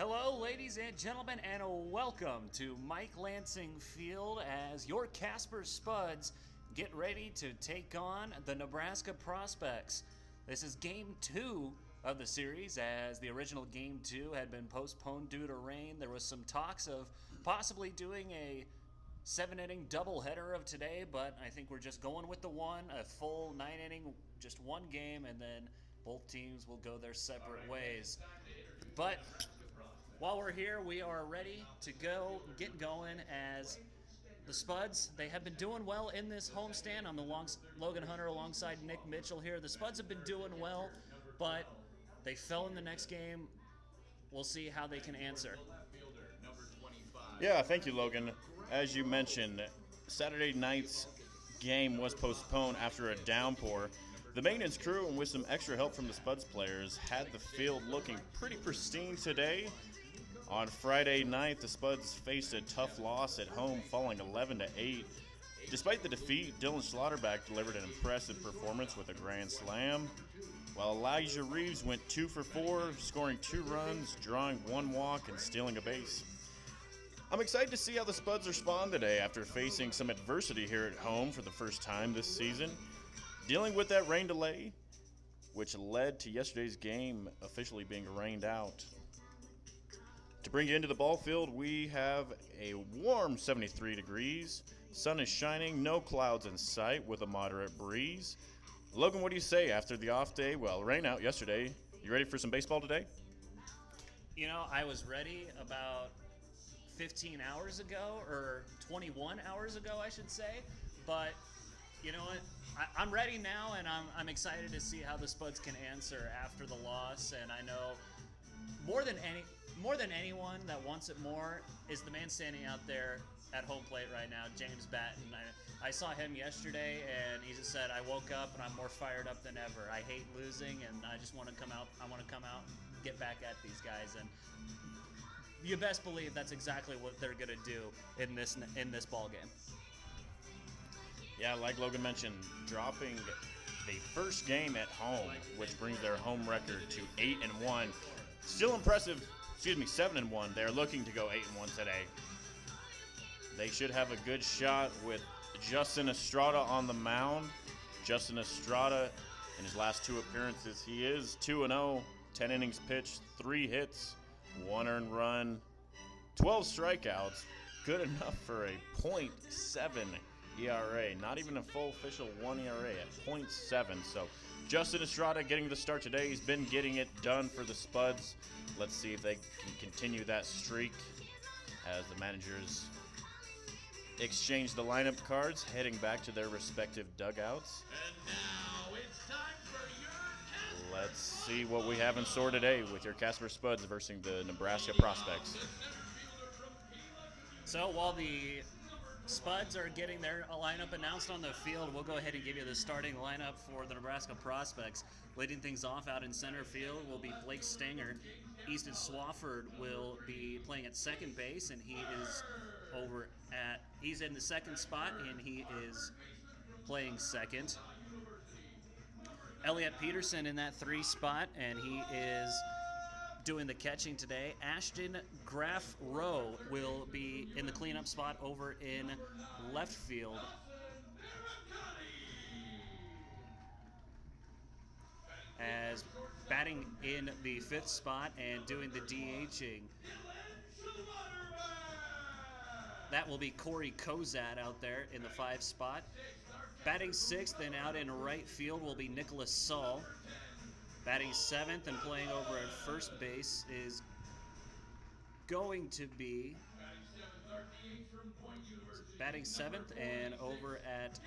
Hello, ladies and gentlemen, and welcome to Mike Lansing Field as your Casper Spuds get ready to take on the Nebraska Prospects. This is Game 2 of the series, as the original Game 2 had been postponed due to rain. There was some talks of possibly doing a 7-inning doubleheader of today, but I think we're just going with the one, a full 9-inning, just one game, and then both teams will go their separate ways. But while we're here, we are ready to get going as the Spuds. They have been doing well in this homestand. I'm Logan Hunter alongside Nick Mitchell here. The Spuds have been doing well, but they fell in the next game. We'll see how they can answer. Yeah, thank you, Logan. As you mentioned, Saturday night's game was postponed after a downpour. The maintenance crew, and with some extra help from the Spuds players, had the field looking pretty pristine today. On Friday night, the Spuds faced a tough loss at home, falling 11-8. Despite the defeat, Dylan Schlotterback delivered an impressive performance with a grand slam, while Elijah Reeves went 2 for 4, scoring 2 runs, drawing 1 walk, and stealing a base. I'm excited to see how the Spuds respond today after facing some adversity here at home for the first time this season, dealing with that rain delay, which led to yesterday's game officially being rained out. To bring you into the ball field, we have a warm 73 degrees. Sun is shining, no clouds in sight with a moderate breeze. Logan, what do you say after the off day? Well, rain out yesterday. You ready for some baseball today? You know, I was ready about 15 hours ago, or 21 hours ago, I should say. But you know what? I'm ready now, and I'm excited to see how the Spuds can answer after the loss. And I know more than anyone that wants it more is the man standing out there at home plate right now, James Batten. I saw him yesterday, and he just said, "I woke up and I'm more fired up than ever. I hate losing, and I just want to come out. I want to come out and get back at these guys." And you best believe that's exactly what they're gonna do in this ball game. Yeah, like Logan mentioned, dropping the first game at home, which brings their home record to 8-1. Still impressive. 7-1. They're looking to go 8-1 today. They should have a good shot with Justin Estrada on the mound. Justin Estrada, in his last 2 appearances, he is 2-0, 10 innings pitched, 3 hits, 1 earned run, 12 strikeouts. Good enough for a .7 ERA. Not even a full official 1 ERA at .7. So Justin Estrada getting the start today. He's been getting it done for the Spuds. Let's see if they can continue that streak as the managers exchange the lineup cards, heading back to their respective dugouts. And now it's time for your Let's see what we have in store today with your Casper Spuds versus the Nebraska Prospects. So while the Spuds are getting their lineup announced on the field, we'll go ahead and give you the starting lineup for the Nebraska Prospects. Leading things off out in center field will be Blake Stanger. Easton Swafford will be playing at second base, and he's in the second spot, and he is playing second. Elliot Peterson in that 3 spot, and he is doing the catching today. Ashton Graff Rowe will be in the cleanup spot over in left field. As batting in the 5th spot and doing the DHing, that will be Corey Kozat out there in the 5 spot. Batting 6th and out in right field will be Nicholas Saul. Batting 7th and playing over at first base is going to be batting 7th, and over at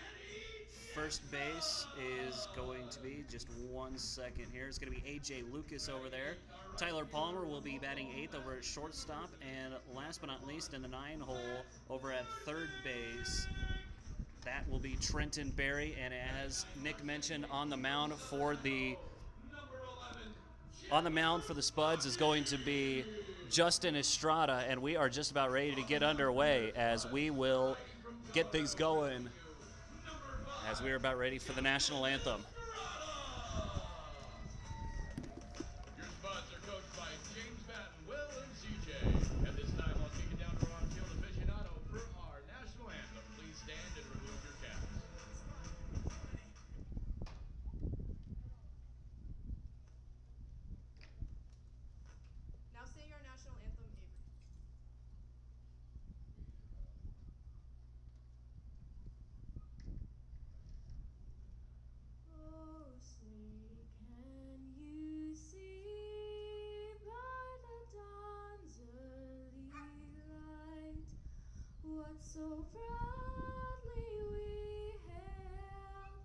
first base is going to be, just 1 second here, it's going to be A.J. Lucas over there. Tyler Palmer will be batting 8th over at shortstop, and last but not least in the 9 hole over at third base, that will be Trenton Berry. And as Nick mentioned, on the mound for the Spuds is going to be Justin Estrada, and we are just about ready to get underway as we will get things going as we are about ready for the national anthem. Your Spuds are coached by James Batten, Will and proudly we hailed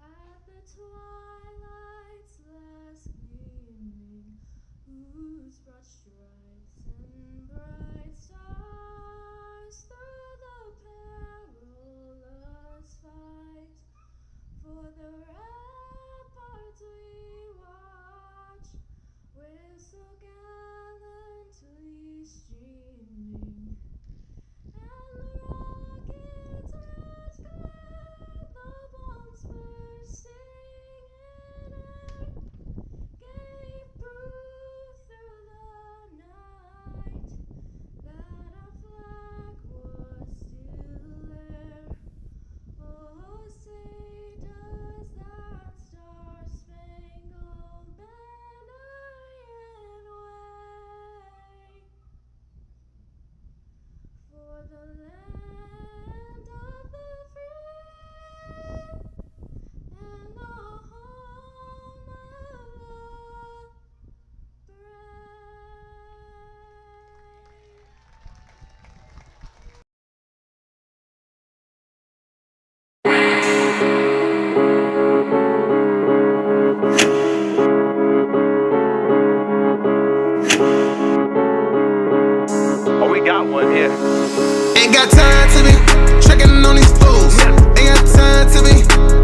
at the twilight's last gleaming, whose broad stripes and bright stars through the perilous fight for the ramparts we watch, whistle gallantly streaming, and the rocket's red glare, the bombs bursting in air, gave proof through the night that our flag was still there. Oh, say does that star-spangled banner yet wave for the land of the free and the home of the brave? Oh, we got one here. Ain't got time to be tricking on these fools. Ain't got time to be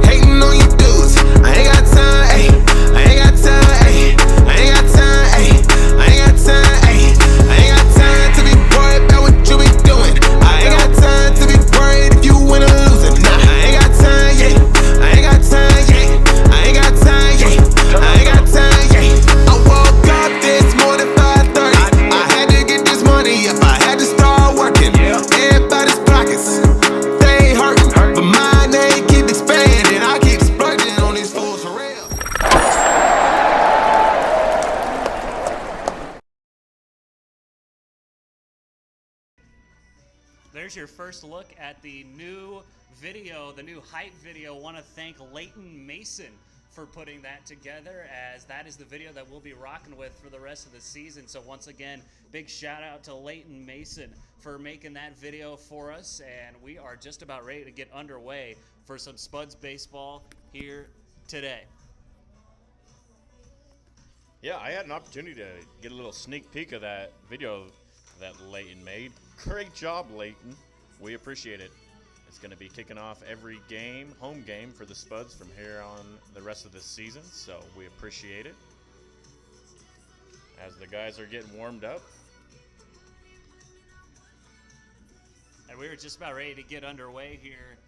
hating on you dudes. I ain't got time, ayy. I ain't got time, ayy. I ain't got time, ayy. I ain't got time, ayy. I ain't got time to be worried about what you be doing. I ain't got time to be worried if you win or losing. Nah, I ain't got time, yeah. I ain't got time, yeah. I ain't got time, yeah. I ain't got time, yeah. I woke up this morning 5:30. I had to get this money up. I had to start working. Everybody's pockets, they ain't hurting, but mine they keep expanding. I keep splurging on these fools for real. There's your first look at the new video, the new hype video. Want to thank Leighton Mason for putting that together, as that is the video that we'll be rocking with for the rest of the season. So once again, big shout out to Leighton Mason for making that video for us, and we are just about ready to get underway for some Spuds baseball here today. Yeah, I had an opportunity to get a little sneak peek of that video that Leighton made. Great job, Leighton. We appreciate it. It's going to be kicking off every game, home game for the Spuds from here on the rest of this season, so we appreciate it. As the guys are getting warmed up. And we're just about ready to get underway here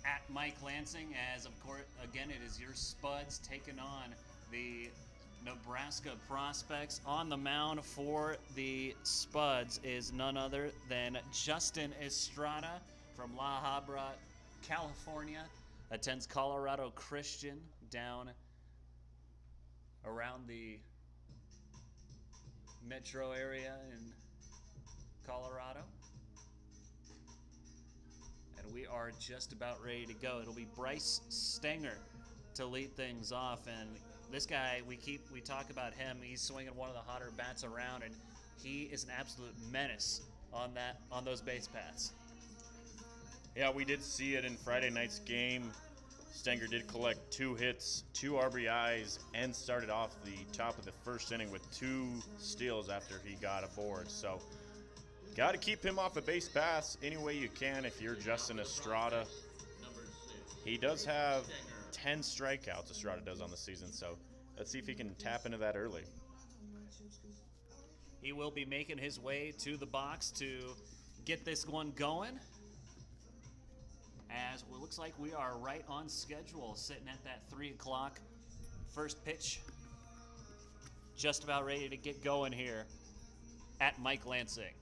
at Mike Lansing, as of course, again, it is your Spuds taking on the Nebraska prospects. On the mound for the Spuds is none other than Justin Estrada from La Habra, California. Attends Colorado Christian down around the metro area in Colorado. And we are just about ready to go. It'll be Bryce Stenger to lead things off, and this guy, we talk about him. He's swinging one of the hotter bats around, and he is an absolute menace on those base paths. Yeah, we did see it in Friday night's game. Stenger did collect 2 hits, 2 RBIs, and started off the top of the first inning with 2 steals after he got aboard. So, got to keep him off the base paths any way you can if you're Justin Estrada. He does have 10 strikeouts, Estrada does on the season, so let's see if he can tap into that early. He will be making his way to the box to get this one going, as it looks like we are right on schedule, sitting at that 3 o'clock first pitch. Just about ready to get going here at Mike Lansing.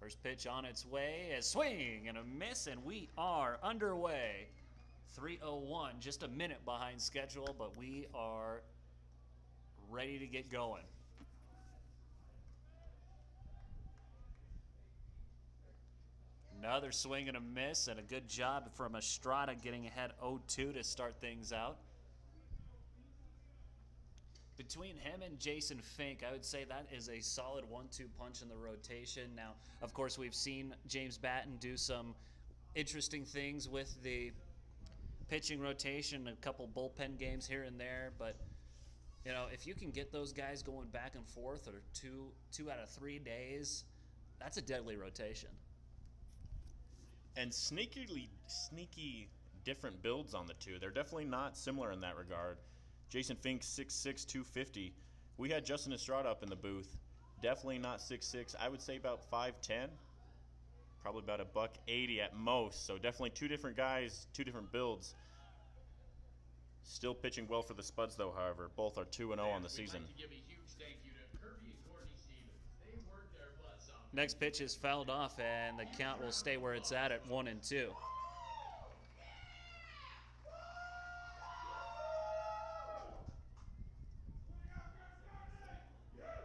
First pitch on its way, a swing and a miss, and we are underway. 3:01, just a minute behind schedule, but we are ready to get going. Another swing and a miss, and a good job from Estrada getting ahead 0-2 to start things out. Between him and Jason Fink, I would say that is a solid 1-2 punch in the rotation. Now, of course, we've seen James Batten do some interesting things with the pitching rotation, a couple bullpen games here and there, but you know, if you can get those guys going back and forth or two out of 3 days, that's a deadly rotation. And sneaky different builds on the two. They're definitely not similar in that regard. Jason Fink, 6'6", 250. We had Justin Estrada up in the booth. Definitely not 6'6". I would say about 5'10". Probably about $180 at most. So definitely two different guys, two different builds. Still pitching well for the Spuds, though, however. Both are 2-0 on the season. Next pitch is fouled off, and the count will stay where it's at 1-2.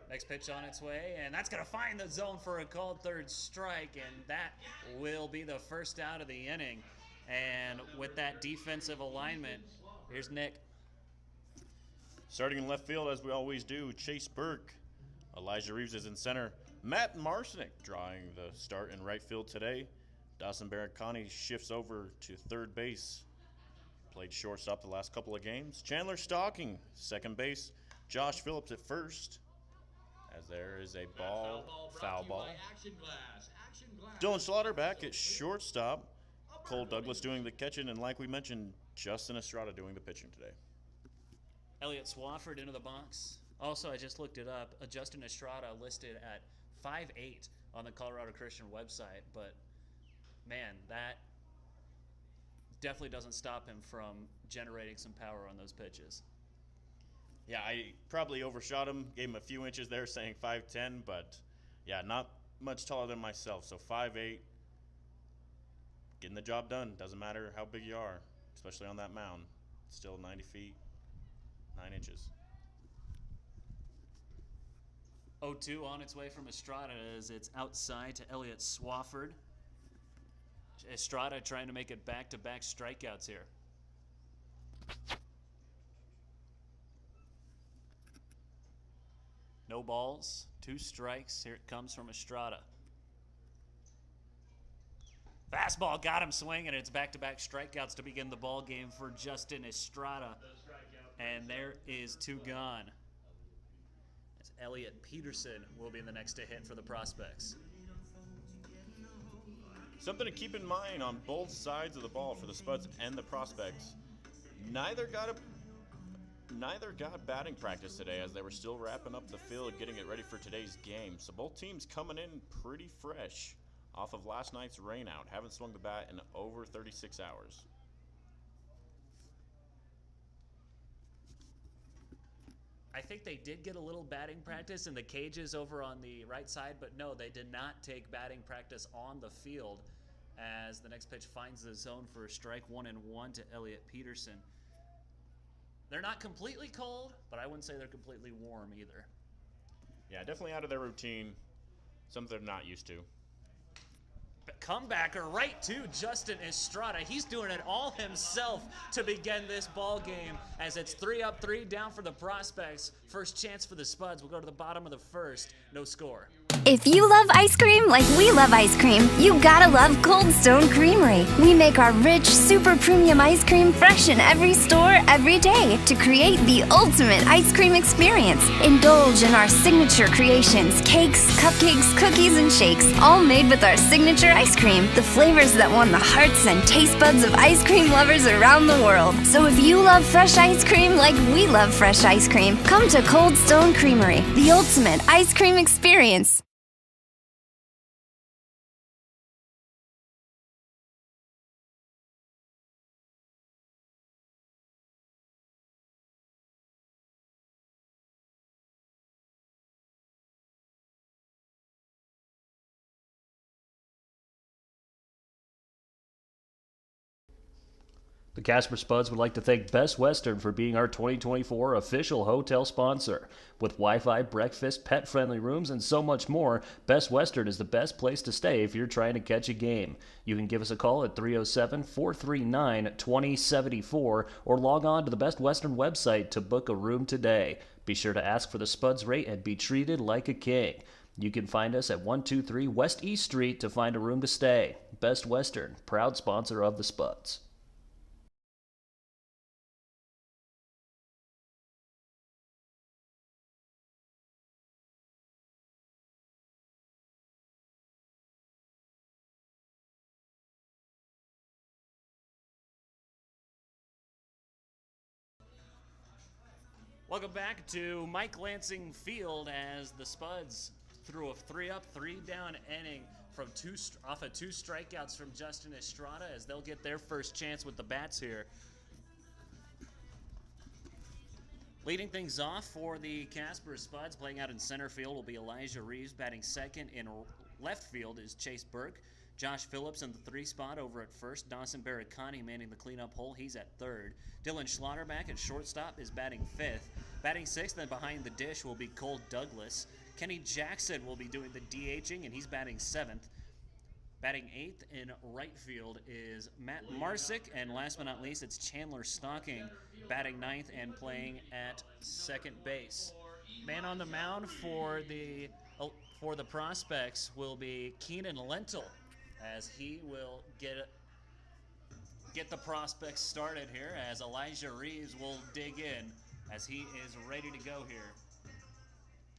Next pitch on its way, and that's going to find the zone for a called third strike, and that will be the first out of the inning. And with that defensive alignment, here's Nick. Starting in left field, as we always do, Chase Burke. Elijah Reeves is in center. Matt Marcinick drawing the start in right field today. Dawson Barricani shifts over to third base. Played shortstop the last couple of games. Chandler Stocking, second base. Josh Phillips at first. As there is a foul ball. Dylan Slaughter back at shortstop. Cole Douglas doing the catching, and like we mentioned, Justin Estrada doing the pitching today. Elliott Swafford into the box. Also, I just looked it up. Justin Estrada listed at 5'8" on the Colorado Christian website, but man, that definitely doesn't stop him from generating some power on those pitches. Yeah, I probably overshot him, gave him a few inches there saying 5'10", but yeah, not much taller than myself, so 5'8", getting the job done. Doesn't matter how big you are, especially on that mound. It's still 90 feet, 9 inches. 0-2 on its way from Estrada as it's outside to Elliott Swafford. Estrada trying to make it back-to-back strikeouts here. No balls, 2 strikes. Here it comes from Estrada. Fastball got him swinging. It's back-to-back strikeouts to begin the ball game for Justin Estrada. And there is 2 gone. As Elliot Peterson will be the next to hit for the Prospects. Something to keep in mind on both sides of the ball for the Spuds and the Prospects. Neither got batting practice today as they were still wrapping up the field, getting it ready for today's game. So both teams coming in pretty fresh off of last night's rain out. Haven't swung the bat in over 36 hours. I think they did get a little batting practice in the cages over on the right side, but no, they did not take batting practice on the field as the next pitch finds the zone for a strike 1-1 to Elliot Peterson. They're not completely cold, but I wouldn't say they're completely warm either. Yeah, definitely out of their routine. Something they're not used to. Comebacker right to Justin Estrada. He's doing it all himself to begin this ball game as it's 3 up, 3 down for the Prospects. First chance for the Spuds. We'll go to the bottom of the first. No score. If you love ice cream like we love ice cream, you gotta love Cold Stone Creamery. We make our rich, super premium ice cream fresh in every store, every day to create the ultimate ice cream experience. Indulge in our signature creations, cakes, cupcakes, cookies, and shakes, all made with our signature ice cream. The flavors that won the hearts and taste buds of ice cream lovers around the world. So if you love fresh ice cream like we love fresh ice cream, come to Cold Stone Creamery, the ultimate ice cream experience. The Casper Spuds would like to thank Best Western for being our 2024 official hotel sponsor. With Wi-Fi, breakfast, pet-friendly rooms, and so much more, Best Western is the best place to stay if you're trying to catch a game. You can give us a call at 307-439-2074 or log on to the Best Western website to book a room today. Be sure to ask for the Spuds rate and be treated like a king. You can find us at 123 West East Street to find a room to stay. Best Western, proud sponsor of the Spuds. Welcome back to Mike Lansing Field as the Spuds threw a 3-up, 3-down inning from off of 2 strikeouts from Justin Estrada as they'll get their first chance with the bats here. Leading things off for the Casper Spuds, playing out in center field will be Elijah Reeves. Batting second in left field is Chase Burke. Josh Phillips in the 3 spot over at first. Dawson Barricani manning the cleanup hole. He's at third. Dylan Schlotterback at shortstop is batting 5th. Batting 6th and behind the dish will be Cole Douglas. Kenny Jackson will be doing the DHing, and he's batting 7th. Batting 8th in right field is Matt Marsick. And last but not least, it's Chandler Stocking batting 9th and playing at second base. Man on the mound for the prospects will be Keenan Lentil, as he will get the prospects started here, as Elijah Reeves will dig in as he is ready to go here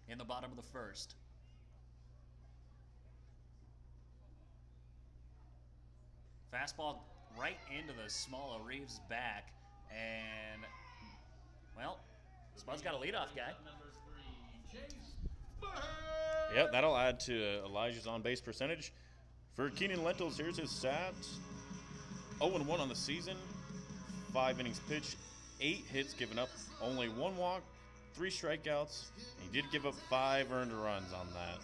in the bottom of the first. Fastball right into the small of Reeves' back, and, well, Spuds got a leadoff guy. Yeah, that'll add to Elijah's on-base percentage. For Keenan Lentils, here's his stats. 0-1 on the season, 5 innings pitched, 8 hits given up, only 1 walk, 3 strikeouts. He did give up 5 earned runs on that.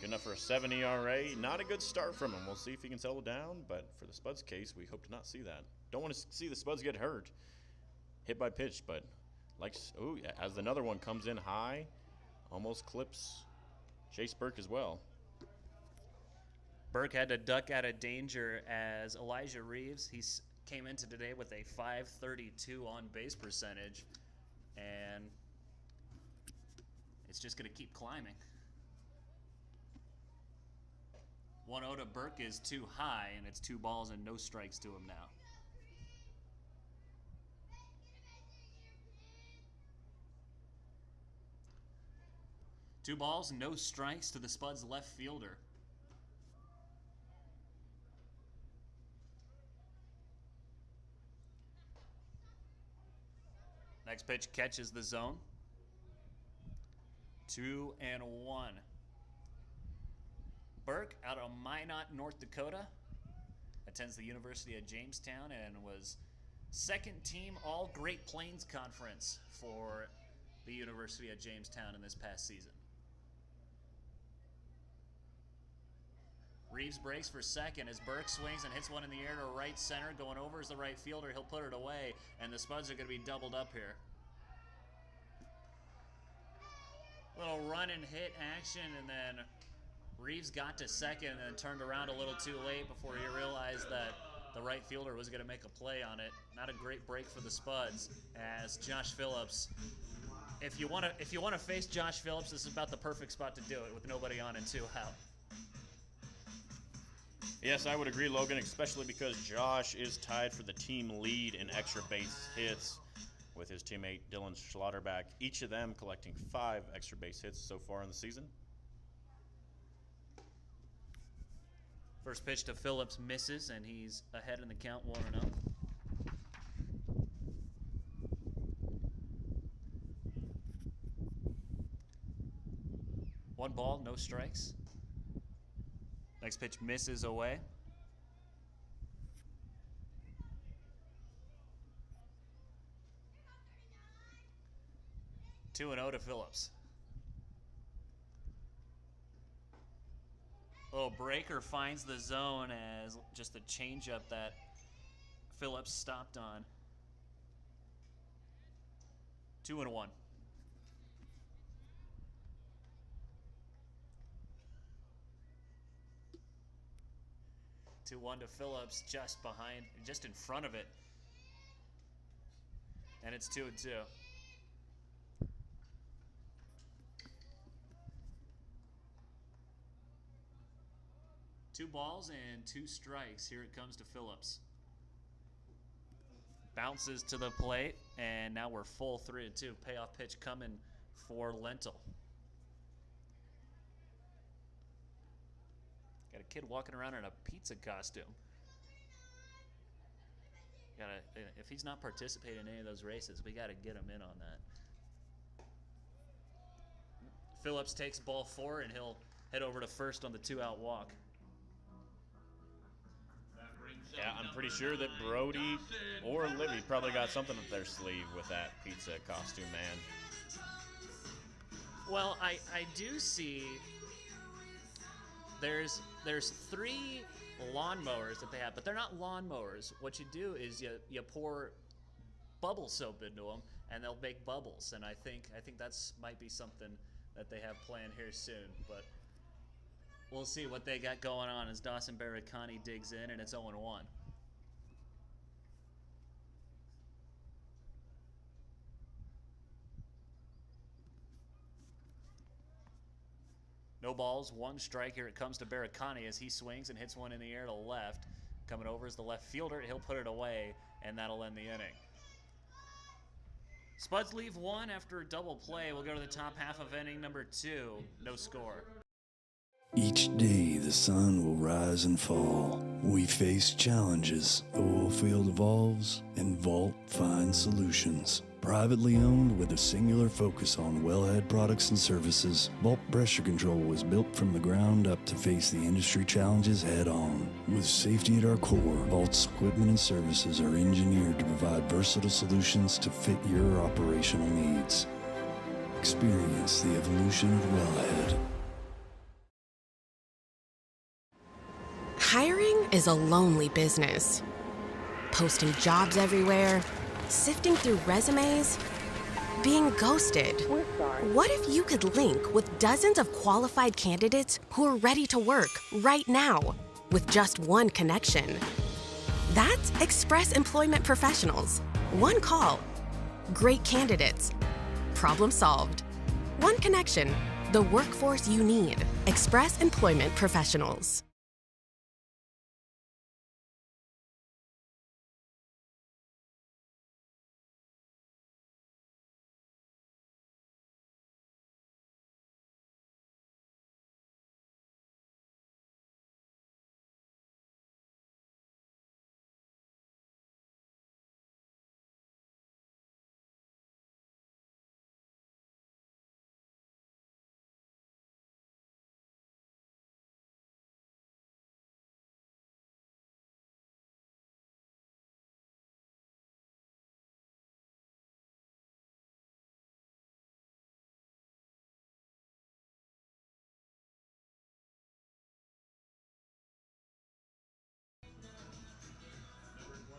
Good enough for a 7 ERA. Not a good start from him. We'll see if he can settle down, but for the Spuds case, we hope to not see that. Don't want to see the Spuds get hurt, hit by pitch, but as another one comes in high, almost clips Chase Burke as well. Burke had to duck out of danger as Elijah Reeves, came into today with a .532 on-base percentage, and it's just going to keep climbing. 1-0 to Burke is too high, and it's 2 balls and no strikes to him now. Two balls, no strikes to the Spuds left fielder. Next pitch catches the zone. 2-1. Burke out of Minot, North Dakota. Attends the University of Jamestown and was second team All Great Plains Conference for the University of Jamestown in this past season. Reeves breaks for second as Burke swings and hits one in the air to right center. Going over is the right fielder. He'll put it away, and the Spuds are going to be doubled up here. Little run and hit action, and then Reeves got to second and then turned around a little too late before he realized that the right fielder was going to make a play on it. Not a great break for the Spuds as Josh Phillips. If you want to face Josh Phillips, this is about the perfect spot to do it with nobody on and 2 out. Yes, I would agree, Logan, especially because Josh is tied for the team lead in extra base hits with his teammate Dylan Schlotterback, each of them collecting 5 extra base hits so far in the season. First pitch to Phillips misses, and he's ahead in the count 1-0. One ball, no strikes. Next pitch misses away. Two and 0 to Phillips. Little breaker finds the zone as just a changeup that Phillips stopped on. 2-1. 2-1 to Phillips, just in front of it. And it's 2-2. 2 balls and 2 strikes. Here it comes to Phillips. Bounces to the plate, and now we're full 3-2. Payoff pitch coming for Lentil. Got a kid walking around in a pizza costume. If he's not participating in any of those races, we gotta get him in on that. Phillips takes ball 4, and he'll head over to first on the 2-out walk. Yeah, I'm pretty sure that Brody or Libby probably got something up their sleeve with that pizza costume, man. Well, I do see there's 3 lawnmowers that they have, but they're not lawnmowers. What you do is you pour bubble soap into them, and they'll make bubbles. And I think that's might be something that they have planned here soon. But we'll see what they got going on as Dawson Barricani digs in, and it's 0-1. No balls, 1 strike. Here it comes to Barricani as he swings and hits one in the air to left. Coming over is the left fielder. He'll put it away, and that'll end the inning. Spuds leave 1 after a double play. We'll go to the top half of inning number 2. No score. Each day the sun will rise and fall. We face challenges, the oil field evolves, and Vault finds solutions. Privately owned with a singular focus on wellhead products and services, Vault Pressure Control was built from the ground up to face the industry challenges head on. With safety at our core, Vault's equipment and services are engineered to provide versatile solutions to fit your operational needs. Experience the evolution of wellhead. Hiring is a lonely business. Posting jobs everywhere, sifting through resumes, being ghosted. What if you could link with dozens of qualified candidates who are ready to work right now with just one connection? That's Express Employment Professionals. One call. Great candidates. Problem solved. One connection. The workforce you need. Express Employment Professionals.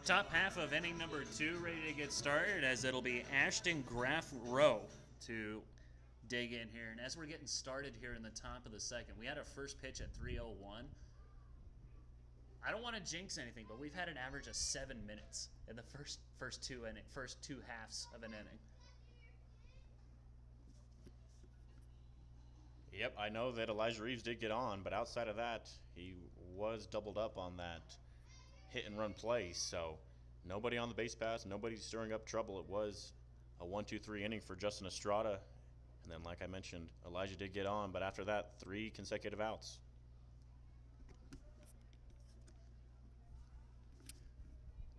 Top half of inning number 2 ready to get started, as it'll be Ashton Graff Rowe to dig in here. And as we're getting started here in the top of the second, we had our first pitch at 3:01. I don't want to jinx anything, but we've had an average of 7 minutes in the first two halves of an inning. Yep, I know that Elijah Reeves did get on, but outside of that, he was doubled up on that hit and run play. So nobody on the base pass, nobody stirring up trouble. It was a 1-2-3 inning for Justin Estrada. And then, like I mentioned, Elijah did get on, but after that, 3 consecutive outs.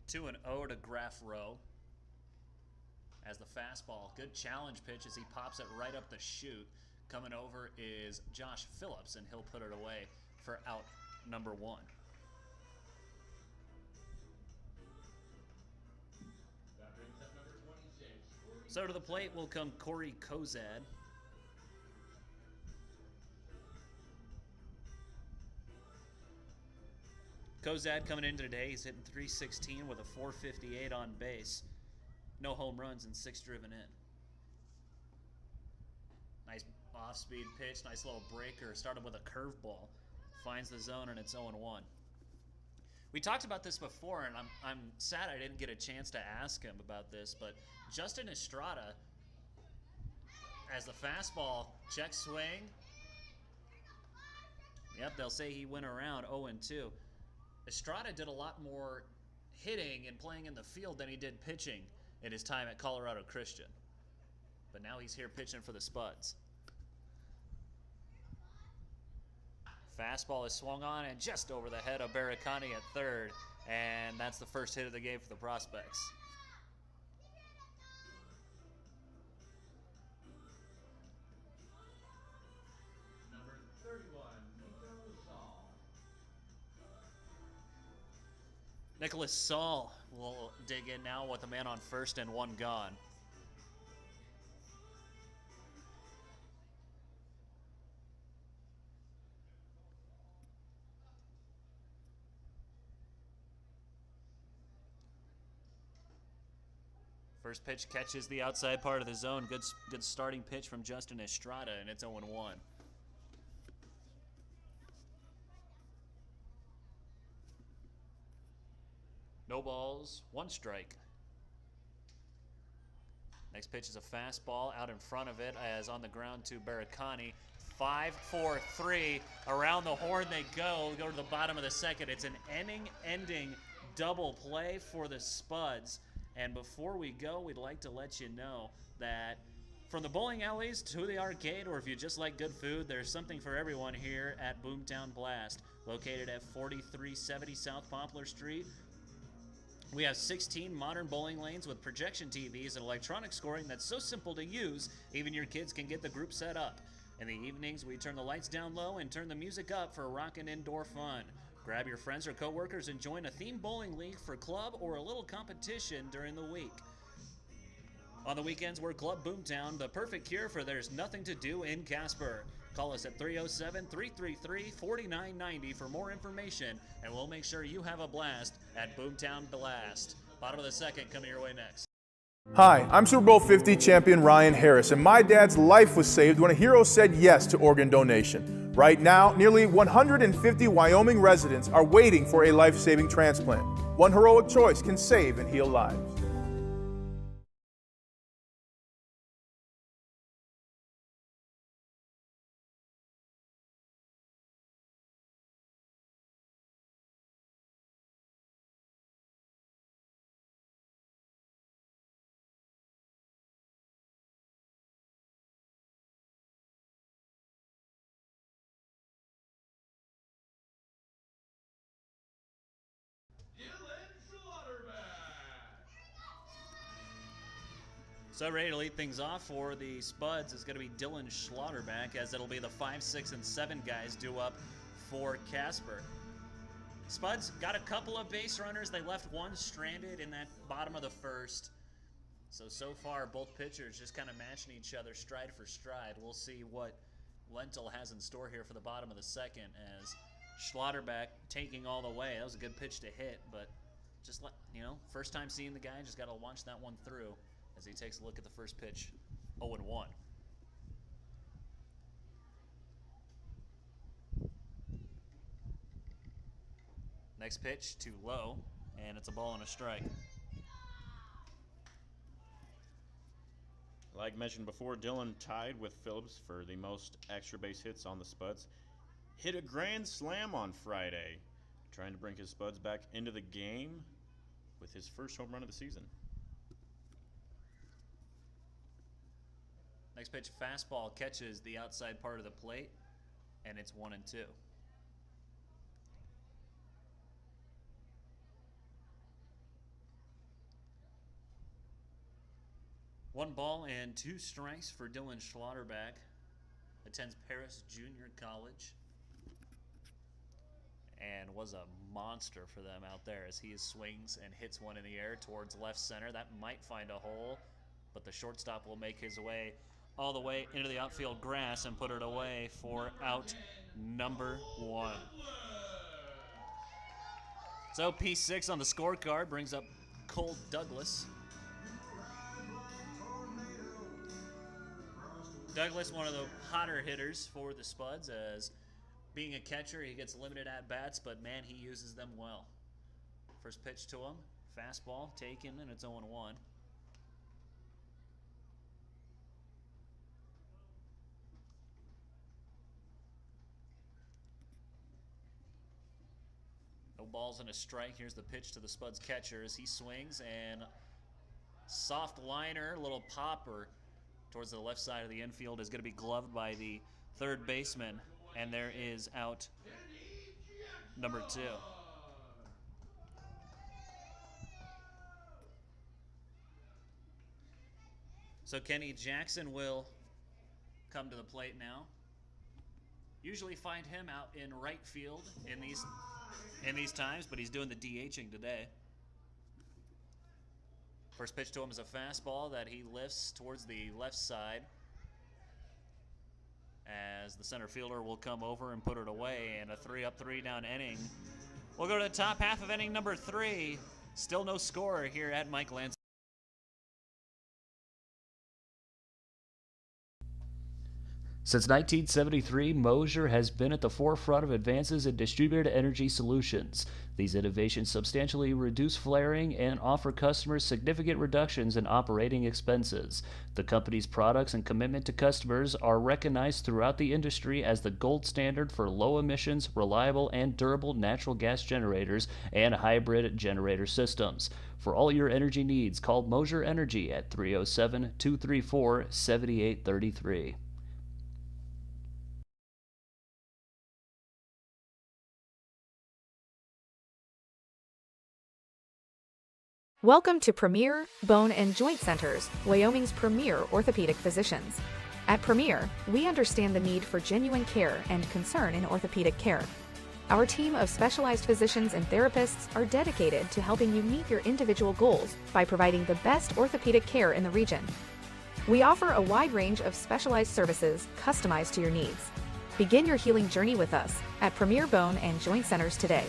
Two and 0 to Graff Rowe. As the fastball, good challenge pitch as he pops it right up the chute. Coming over is Josh Phillips, and he'll put it away for out number 1. So to the plate will come Corey Kozad. Kozad coming in today, he's hitting .316 with a .458 on base. No home runs and 6 driven in. Nice off-speed pitch, nice little breaker. Started with a curveball. Finds the zone, and it's 0-1. We talked about this before, and I'm sad I didn't get a chance to ask him about this, but Justin Estrada, as the fastball check swing, Yep, they'll say he went around 0-2. Estrada did a lot more hitting and playing in the field than he did pitching in his time at Colorado Christian. But now he's here pitching for the Spuds. Fastball is swung on and just over the head of Barricani at third. And that's the first hit of the game for the Prospects. Number 31, Nico Saul. Nicholas Saul will dig in now with a man on first and one gone. First pitch catches the outside part of the zone. Good starting pitch from Justin Estrada, and it's 0-1. No balls, one strike. Next pitch is a fastball out in front of it as on the ground to Barricani. 5-4-3. Around the horn they go to the bottom of the second. It's an inning-ending double play for the Spuds. And before we go, we'd like to let you know that from the bowling alleys to the arcade, or if you just like good food, there's something for everyone here at Boomtown Blast, located at 4370 South Poplar Street. We have 16 modern bowling lanes with projection TVs and electronic scoring that's so simple to use, even your kids can get the group set up. In the evenings, we turn the lights down low and turn the music up for rockin' indoor fun. Grab your friends or coworkers and join a theme bowling league for club or a little competition during the week. On the weekends, we're Club Boomtown, the perfect cure for there's nothing to do in Casper. Call us at 307-333-4990 for more information, and we'll make sure you have a blast at Boomtown Blast. Bottom of the second coming your way next. Hi, I'm Super Bowl 50 champion Ryan Harris, and my dad's life was saved when a hero said yes to organ donation. Right now, nearly 150 Wyoming residents are waiting for a life-saving transplant. One heroic choice can save and heal lives. So ready to lead things off for the Spuds is going to be Dylan Schlotterback, as it'll be the 5, 6, and 7 guys due up for Casper. Spuds got a couple of base runners. They left one stranded in that bottom of the first. So far, both pitchers just kind of matching each other stride for stride. We'll see what Lentil has in store here for the bottom of the second, as Schlotterback taking all the way. That was a good pitch to hit, but just first time seeing the guy, just got to launch that one through as he takes a look at the first pitch. 0-1. Next pitch too low, and it's a ball and a strike. Like mentioned before, Dylan tied with Phillips for the most extra base hits on the Spuds. Hit a grand slam on Friday, trying to bring his Spuds back into the game with his first home run of the season. Next pitch, fastball catches the outside part of the plate, and it's 1-2. One ball and 2 strikes for Dylan Schlotterback. Attends Paris Junior College, and was a monster for them out there as he swings and hits one in the air towards left center. That might find a hole, but the shortstop will make his way all the way into the outfield grass and put it away for out number 1. So P6 on the scorecard brings up Cole Douglas. Douglas, one of the hotter hitters for the Spuds, as being a catcher, he gets limited at-bats, but man, he uses them well. First pitch to him, fastball taken, and it's 0-1. balls and a strike. Here's the pitch to the Spuds catcher as he swings, and soft liner, little popper towards the left side of the infield is going to be gloved by the third baseman, and there is out number 2. So Kenny Jackson will come to the plate now. Usually find him out in right field in these times, but he's doing the DHing today. First pitch to him is a fastball that he lifts towards the left side, as the center fielder will come over and put it away, and a 3-up, 3-down inning. We'll go to the top half of inning number 3. Still no score here at Mike Lansing. Since 1973, Moser has been at the forefront of advances in distributed energy solutions. These innovations substantially reduce flaring and offer customers significant reductions in operating expenses. The company's products and commitment to customers are recognized throughout the industry as the gold standard for low emissions, reliable, and durable natural gas generators and hybrid generator systems. For all your energy needs, call Moser Energy at 307-234-7833. Welcome to Premier Bone and Joint Centers, Wyoming's premier orthopedic physicians. At Premier, we understand the need for genuine care and concern in orthopedic care. Our team of specialized physicians and therapists are dedicated to helping you meet your individual goals by providing the best orthopedic care in the region. We offer a wide range of specialized services customized to your needs. Begin your healing journey with us at Premier Bone and Joint Centers today.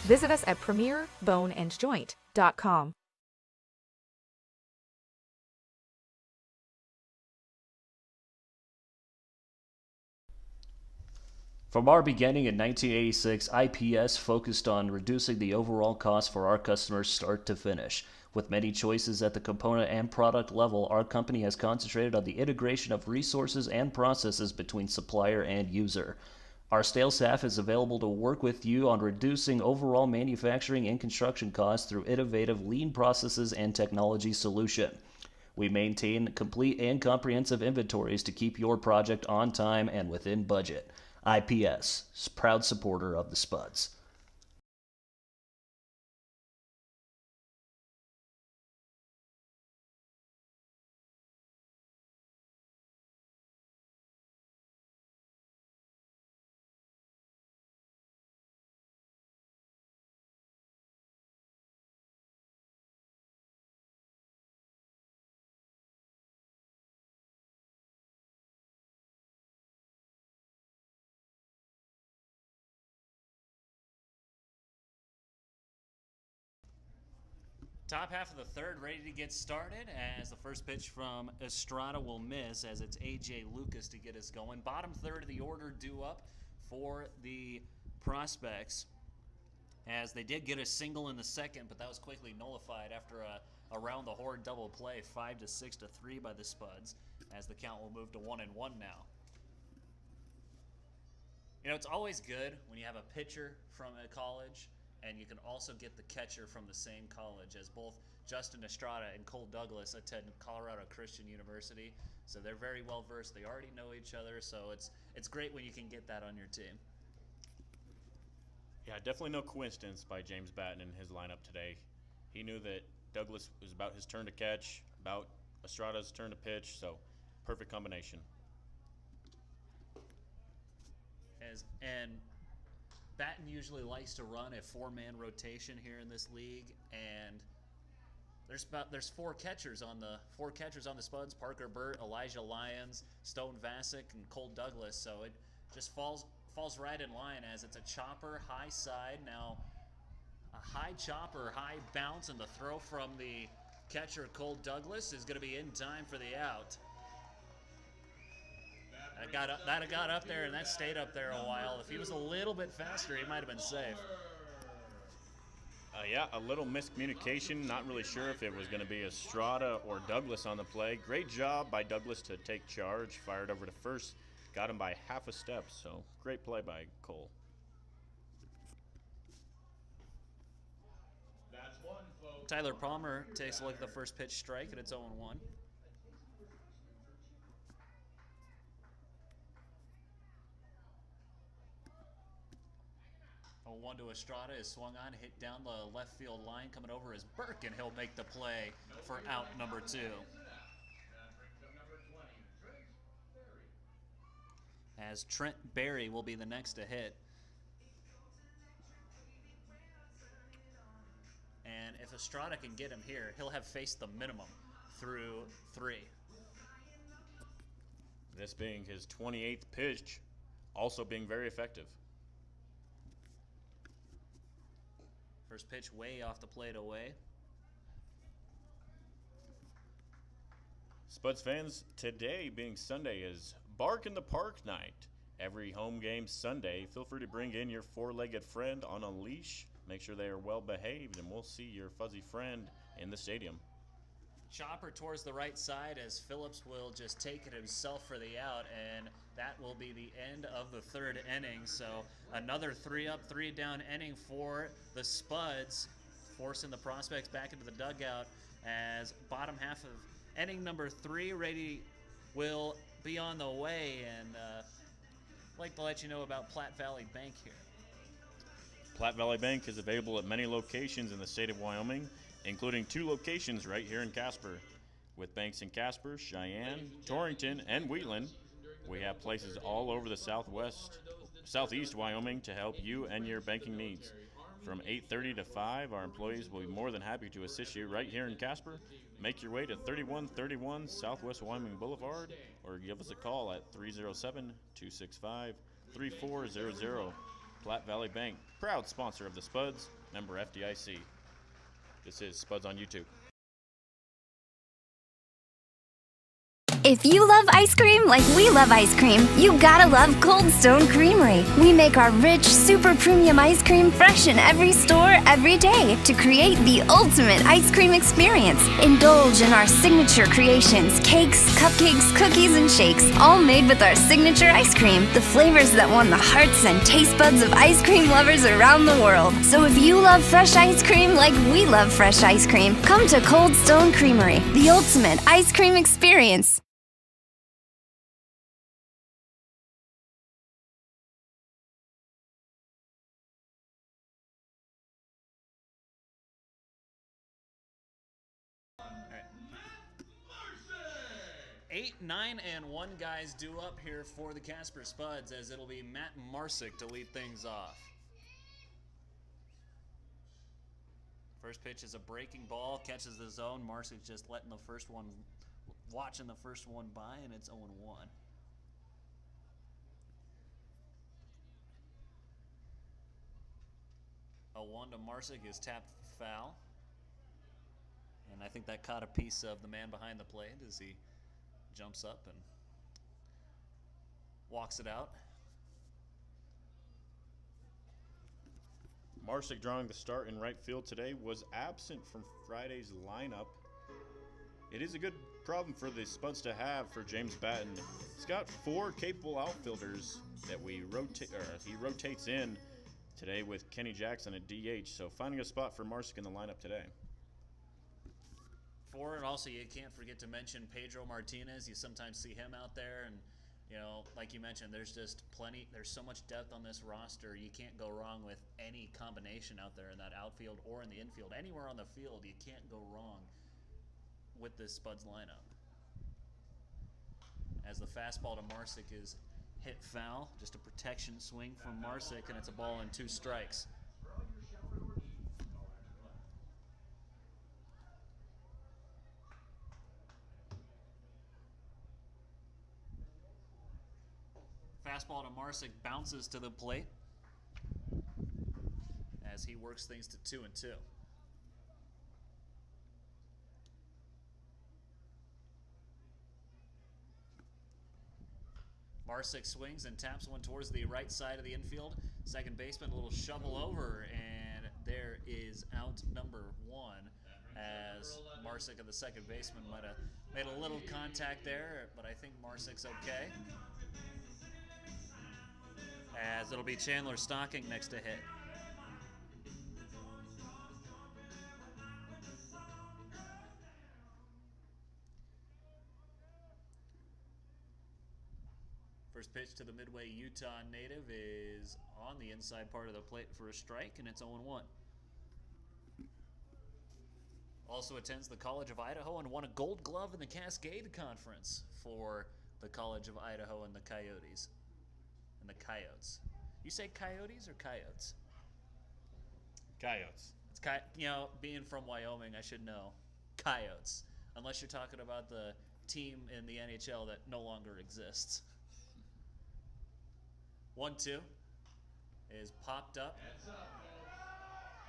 Visit us at premierboneandjoint.com. From our beginning in 1986, IPS focused on reducing the overall cost for our customers start to finish. With many choices at the component and product level, our company has concentrated on the integration of resources and processes between supplier and user. Our sales staff is available to work with you on reducing overall manufacturing and construction costs through innovative lean processes and technology solution. We maintain complete and comprehensive inventories to keep your project on time and within budget. IPS, proud supporter of the Spuds. Top half of the third ready to get started as the first pitch from Estrada will miss as it's A.J. Lucas to get us going. Bottom third of the order due up for the Prospects as they did get a single in the second, but that was quickly nullified after a around-the-horn double play, 5-6-3 by the Spuds, as the count will move to 1-1 now. You know, it's always good when you have a pitcher from a college and you can also get the catcher from the same college, as both Justin Estrada and Cole Douglas attend Colorado Christian University, so they're very well versed. They already know each other, so it's great when you can get that on your team. Yeah, definitely no coincidence by James Batten in his lineup today. He knew that Douglas was about his turn to catch, about Estrada's turn to pitch, so perfect combination. And Batten usually likes to run a 4-man rotation here in this league, and there's four catchers on the Spuds: Parker Burt, Elijah Lyons, Stone Vasic, and Cole Douglas. So it just falls right in line as it's a chopper, high side. Now a high chopper, high bounce, and the throw from the catcher Cole Douglas is going to be in time for the out. That got up there, and that stayed up there a while. If he was a little bit faster, he might have been safe. Yeah, a little miscommunication. Not really sure if it was going to be Estrada or Douglas on the play. Great job by Douglas to take charge. Fired over to first. Got him by half a step, so great play by Cole. Tyler Palmer takes a look at the first pitch strike, and it's 0-1. A 1 to Estrada is swung on, hit down the left field line, coming over is Burke, and he'll make the play for out number 2. As Trent Berry will be the next to hit. And if Estrada can get him here, he'll have faced the minimum through 3. This being his 28th pitch, also being very effective. First pitch way off the plate away. Spuds fans, today being Sunday is Bark in the Park night. Every home game Sunday, feel free to bring in your 4-legged friend on a leash. Make sure they are well behaved, and we'll see your fuzzy friend in the stadium. Chopper towards the right side as Phillips will just take it himself for the out, and that will be the end of the 3rd inning. So another 3-up, 3-down inning for the Spuds, forcing the prospects back into the dugout as bottom half of inning number 3 ready will be on the way. And I'd like to let you know about Platte Valley Bank here. Platte Valley Bank is available at many locations in the state of Wyoming, including 2 locations right here in Casper. With banks in Casper, Cheyenne, Torrington, and Wheatland, we have places all over the southeast Wyoming to help you and your banking needs. From 8:30 to 5, our employees will be more than happy to assist you right here in Casper. Make your way to 3131 Southwest Wyoming Boulevard or give us a call at 307-265-3400. Platte Valley Bank, proud sponsor of the Spuds, member FDIC. This is Spuds on YouTube. If you love ice cream like we love ice cream, you gotta love Cold Stone Creamery. We make our rich, super premium ice cream fresh in every store, every day to create the ultimate ice cream experience. Indulge in our signature creations, cakes, cupcakes, cookies, and shakes, all made with our signature ice cream. The flavors that won the hearts and taste buds of ice cream lovers around the world. So if you love fresh ice cream like we love fresh ice cream, come to Cold Stone Creamery, the ultimate ice cream experience. Eight, 9, and 1 guys due up here for the Casper Spuds, as it'll be Matt Marsick to lead things off. First pitch is a breaking ball, catches the zone. Marsick just watching the first one by, and it's 0-1. A 1 to Marsick is tapped foul. And I think that caught a piece of the man behind the plate as he jumps up and walks it out. Marsick drawing the start in right field today was absent from Friday's lineup. It is a good problem for the Spuds to have for James Batten. He's got 4 capable outfielders that he rotates in today with Kenny Jackson at DH. So finding a spot for Marsick in the lineup today. And also you can't forget to mention Pedro Martinez. You sometimes see him out there, and like you mentioned, there's just there's so much depth on this roster. You can't go wrong with any combination out there in that outfield or in the infield. Anywhere on the field, you can't go wrong with this Spuds lineup. As the fastball to Marsick is hit foul, just a protection swing from Marsick, and it's a ball and 2 strikes. Fastball to Marsick bounces to the plate as he works things to 2-2. Marsick swings and taps one towards the right side of the infield. Second baseman, a little shovel over, and there is out number 1 as Marsick, the second baseman, might have made a little contact there, but I think Marsick's okay. As it'll be Chandler Stocking next to hit. First pitch to the Midway, Utah native is on the inside part of the plate for a strike, and it's 0-1. Also attends the College of Idaho and won a Gold Glove in the Cascade Conference for the College of Idaho and the Coyotes. And the Coyotes. You say Coyotes or Coyotes? Coyotes. It's being from Wyoming, I should know. Coyotes. Unless you're talking about the team in the NHL that no longer exists. 1-2 is popped up.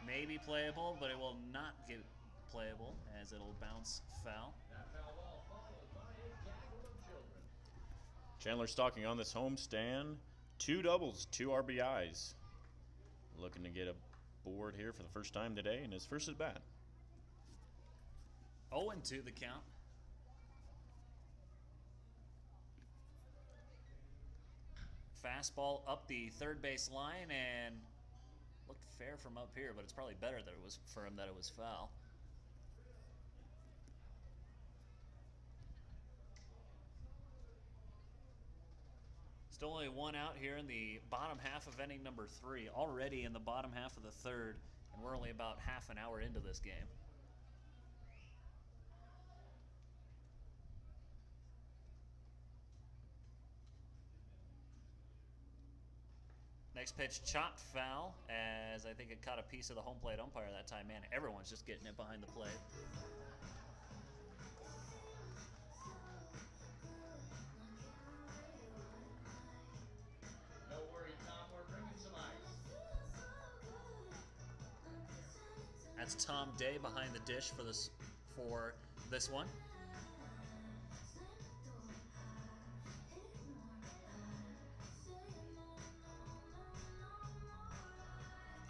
Maybe playable, but it will not get playable as it'll bounce foul. Chandler Stocking on this homestand. 2 doubles, 2 RBIs. Looking to get a board here for the first time today in his first at bat. 0-2 the count. Fastball up the third base line and looked fair from up here, but it's probably better that it was for him that it was foul. Still only 1 out here in the bottom half of inning number 3. Already in the bottom half of the third, and we're only about half an hour into this game. Next pitch, chopped foul, as I think it caught a piece of the home plate umpire that time. Man, everyone's just getting it behind the plate. Don't worry, Tom, we're bringing some ice. That's Tom Day behind the dish for this one.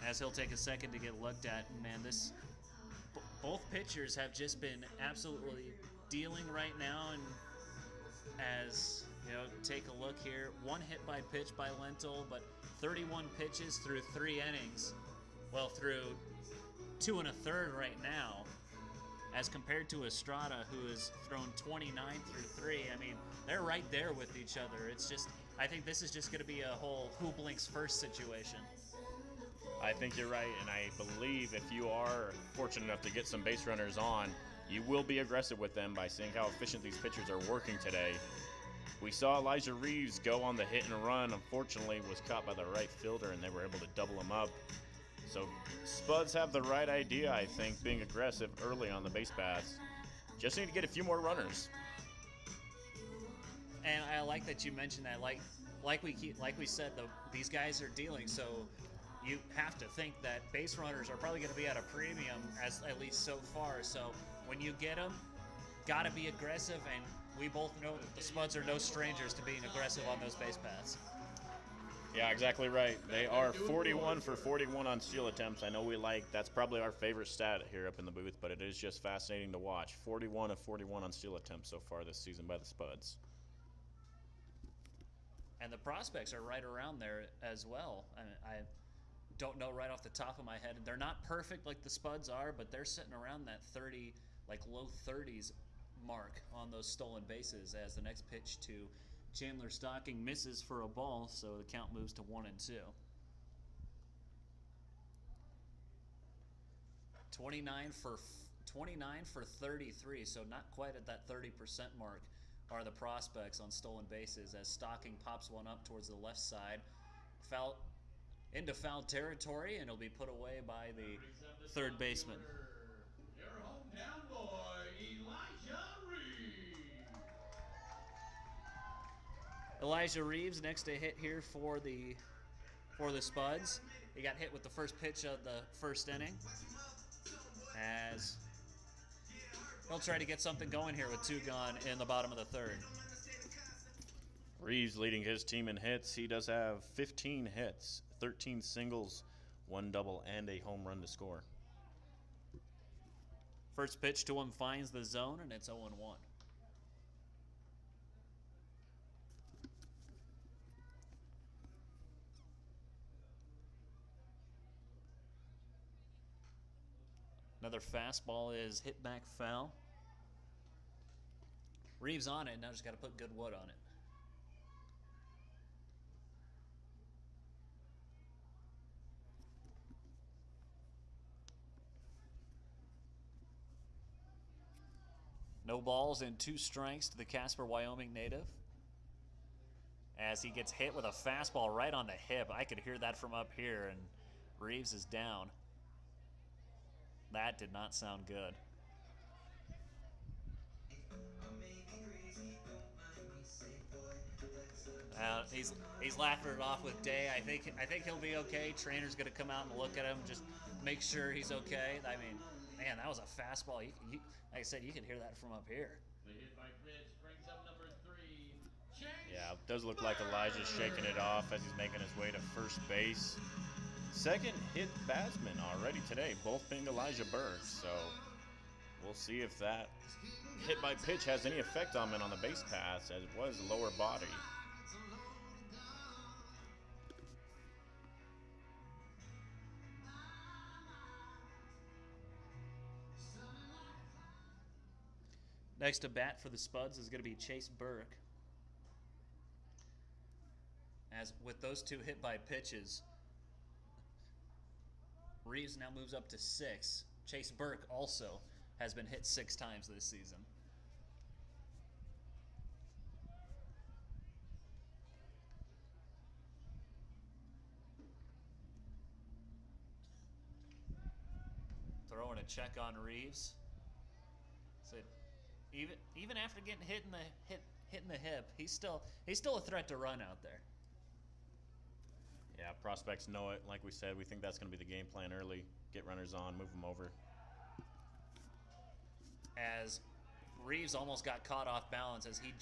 As he'll take a second to get looked at. Man, both pitchers have just been absolutely dealing right now. And as you know, take a look here. 1 hit by pitch by Lentil, but 31 pitches through 3 innings. Well, through 2 1/3 right now, as compared to Estrada, who has thrown 29 through 3. I mean, they're right there with each other. It's just, I think this is just going to be a whole who blinks first situation. I think you're right, and I believe if you are fortunate enough to get some base runners on, you will be aggressive with them by seeing how efficient these pitchers are working today. We saw Elijah Reeves go on the hit and run. Unfortunately, was caught by the right fielder, and they were able to double him up. So Spuds have the right idea, I think, being aggressive early on the base paths. Just need to get a few more runners. And I like that you mentioned that. Like we said, these guys are dealing, so you have to think that base runners are probably going to be at a premium, at least so far. So when you get them, got to be aggressive, and we both know that the Spuds are no strangers to being aggressive on those base paths. Yeah, exactly right. They are 41 for 41 on steal attempts. I know that's probably our favorite stat here up in the booth, but it is just fascinating to watch. 41 of 41 on steal attempts so far this season by the Spuds. And the prospects are right around there as well. I don't know right off the top of my head. They're not perfect like the Spuds are, but they're sitting around that 30, like low 30s mark on those stolen bases, as the next pitch to Chandler Stocking misses for a ball, so the count moves to 1-2. 29 for 33, so not quite at that 30% mark are the prospects on stolen bases, as Stocking pops one up towards the left side, into foul territory, and it'll be put away by the third baseman. Your hometown boy, Elijah Reeves. Elijah Reeves next to hit here for the Spuds. He got hit with the first pitch of the first inning, as he'll try to get something going here with 2 gone in the bottom of the third. Reeves leading his team in hits. He does have 15 hits, 13 singles, 1 double, and a home run to score. First pitch to him finds the zone, and it's 0-1. Another fastball is hit back foul. Reeves on it, now just got to put good wood on it. No balls and 2 strikes to the Casper, Wyoming native. As he gets hit with a fastball right on the hip. I could hear that from up here, and Reeves is down. That did not sound good. He's laughing it off with Day. I think he'll be okay. Trainer's gonna come out and look at him, just make sure he's okay. I mean, man, that was a fastball. Like I said, you can hear that from up here. The hit by pitch brings up number 3. Yeah, it does look like Elijah's shaking it off as he's making his way to first base. Second hit batsman already today, both being Elijah Berg. So we'll see if that hit by pitch has any effect on him on the base pass, as it was lower body. Next to bat for the Spuds is going to be Chase Burke. As with those 2 hit by pitches, Reeves now moves up to 6. Chase Burke also has been hit 6 times this season. Throwing a check on Reeves. So even after getting hit in the hip, he's still a threat to run out there. Yeah, prospects know it. Like we said, we think that's going to be the game plan early. Get runners on, move them over. As Reeves almost got caught off balance as he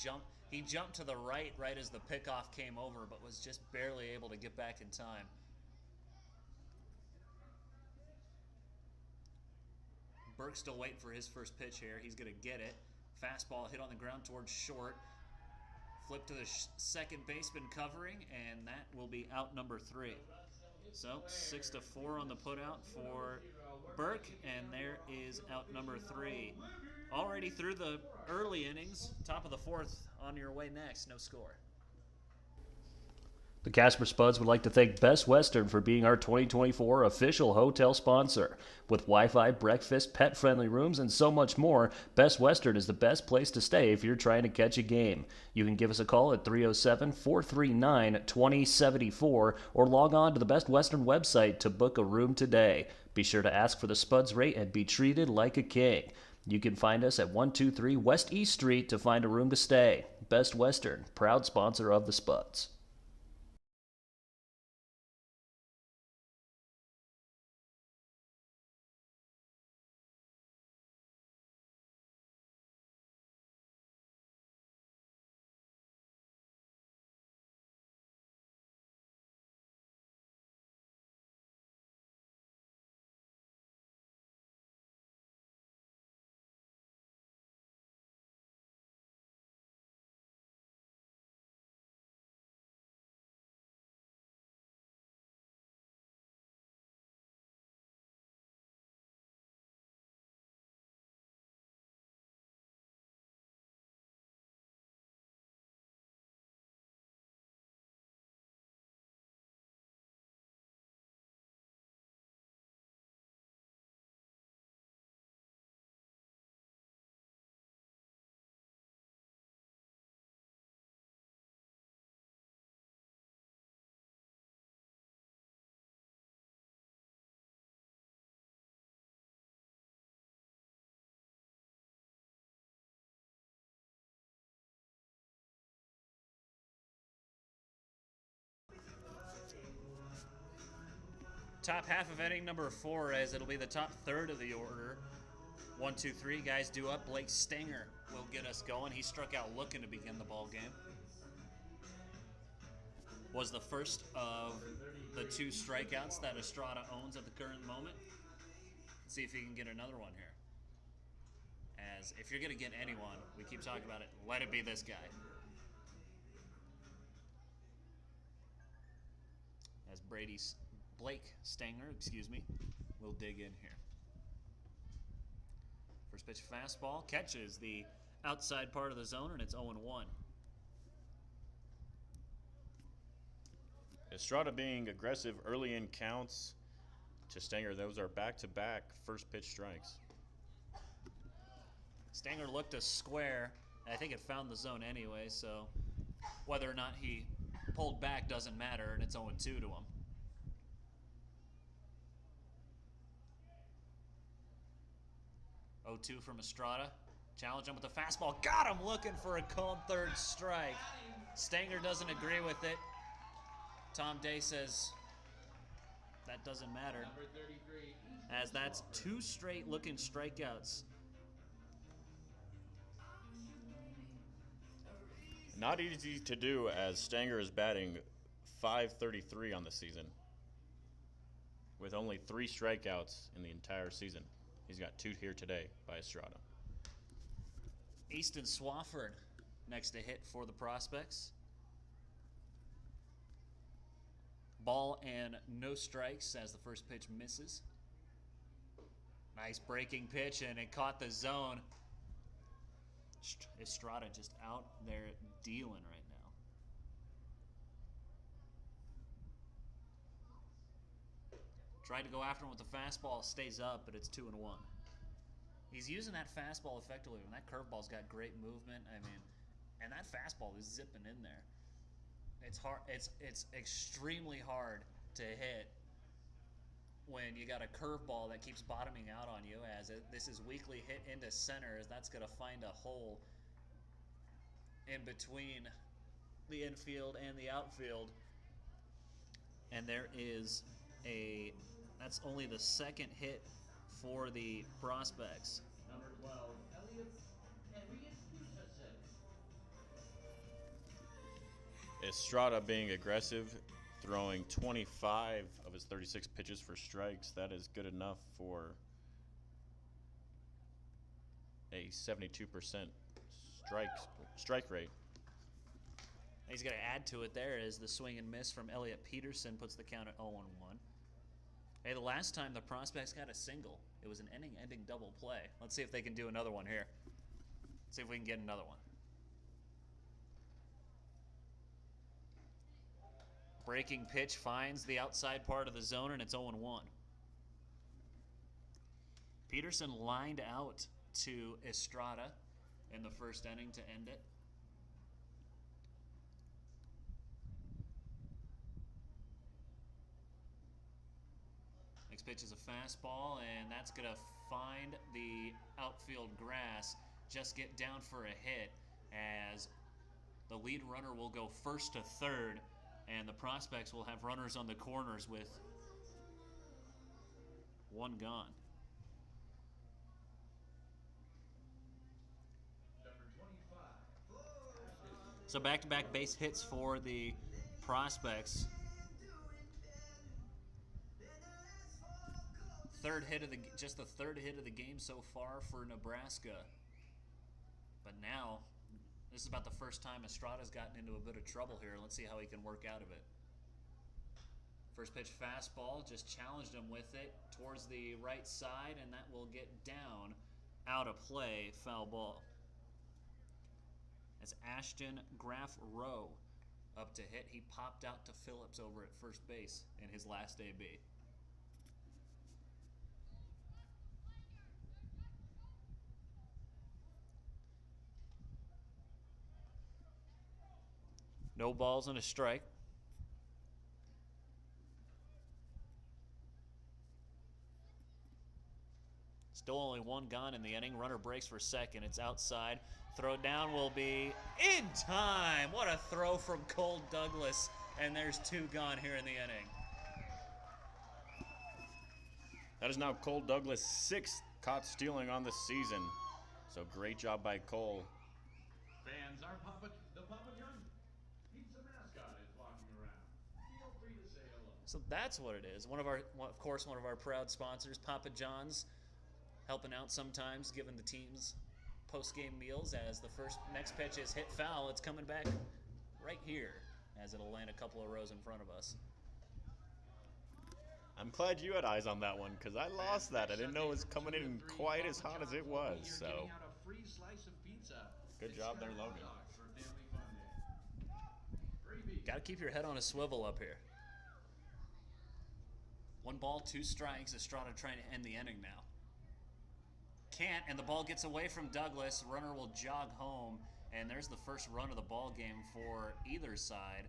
jumped to the right as the pickoff came over, but was just barely able to get back in time. Burke's still waiting for his first pitch here. He's going to get it. Fastball hit on the ground towards short. Flip to the second baseman covering, and that will be out number 3. So 6-4 on the putout for Burke, and there is out number 3. Already through the early innings, top of the 4th, on your way next. No score. The Casper Spuds would like to thank Best Western for being our 2024 official hotel sponsor. With Wi-Fi, breakfast, pet-friendly rooms, and so much more, Best Western is the best place to stay if you're trying to catch a game. You can give us a call at 307-439-2074 or log on to the Best Western website to book a room today. Be sure to ask for the Spuds rate and be treated like a king. You can find us at 123 West East Street to find a room to stay. Best Western, proud sponsor of the Spuds. Top half of inning number 4, as it'll be the top third of the order. 1, 2, 3 guys due up. Blake Stanger will get us going. He struck out looking to begin the ball game. Was the first of the 2 strikeouts that Estrada owns at the current moment. Let's see if he can get another one here. As if you're going to get anyone, we keep talking about it, let it be this guy. As Blake Stanger, will dig in here. First pitch fastball catches the outside part of the zone, and it's 0-1. Estrada being aggressive early in counts to Stanger. Those are back-to-back first pitch strikes. Stanger looked a square. I think it found the zone anyway, so whether or not he pulled back doesn't matter, and it's 0-2 to him. Oh, 2 from Estrada. Challenge him with a fastball. Got him looking for a called third strike. Stanger doesn't agree with it. Tom Day says that doesn't matter, as that's 2 straight looking strikeouts. Not easy to do, as Stanger is batting .533 on the season, with only 3 strikeouts in the entire season. He's got 2 here today by Estrada. Easton Swafford next to hit for the Prospects. Ball and no strikes as the first pitch misses. Nice breaking pitch, and it caught the zone. Estrada just out there dealing right now. Tried to go after him with the fastball, stays up, but it's 2-1. He's using that fastball effectively, and that curveball's got great movement. I mean, and that fastball is zipping in there. It's hard. It's extremely hard to hit when you got a curveball that keeps bottoming out on you, as this is weakly hit into center, as that's going to find a hole in between the infield and the outfield. And there is that's only the second hit for the Prospects. Number 12, Elliot Estrada being aggressive, throwing 25 of his 36 pitches for strikes. That is good enough for a 72% strike rate. He's going to add to it there as the swing and miss from Elliot Peterson puts the count at 0-1. Hey, the last time the Prospects got a single, it was an inning-ending double play. Let's see if they can do another one here. Let's see if we can get another one. Breaking pitch finds the outside part of the zone, and it's 0-1. Peterson lined out to Estrada in the first inning to end it. Next pitch is a fastball, and that's going to find the outfield grass. Just get down for a hit, as the lead runner will go first to third, and the Prospects will have runners on the corners with 1 gone. So back-to-back base hits for the Prospects. Just the third hit of the game so far for Nebraska. But now, this is about the first time Estrada's gotten into a bit of trouble here. Let's see how he can work out of it. First pitch fastball, just challenged him with it towards the right side, and that will get down, out of play, foul ball. That's Ashton Graff Rowe up to hit. He popped out to Phillips over at first base in his last AB. No balls and a strike. Still only 1 gone in the inning. Runner breaks for second. It's outside. Throw down will be in time. What a throw from Cole Douglas. And there's 2 gone here in the inning. That is now Cole Douglas' 6th caught stealing on the season. So great job by Cole. Fans are the Papa John Pizza mascot is walking around. Feel free to say hello. So that's what it is. Of course, one of our proud sponsors, Papa John's, helping out sometimes, giving the teams post-game meals. As the next pitch is hit foul, it's coming back right here, as it'll land a couple of rows in front of us. I'm glad you had eyes on that one, because I lost that. I didn't know it was coming in quite as hot as it was. So, good job there, Logan. Got to keep your head on a swivel up here. 1 ball, 2 strikes. Estrada trying to end the inning now. can't, and the ball gets away from Douglas. Runner will jog home, and there's the first run of the ball game for either side.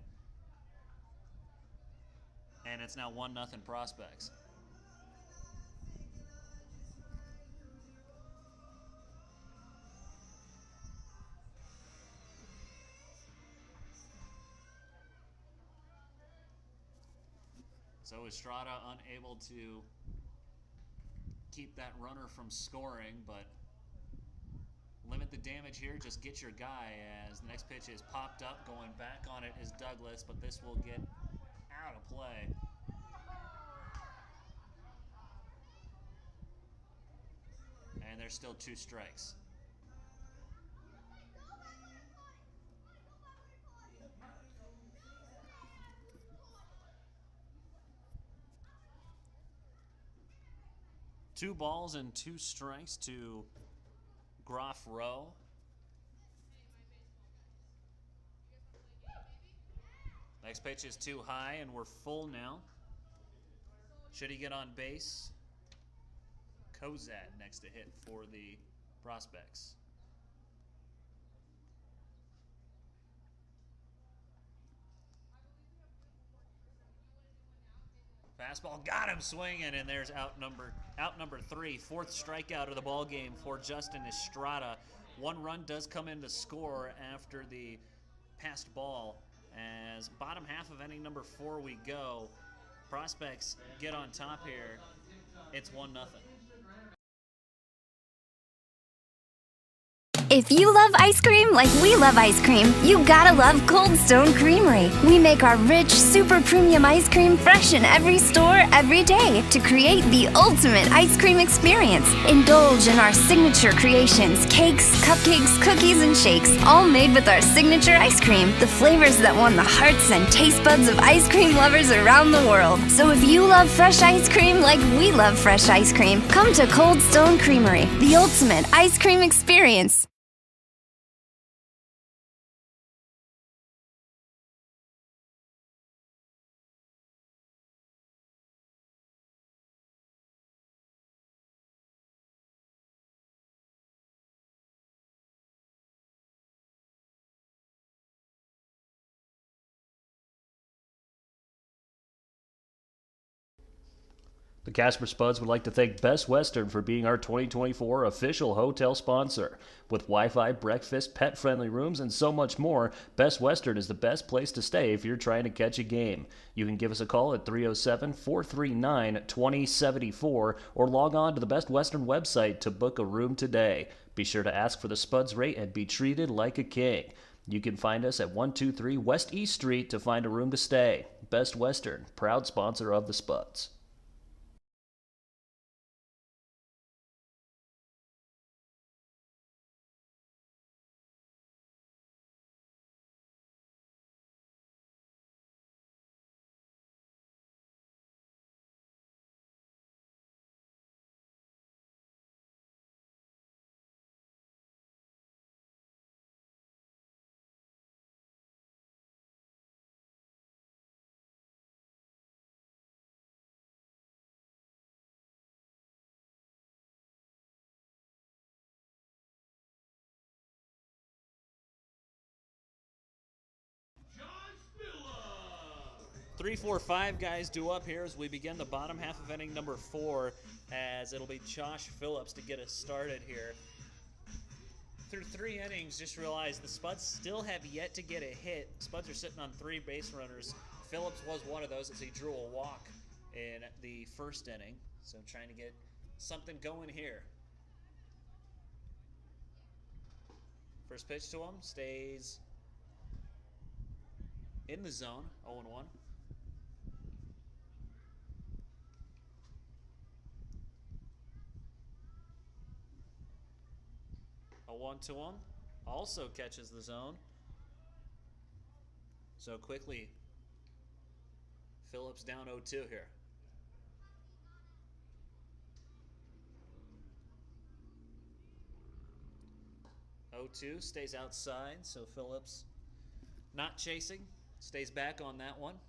And it's now 1-0 Prospects. So Estrada unable to keep that runner from scoring, but limit the damage here. Just get your guy, as the next pitch is popped up. Going back on it is Douglas, but this will get out of play. And there's still 2 strikes. Two balls and 2 strikes to Groff Rowe. Next pitch is too high, and we're full now. Should he get on base? Kozad next to hit for the Prospects. Fastball got him swinging, and there's out number 3. 4th strikeout of the ball game for Justin Estrada. 1 run does come in to score after the passed ball. As bottom half of inning number 4 we go. Prospects get on top here. It's 1-0. If you love ice cream like we love ice cream, you gotta love Cold Stone Creamery. We make our rich, super premium ice cream fresh in every store, every day to create the ultimate ice cream experience. Indulge in our signature creations, cakes, cupcakes, cookies, and shakes, all made with our signature ice cream. The flavors that won the hearts and taste buds of ice cream lovers around the world. So if you love fresh ice cream like we love fresh ice cream, come to Cold Stone Creamery, the ultimate ice cream experience. The Casper Spuds would like to thank Best Western for being our 2024 official hotel sponsor. With Wi-Fi, breakfast, pet-friendly rooms, and so much more, Best Western is the best place to stay if you're trying to catch a game. You can give us a call at 307-439-2074 or log on to the Best Western website to book a room today. Be sure to ask for the Spuds rate and be treated like a king. You can find us at 123 West East Street to find a room to stay. Best Western, proud sponsor of the Spuds. Three, four, five guys due up here as we begin the bottom half of inning number 4, as it'll be Josh Phillips to get us started here. Through 3 innings, just realized the Spuds still have yet to get a hit. Spuds are sitting on 3 base runners. Phillips was one of those as he drew a walk in the first inning. So trying to get something going here. First pitch to him, stays in the zone, 0-1. A 1 to him, also catches the zone. So quickly, Phillips down 0-2 here. 0-2, stays outside, so Phillips not chasing, stays back on that one.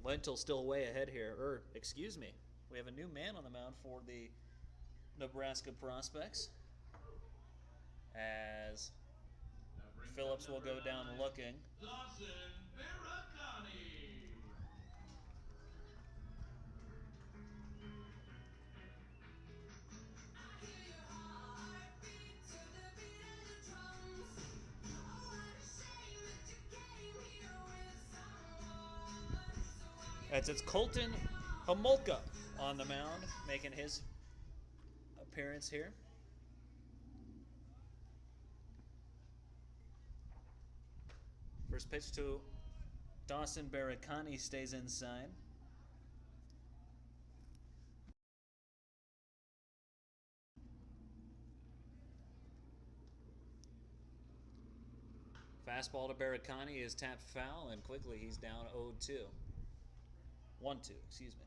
Lentil still way ahead here, excuse me, we have a new man on the mound for the Nebraska prospects. As Phillips will go down looking. Dawson Barakani. It's Colton Homolka on the mound, making his appearance here. First pitch to Dawson Barakani stays inside. Fastball to Barakani is tapped foul, and quickly he's down 0-2. 1-2, excuse me.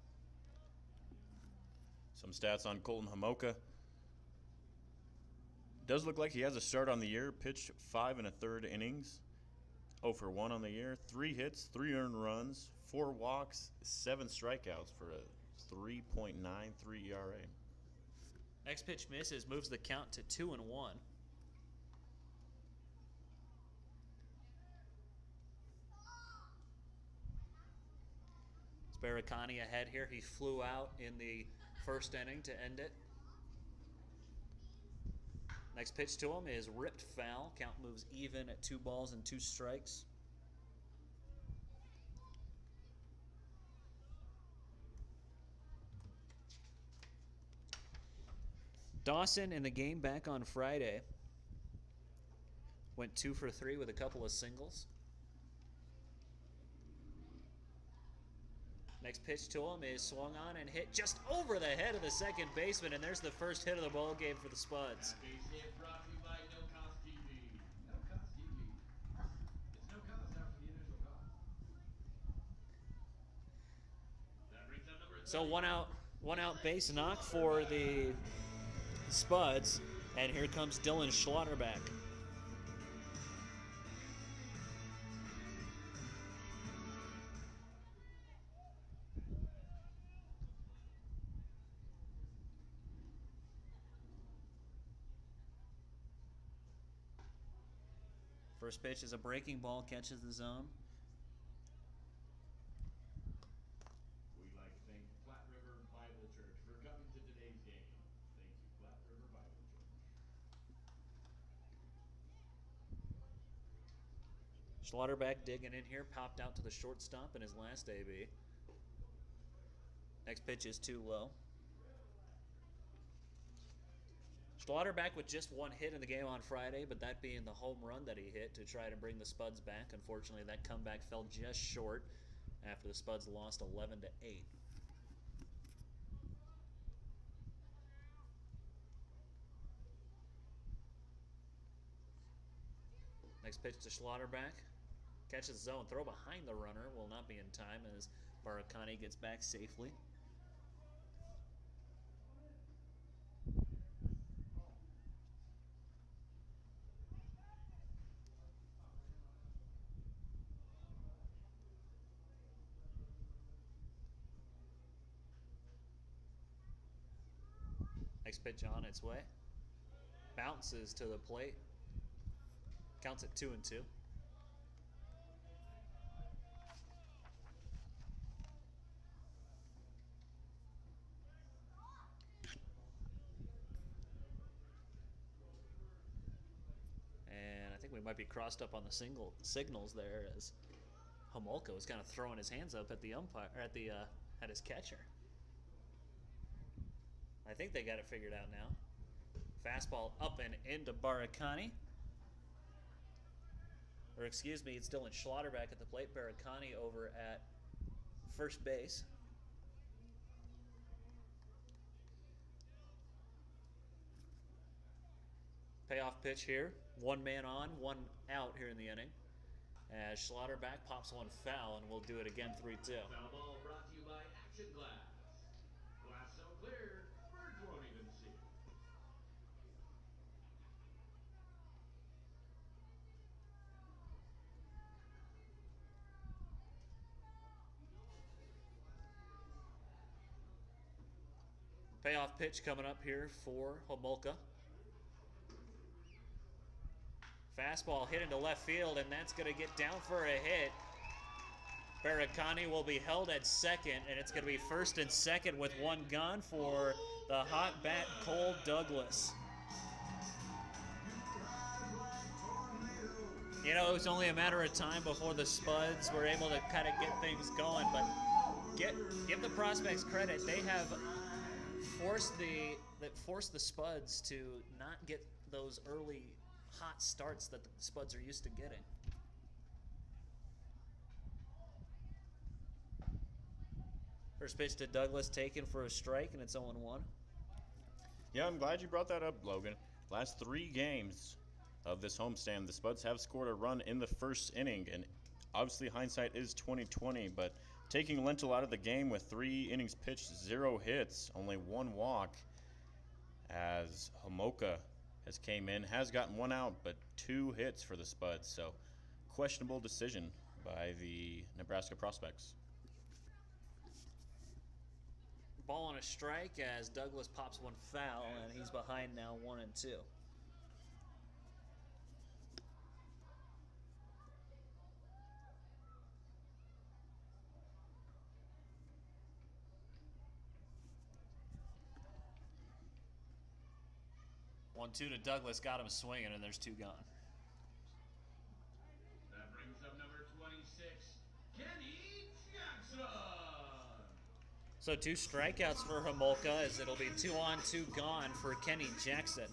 Some stats on Colton Homolka. Does look like he has a start on the year. Pitched 5 1/3 innings. 0 for 1 on the year. 3 hits, 3 earned runs, 4 walks, 7 strikeouts for a 3.93 ERA. Next pitch misses, moves the count to 2-1. It's Barakani ahead here. He flew out in the first inning to end it. Next pitch to him is ripped foul. Count moves even at 2 balls and 2 strikes. Dawson in the game back on Friday went 2 for 3 with a couple of singles. Next pitch to him is swung on and hit just over the head of the second baseman, and there's the first hit of the ball game for the Spuds. Base hit brought to you by No Cost TV. No Cost TV. It's no cost after the initial cost. That brings up number 30. So one out base knock for the Spuds, and here comes Dylan Schlotterback. First pitch is a breaking ball, catches the zone. We'd like to thank Platte River Bible Church for coming to today's game. Thank you, Platte River Bible Church. Schlotterback digging in here, popped out to the shortstop in his last AB. Next pitch is too low. Schlotterback with just 1 hit in the game on Friday, but that being the home run that he hit to try to bring the Spuds back. Unfortunately, that comeback fell just short after the Spuds lost 11-8. Next pitch to Schlotterback. Catches zone. Throw behind the runner will not be in time as Barakani gets back safely. Next pitch on its way. Bounces to the plate. Counts at 2-2. And I think we might be crossed up on the signals there as Homolka was kind of throwing his hands up at the umpire, or at his catcher. I think they got it figured out now. Fastball up and into Barakani. Or excuse me, it's Dylan Schlotterback at the plate. Barakani over at first base. Payoff pitch here. 1 man on, 1 out here in the inning. As Schlotterback pops one foul, and we'll do it again 3-2. Foul ball brought to you by Action Glass. Glass so clear, birds won't even see it. Payoff pitch coming up here for Homolka. Fastball hit into left field, and that's going to get down for a hit. Barakani will be held at second, and it's going to be first and second with one gone for the hot bat Cole Douglas. You know, it was only a matter of time before the Spuds were able to kind of get things going, but give the prospects credit. They have forced the Spuds to not get those early hot starts that the Spuds are used to getting. First pitch to Douglas taken for a strike, and it's 0-1. Yeah, I'm glad you brought that up, Logan. Last 3 games of this homestand, the Spuds have scored a run in the first inning, and obviously hindsight is 20/20, but taking Lentil out of the game with 3 innings pitched, 0 hits, only 1 walk, as Homolka has came in, has gotten 1 out, but 2 hits for the Spuds, so questionable decision by the Nebraska prospects. Ball on a strike as Douglas pops one foul, and he's behind now 1-2. One, 2 to Douglas, got him swinging, and there's 2 gone. That brings up number 26, Kenny Jackson. So 2 strikeouts for Homolka, as it'll be 2 on, 2 gone for Kenny Jackson.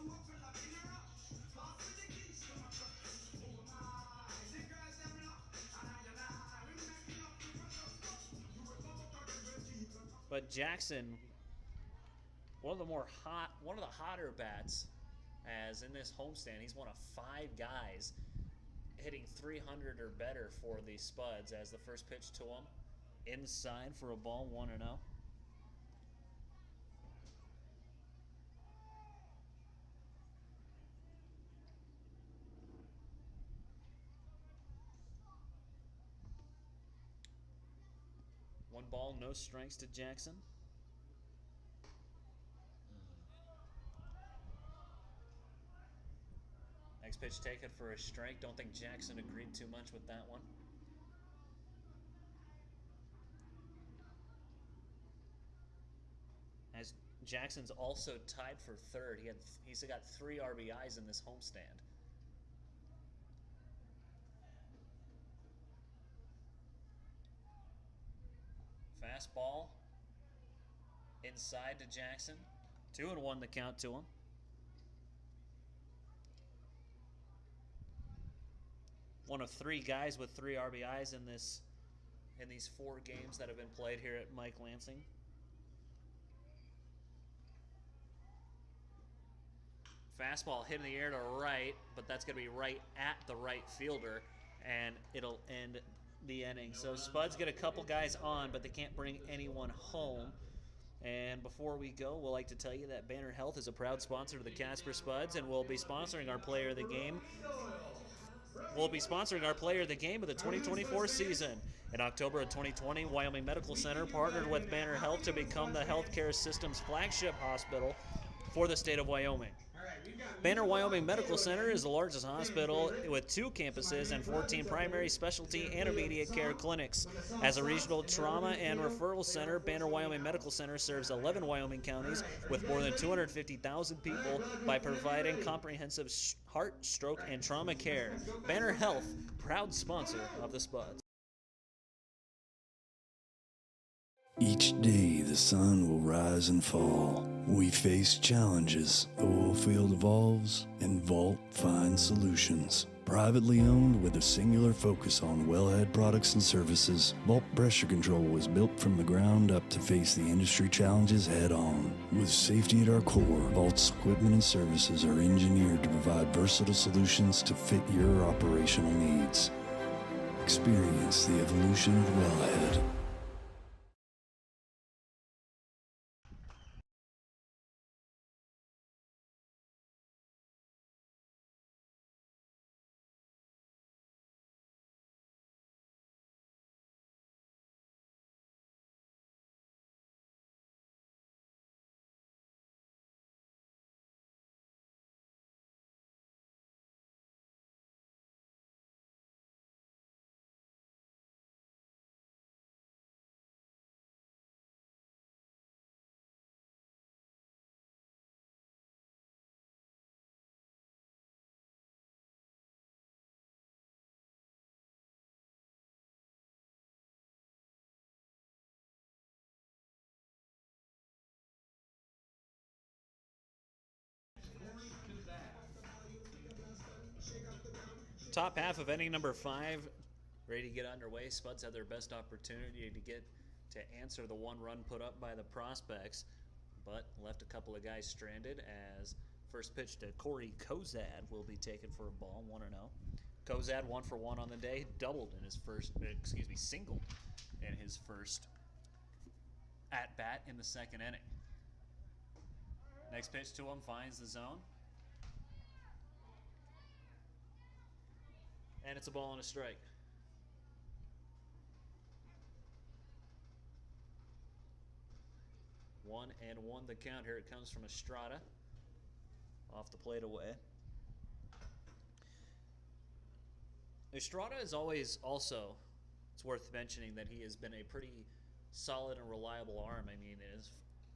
But Jackson, one of the hotter bats, as in this homestand, he's one of 5 guys hitting 300 or better for the Spuds, as the first pitch to him inside for a ball, 1-0. One ball, no strikes to Jackson. Next pitch taken for a strike. Don't think Jackson agreed too much with that one. As Jackson's also tied for third. He's got 3 RBIs in this homestand. Fastball inside to Jackson. 2-1 the count to him. One of 3 guys with 3 RBIs in these 4 games that have been played here at Mike Lansing. Fastball hit in the air to right, but that's going to be right at the right fielder, and it'll end the inning. So Spuds get a couple guys on, but they can't bring anyone home. And before we go, we'll like to tell you that Banner Health is a proud sponsor of the Casper Spuds, and will be sponsoring our player of the game. We'll be sponsoring our player of the game of the 2024 season. In October of 2020, Wyoming Medical Center partnered with Banner Health to become the healthcare system's flagship hospital for the state of Wyoming. Banner Wyoming Medical Center is the largest hospital with 2 campuses and 14 primary specialty and immediate care clinics. As a regional trauma and referral center, Banner Wyoming Medical Center serves 11 Wyoming counties with more than 250,000 people by providing comprehensive heart, stroke, and trauma care. Banner Health, proud sponsor of the Spuds. Each day the sun will rise and fall. We face challenges, the oil field evolves, and Vault finds solutions. Privately owned with a singular focus on wellhead products and services, Vault Pressure Control was built from the ground up to face the industry challenges head on. With safety at our core, Vault's equipment and services are engineered to provide versatile solutions to fit your operational needs. Experience the evolution of wellhead. Top half of inning number 5, ready to get underway. Spuds had their best opportunity to get to answer the one run put up by the prospects, but left a couple of guys stranded as first pitch to Corey Kozad will be taken for a ball, 1-0. Kozad 1 for 1 on the day, singled in his first at bat in the second inning. Next pitch to him finds the zone. And it's a ball and a strike. One and one the count. Here it comes from Estrada. Off the plate away. Estrada is always also, it's worth mentioning that he has been a pretty solid and reliable arm. I mean,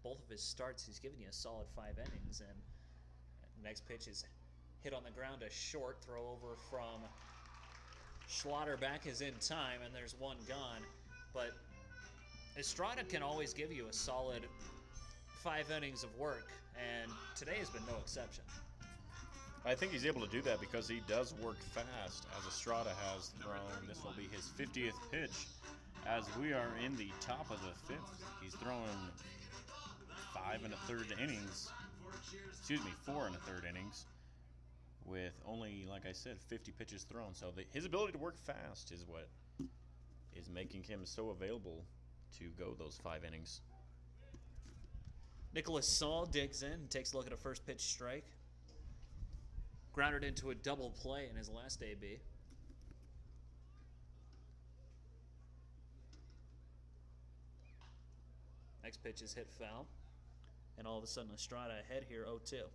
both of his starts, he's given you a solid 5 innings. And next pitch is hit on the ground, a short throw over from Schlotterback is in time, and there's one gone. But Estrada can always give you a solid 5 innings of work, and today has been no exception. I think he's able to do that because he does work fast, as Estrada has thrown. This will be his 50th pitch, as we are in the top of the 5th. He's thrown 4 1/3 innings, with only, like I said, 50 pitches thrown. So his ability to work fast is what is making him so available to go those 5 innings. Nicholas Saul digs in and takes a look at a first pitch strike. Grounded into a double play in his last AB. Next pitch is hit foul. And all of a sudden Estrada ahead here, 0-2.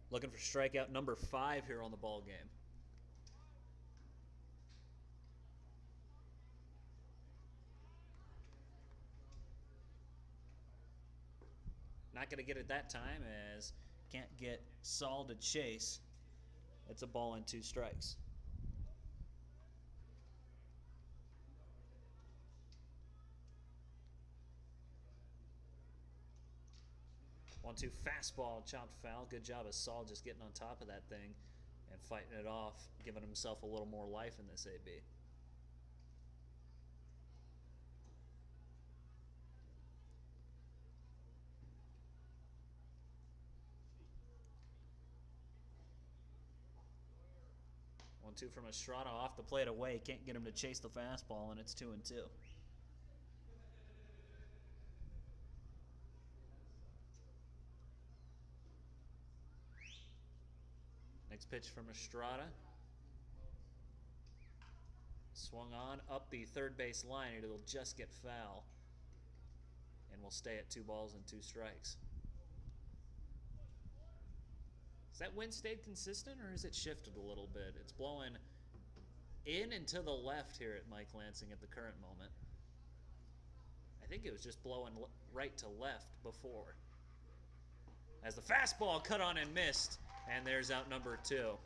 Looking for strikeout number 5 here on the ball game. Not going to get it that time, as can't get Saul to chase. It's a ball and 2 strikes. One-two fastball, chopped foul. Good job of Saul just getting on top of that thing and fighting it off, giving himself a little more life in this AB. One-two from Estrada off the plate away. Can't get him to chase the fastball, and it's 2-2. Next pitch from Estrada. Swung on up the third base line. It'll just get foul. And we'll stay at 2 balls and 2 strikes. Has that wind stayed consistent, or has it shifted a little bit? It's blowing in and to the left here at Mike Lansing at the current moment. I think it was just blowing right to left before. As the fastball cut on and missed, and there's out number 2.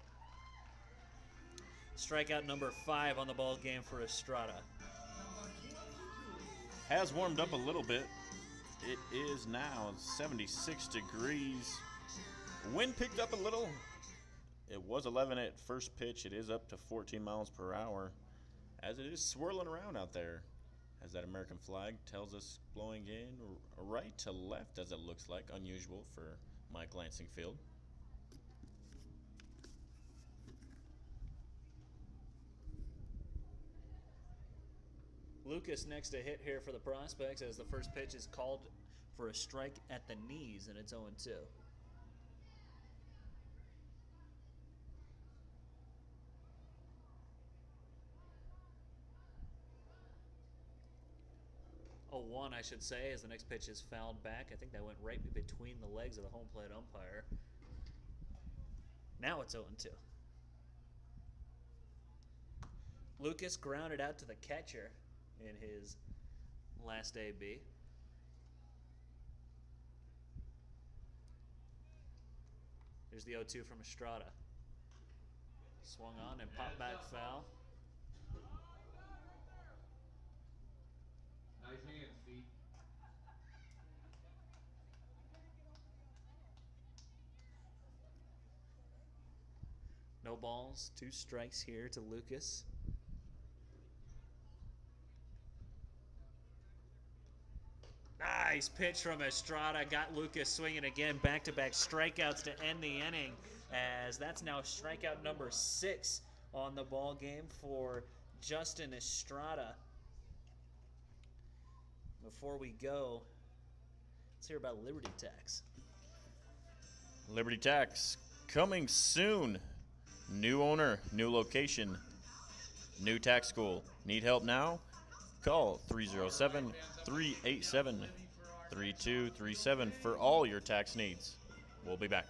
Strikeout number 5 on the ball game for Estrada. Has warmed up a little bit. It is now 76 degrees. Wind picked up a little. It was 11 at first pitch. It is up to 14 miles per hour, as it is swirling around out there, as that American flag tells us blowing in right to left, as it looks like. Unusual for Mike Lansing Field. Lucas next to hit here for the prospects, as the first pitch is called for a strike at the knees, and it's 0-2. One, I should say, as the next pitch is fouled back. I think that went right between the legs of the home plate umpire. Now it's 0-2. Lucas grounded out to the catcher in his last AB. Here's the 0-2 from Estrada. Swung on and popped back foul. Nice hands, Steve. No balls, 2 strikes here to Lucas. Nice pitch from Estrada. Got Lucas swinging again. Back-to-back strikeouts to end the inning, as that's now strikeout number 6 on the ball game for Justin Estrada. Before we go, let's hear about Liberty Tax. Liberty Tax coming soon. New owner, new location, new tax school. Need help now? Call 307-387-3237 for all your tax needs. We'll be back.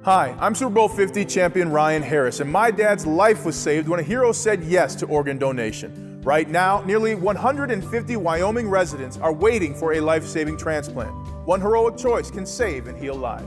Hi, I'm Super Bowl 50 champion Ryan Harris, and my dad's life was saved when a hero said yes to organ donation. Right now, nearly 150 Wyoming residents are waiting for a life-saving transplant. One heroic choice can save and heal lives.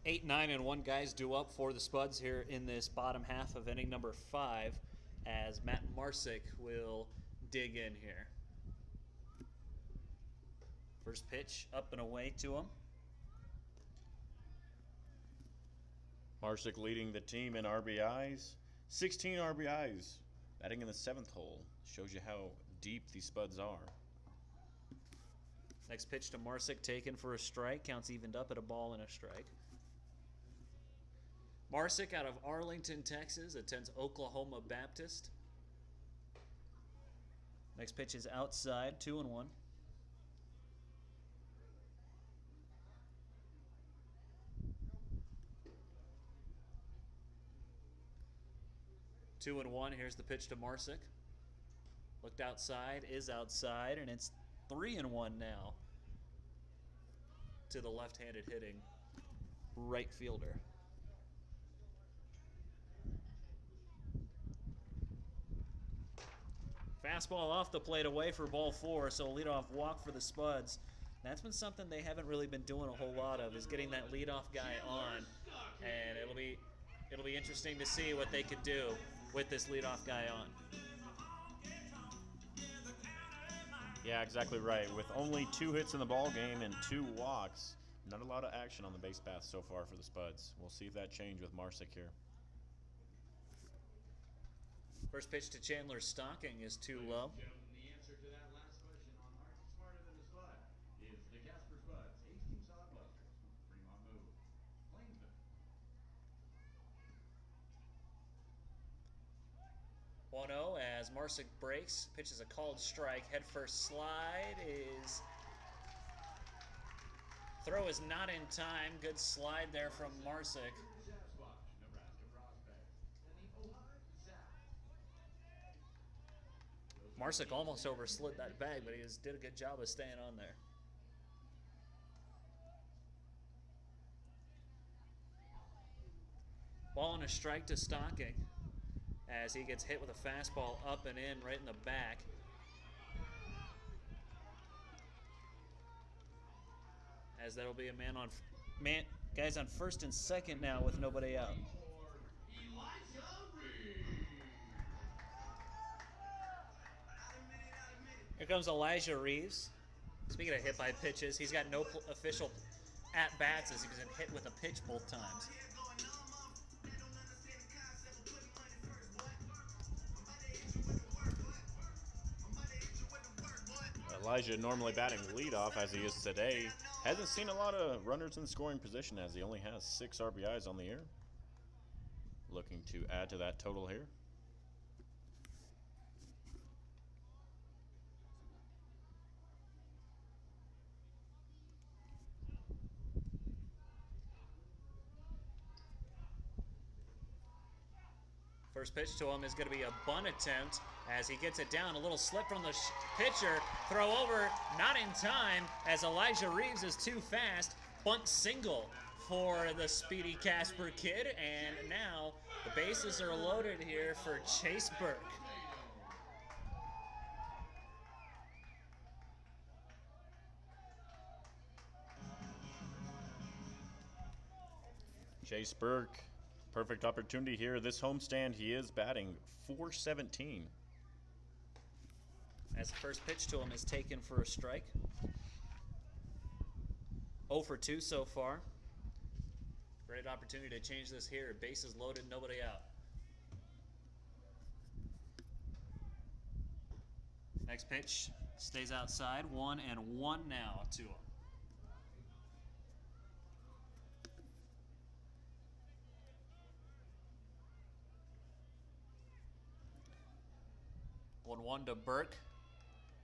Eight, 9, and 1 guys due up for the Spuds here in this bottom half of inning number 5, as Matt Marsick will dig in here. First pitch up and away to him. Marsick leading the team in RBIs. 16 RBIs. Batting in the 7th hole. Shows you how deep these Spuds are. Next pitch to Marsick, taken for a strike. Counts evened up at a ball and a strike. Marsick out of Arlington, Texas, attends Oklahoma Baptist. Next pitch is outside, 2-1. 2-1. Here's the pitch to Marsick. Looked outside, is outside, and it's 3-1 now to the left-handed hitting right fielder. Fastball off the plate away for ball 4, so a leadoff walk for the Spuds. That's been something they haven't really been doing a whole lot of, is getting that leadoff guy on, and it'll be interesting to see what they could do with this leadoff guy on. Yeah, exactly right. With only 2 hits in the ball game and 2 walks, not a lot of action on the base path so far for the Spuds. We'll see if that changes with Marsick here. First pitch to Chandler Stocking is too low. The answer to that last question on Are You Smarter Than a Spud is the Casper Spuds Aging Sod Busters. Fremont Move. Claims them. 1-0 as Marsick breaks. Pitches a called strike. Head first slide is... Throw is not in time. Good slide there from Marsick. Sasquatch, Nebraska prospects. And the Ojai Zap. Marsick almost overslid that bag, but he did a good job of staying on there. Ball and a strike to Stocking. as he gets hit with a fastball up and in right in the back. As that'll be a guys on first and second now with nobody out. Here comes Elijah Reeves. Speaking of hit by pitches, he's got no official at-bats as he's been hit with a pitch both times. Elijah, normally batting leadoff as he is today, hasn't seen a lot of runners in scoring position as he only has 6 RBIs on the year. Looking to add to that total here. First pitch to him is going to be a bunt attempt as he gets it down. A little slip from the pitcher. Throw over, not in time as Elijah Reeves is too fast. Bunt single for the speedy Casper kid. And now the bases are loaded here for Chase Burke. Chase Burke, perfect opportunity here. This homestand, he is batting .417. As the first pitch to him is taken for a strike. 0 for 2 so far. Great opportunity to change this here. Bases loaded, nobody out. Next pitch stays outside. 1-1 now to him. One to Burke.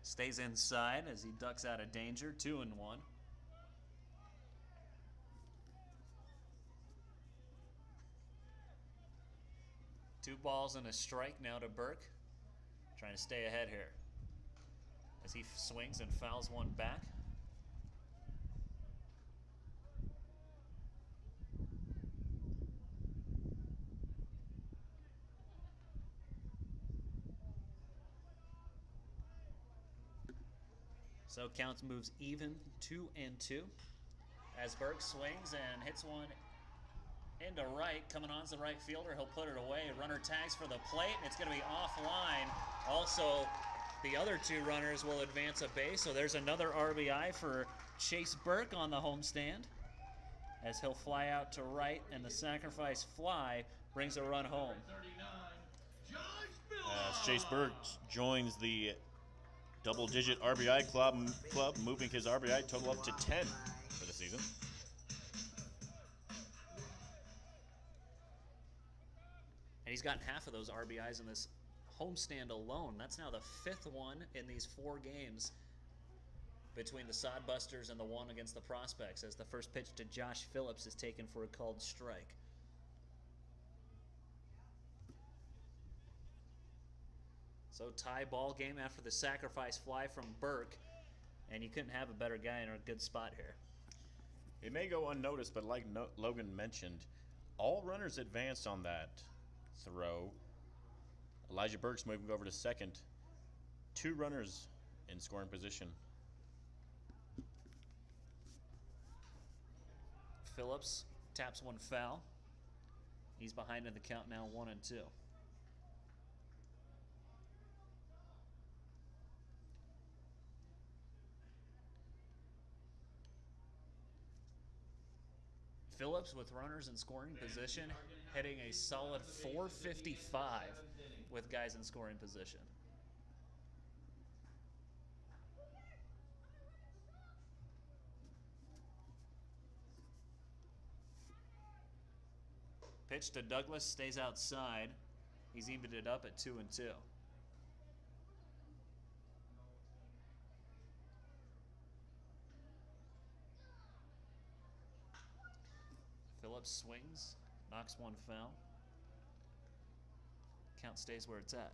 Stays inside as he ducks out of danger. 2-1. Two balls and a strike now to Burke. Trying to stay ahead here. As he swings and fouls one back. So counts moves even 2-2 as Burke swings and hits one into right. Coming on's the right fielder. He'll put it away. Runner tags for the plate, and it's going to be offline. Also, the other two runners will advance a base, so there's another RBI for Chase Burke on the homestand as he'll fly out to right, and the sacrifice fly brings a run home. As Chase Burke joins the double-digit RBI club, moving his RBI total up to 10 for the season. And he's gotten half of those RBIs in this homestand alone. That's now the 5th one in these 4 games between the Sodbusters and the one against the Prospects, as the first pitch to Josh Phillips is taken for a called strike. So tie ball game after the sacrifice fly from Burke, and you couldn't have a better guy in a good spot here. It may go unnoticed, but like Logan mentioned, all runners advanced on that throw. Elijah Burke's moving over to second. 2 runners in scoring position. Phillips taps one foul. He's behind in the count now, 1-2. Phillips with runners in scoring position, hitting a solid .455 with guys in scoring position. Pitch to Douglas, stays outside. He's evened it up at 2-2. Phillips swings, knocks one foul. Count stays where it's at.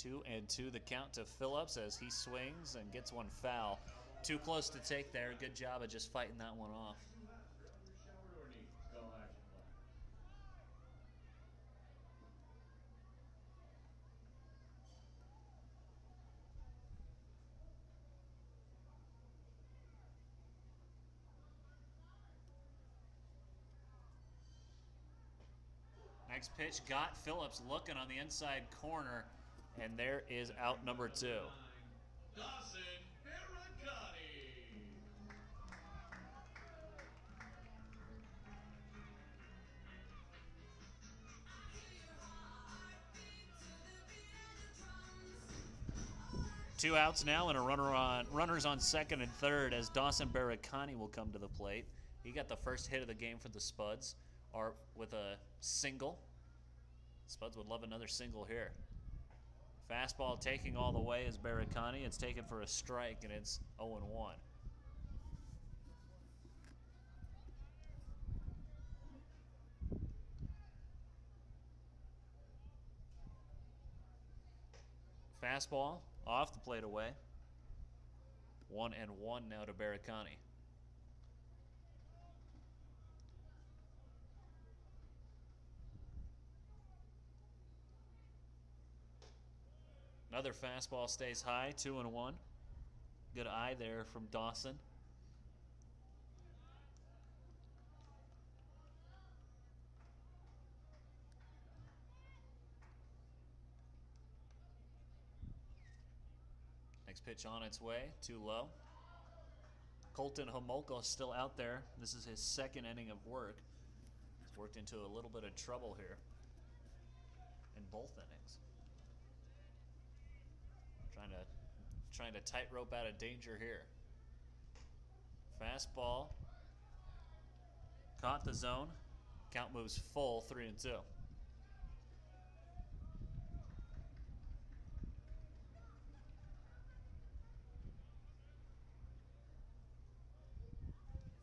2-2 the count to Phillips as he swings and gets one foul. Too close to take there. Good job of just fighting that one off. Next pitch got Phillips looking on the inside corner, and there is out number 2. Dawson Barricani. Two outs now and runners on second and third as Dawson Barricani will come to the plate. He got the first hit of the game for the Spuds, or with a single. Spuds would love another single here. Fastball taking all the way is Barricani. It's taken for a strike, and it's 0-1. Fastball off the plate away. 1-1 now to Barricani. Another fastball stays high, 2-1. Good eye there from Dawson. Next pitch on its way, too low. Colton Homolka is still out there. This is his second inning of work. He's worked into a little bit of trouble here in both innings. Trying to tightrope out of danger here. Fastball caught the zone. Count moves full, 3-2.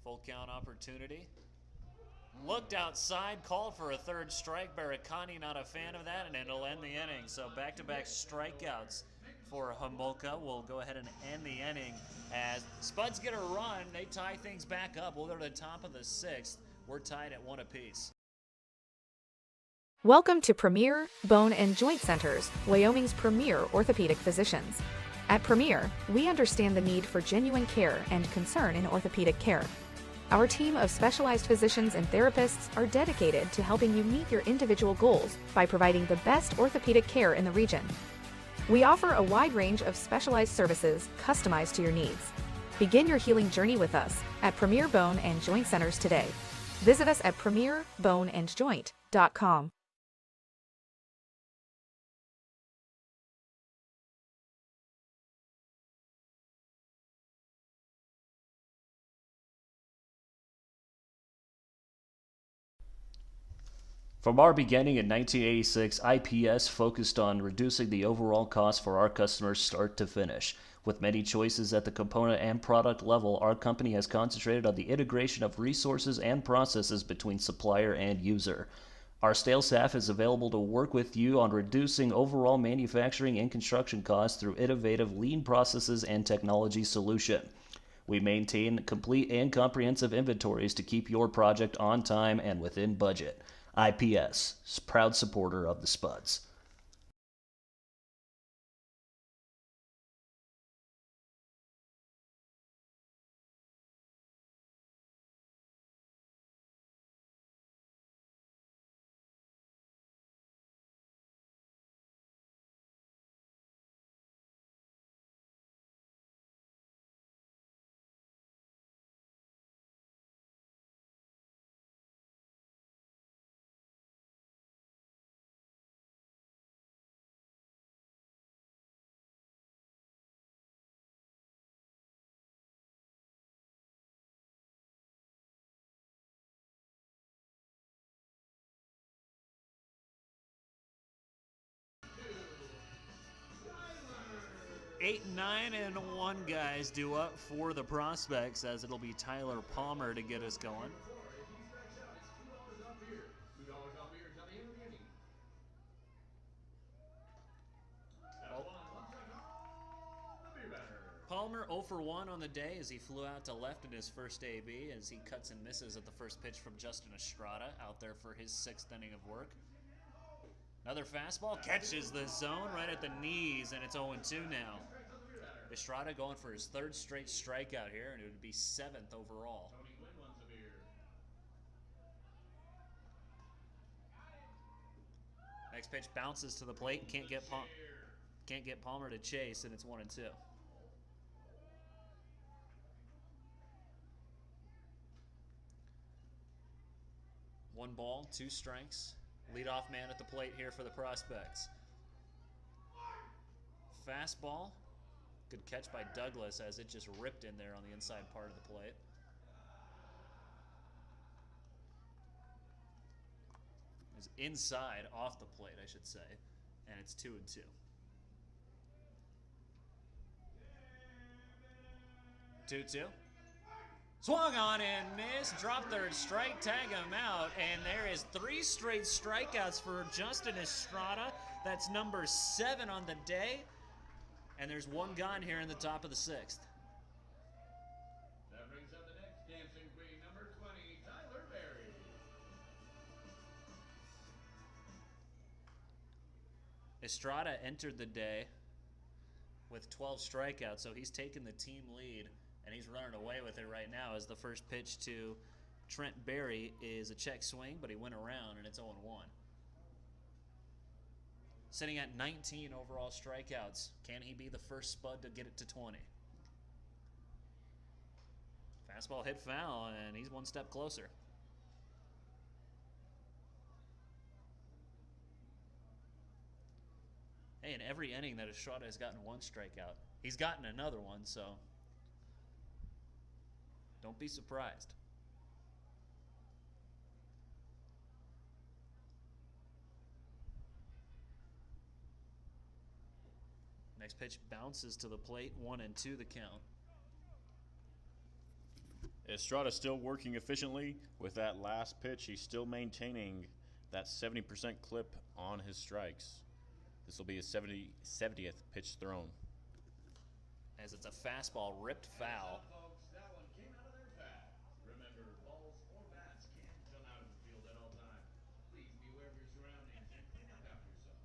Full count opportunity. Looked outside, called for a third strike. Barricani not a fan of that, and it'll end the inning. So back-to-back strikeouts for Homolka. We'll go ahead and end the inning as Spuds get a run. They tie things back up. We'll go to the top of the 6th. We're tied at 1 apiece. Welcome to Premier Bone and Joint Centers, Wyoming's premier orthopedic physicians. At Premier, we understand the need for genuine care and concern in orthopedic care. Our team of specialized physicians and therapists are dedicated to helping you meet your individual goals by providing the best orthopedic care in the region. We offer a wide range of specialized services customized to your needs. Begin your healing journey with us at Premier Bone and Joint Centers today. Visit us at premierboneandjoint.com. From our beginning in 1986, IPS focused on reducing the overall cost for our customers start to finish. With many choices at the component and product level, our company has concentrated on the integration of resources and processes between supplier and user. Our sales staff is available to work with you on reducing overall manufacturing and construction costs through innovative lean processes and technology solution. We maintain complete and comprehensive inventories to keep your project on time and within budget. IPS, proud supporter of the Spuds. Eight, 9-1 guys due up for the prospects as it'll be Tyler Palmer to get us going. Palmer 0 for 1 on the day as he flew out to left in his first AB as he cuts and misses at the first pitch from Justin Estrada out there for his 6th inning of work. Another fastball catches the zone right at the knees, and it's 0-2 now. Estrada going for his 3rd straight strikeout here, and it would be 7th overall. Next pitch bounces to the plate, can't get Palmer to chase, and it's 1-2. One ball, 2 strikes. Leadoff man at the plate here for the Prospects. Fastball. Good catch by Douglas as it just ripped in there on the inside part of the plate. It's inside, off the plate, I should say. And it's 2-2. Swung on and missed. Drop 3rd strike, tag him out. And there is 3 straight strikeouts for Justin Estrada. That's number 7 on the day. And there's 1 gone here in the top of the 6th. That brings up the next dancing queen, number 20, Tyler Berry. Estrada entered the day with 12 strikeouts, so he's taken the team lead, and he's running away with it right now as the first pitch to Trent Berry is a check swing, but he went around, and it's 0-1. Sitting at 19 overall strikeouts. Can he be the first Spud to get it to 20? Fastball hit foul, and he's 1 step closer. Hey, in every inning that Estrada has gotten 1 strikeout, he's gotten another one, so don't be surprised. Next pitch bounces to the plate, 1-2 the count. Estrada still working efficiently. With that last pitch, he's still maintaining that 70% clip on his strikes. This will be his 70th pitch thrown. As it's a fastball ripped foul. Folks, that one came out of their path. Remember, balls or bats can't come out of the field at all times. Please be aware of your surroundings and clean up after yourself.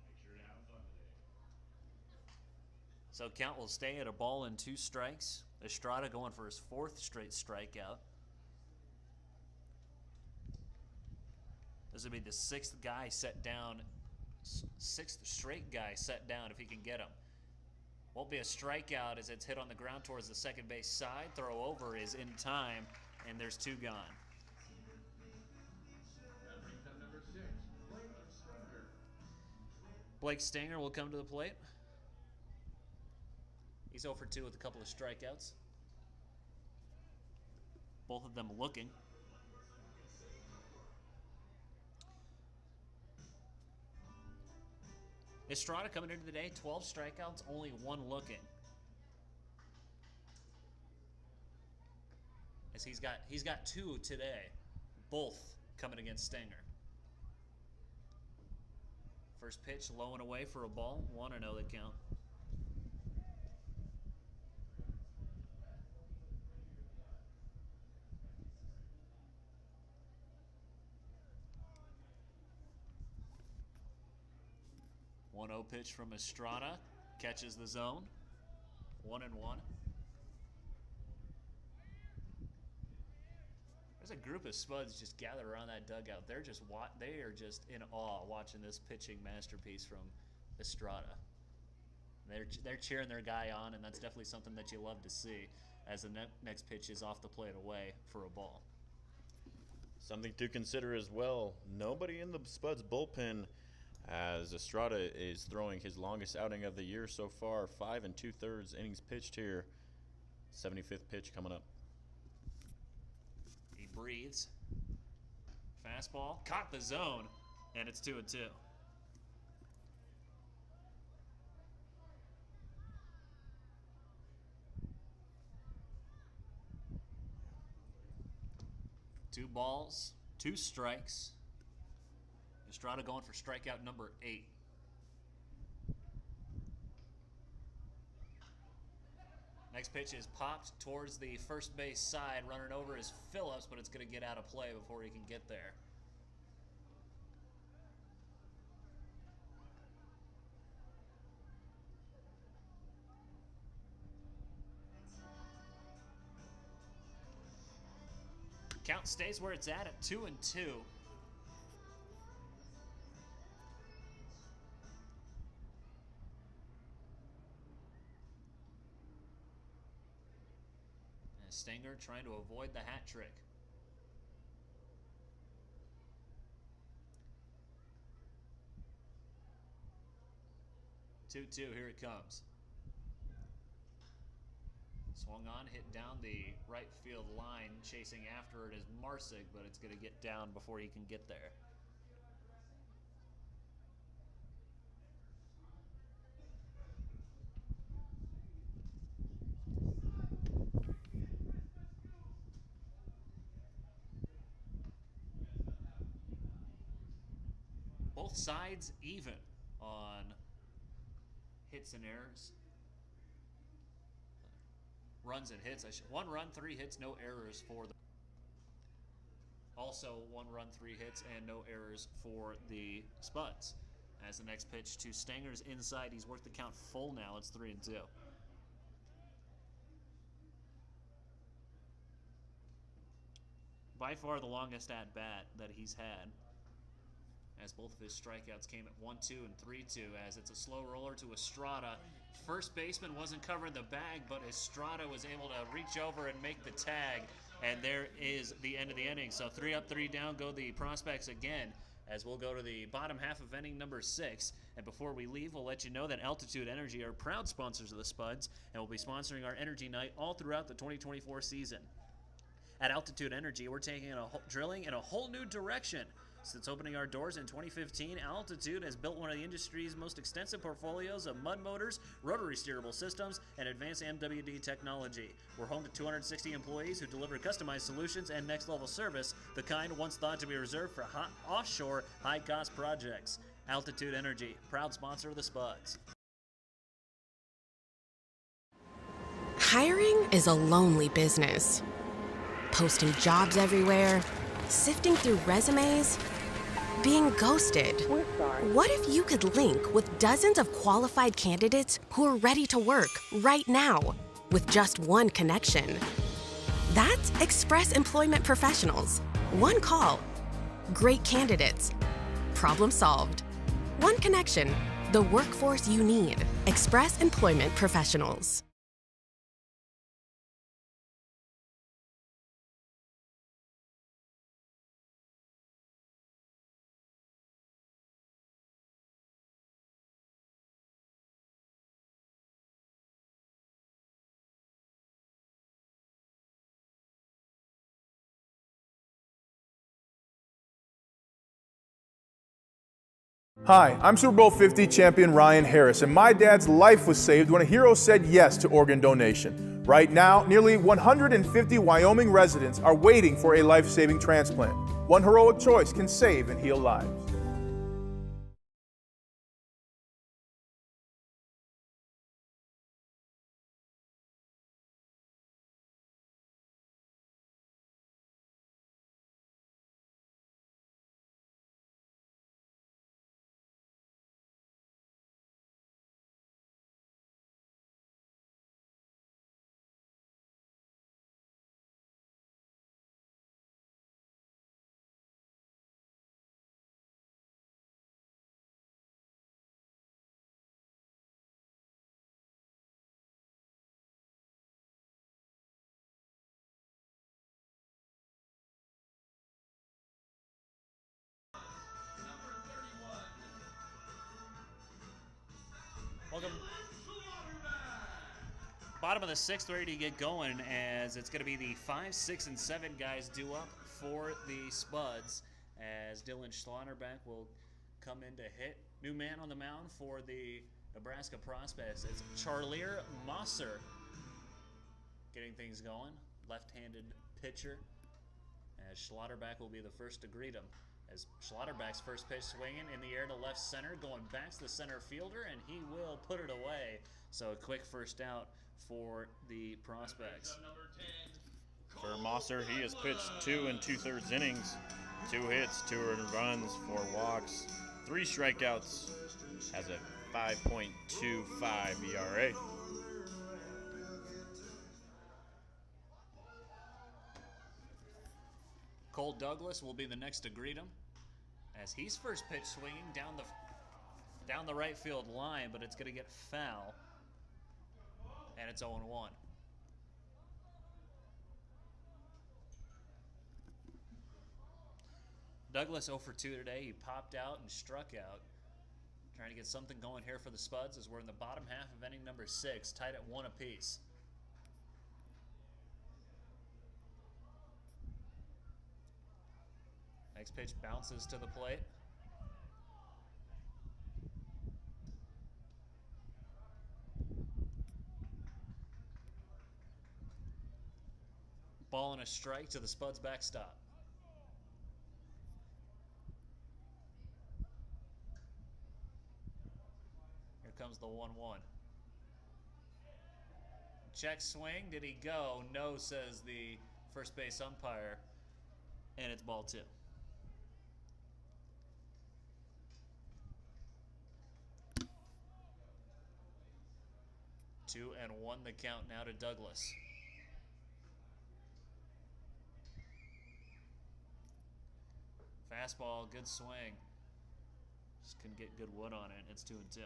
Make sure to have fun today. So count will stay at 1 and 2 strikes. Estrada going for his 4th straight strikeout. This would be the 6th guy set down. 6th straight guy set down if he can get him. Won't be a strikeout as it's hit on the ground towards the second base side. Throw over is in time, and there's 2 gone. That brings up number 6, Blake Stinger. Blake Stinger will come to the plate. He's 0 for 2 with a couple of strikeouts. Both of them looking. Estrada coming into the day, 12 strikeouts, only 1 looking. As he's got 2 today, both coming against Stinger. First pitch low and away for a ball, 1-0 the count. Pitch from Estrada, catches the zone, 1-1. There's a group of Spuds just gathered around that dugout. They are just in awe watching this pitching masterpiece from Estrada. They're cheering their guy on, and that's definitely something that you love to see as the next pitch is off the plate away for a ball. Something to consider as well, nobody in the Spuds bullpen as Estrada is throwing his longest outing of the year so far, 5 2/3 innings pitched here. 75th pitch coming up. He breathes. Fastball, caught the zone, and it's 2-2. Two balls, 2 strikes. Estrada going for strikeout number 8. Next pitch is popped towards the first base side. Running over is Phillips, but it's going to get out of play before he can get there. Count stays where it's at 2-2. Stenger trying to avoid the hat trick. Two, here it comes. Swung on, hit down the right field line. Chasing after it is Marsick, but it's going to get down before he can get there. Both sides even on hits and errors. Runs and hits. 1 run, 3 hits, no errors for the. Also 1 run, 3 hits, and no errors for the Spuds. As the next pitch to Stanger's inside, he's worked the count full now. It's 3-2. By far the longest at bat that he's had, as both of his strikeouts came at 1-2 and 3-2, as it's a slow roller to Estrada. First baseman wasn't covering the bag, but Estrada was able to reach over and make the tag, and there is the end of the inning. So 3 up, 3 down go the prospects again, as we'll go to the bottom half of inning number 6. And before we leave, we'll let you know that Altitude Energy are proud sponsors of the Spuds, and will be sponsoring our Energy Night all throughout the 2024 season. At Altitude Energy, we're taking drilling in a whole new direction. Since opening our doors in 2015, Altitude has built one of the industry's most extensive portfolios of mud motors, rotary steerable systems, and advanced MWD technology. We're home to 260 employees who deliver customized solutions and next-level service, the kind once thought to be reserved for offshore, high-cost projects. Altitude Energy, proud sponsor of the Spuds. Hiring is a lonely business. Posting jobs everywhere, sifting through resumes, being ghosted. What if you could link with dozens of qualified candidates who are ready to work right now with just one connection? That's Express Employment Professionals. One call. Great candidates. Problem solved. One connection. The workforce you need. Express Employment Professionals. Hi, I'm Super Bowl 50 champion Ryan Harris, and my dad's life was saved when a hero said yes to organ donation. Right now, nearly 150 Wyoming residents are waiting for a life-saving transplant. One heroic choice can save and heal lives. Welcome. Bottom of the 6th, ready to get going, as it's going to be the 5, 6, and 7 guys due up for the Spuds, as Dylan Schlotterbeck will come in to hit. New man on the mound for the Nebraska prospects. It's Charlier Mosser getting things going. Left-handed pitcher, as Schlotterbeck will be the first to greet him. As Schlotterbeck's first pitch swinging in the air to left center, going back to the center fielder, and he will put it away. So a quick first out for the Prospects. For Mosser, he has pitched 2 2/3 innings, 2 hits, 2 earned runs, 4 walks, 3 strikeouts, has a 5.25 ERA. Cole Douglas will be the next to greet him, as he's first pitch swinging down the right field line, but it's going to get foul, and it's 0-1. Douglas 0 for 2 today. He popped out and struck out. Trying to get something going here for the Spuds as we're in the bottom half of inning number 6, tied at 1 apiece. Next pitch bounces to the plate. Ball and a strike to the Spuds backstop. Here comes the 1-1. Check swing. Did he go? No, says the first base umpire. And it's ball 2. Two and 1 the count now to Douglas. Fastball, good swing. Just couldn't get good wood on it. It's 2 and 2.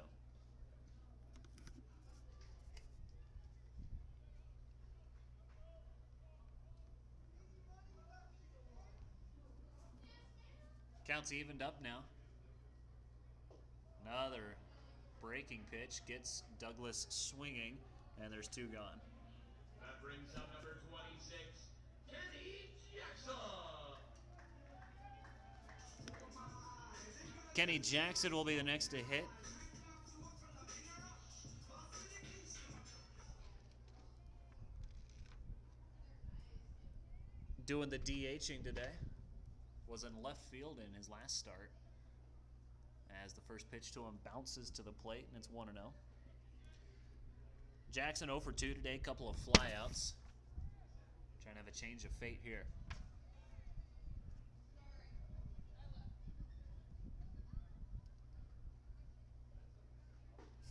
Count's evened up now. Another breaking pitch gets Douglas swinging, and there's 2 gone. That brings up number 26, Kenny Jackson. Kenny Jackson will be the next to hit. Doing the DHing today. Was in left field in his last start. As the first pitch to him bounces to the plate, and it's 1-0. Jackson 0 for 2 today, couple of flyouts. Trying to have a change of fate here.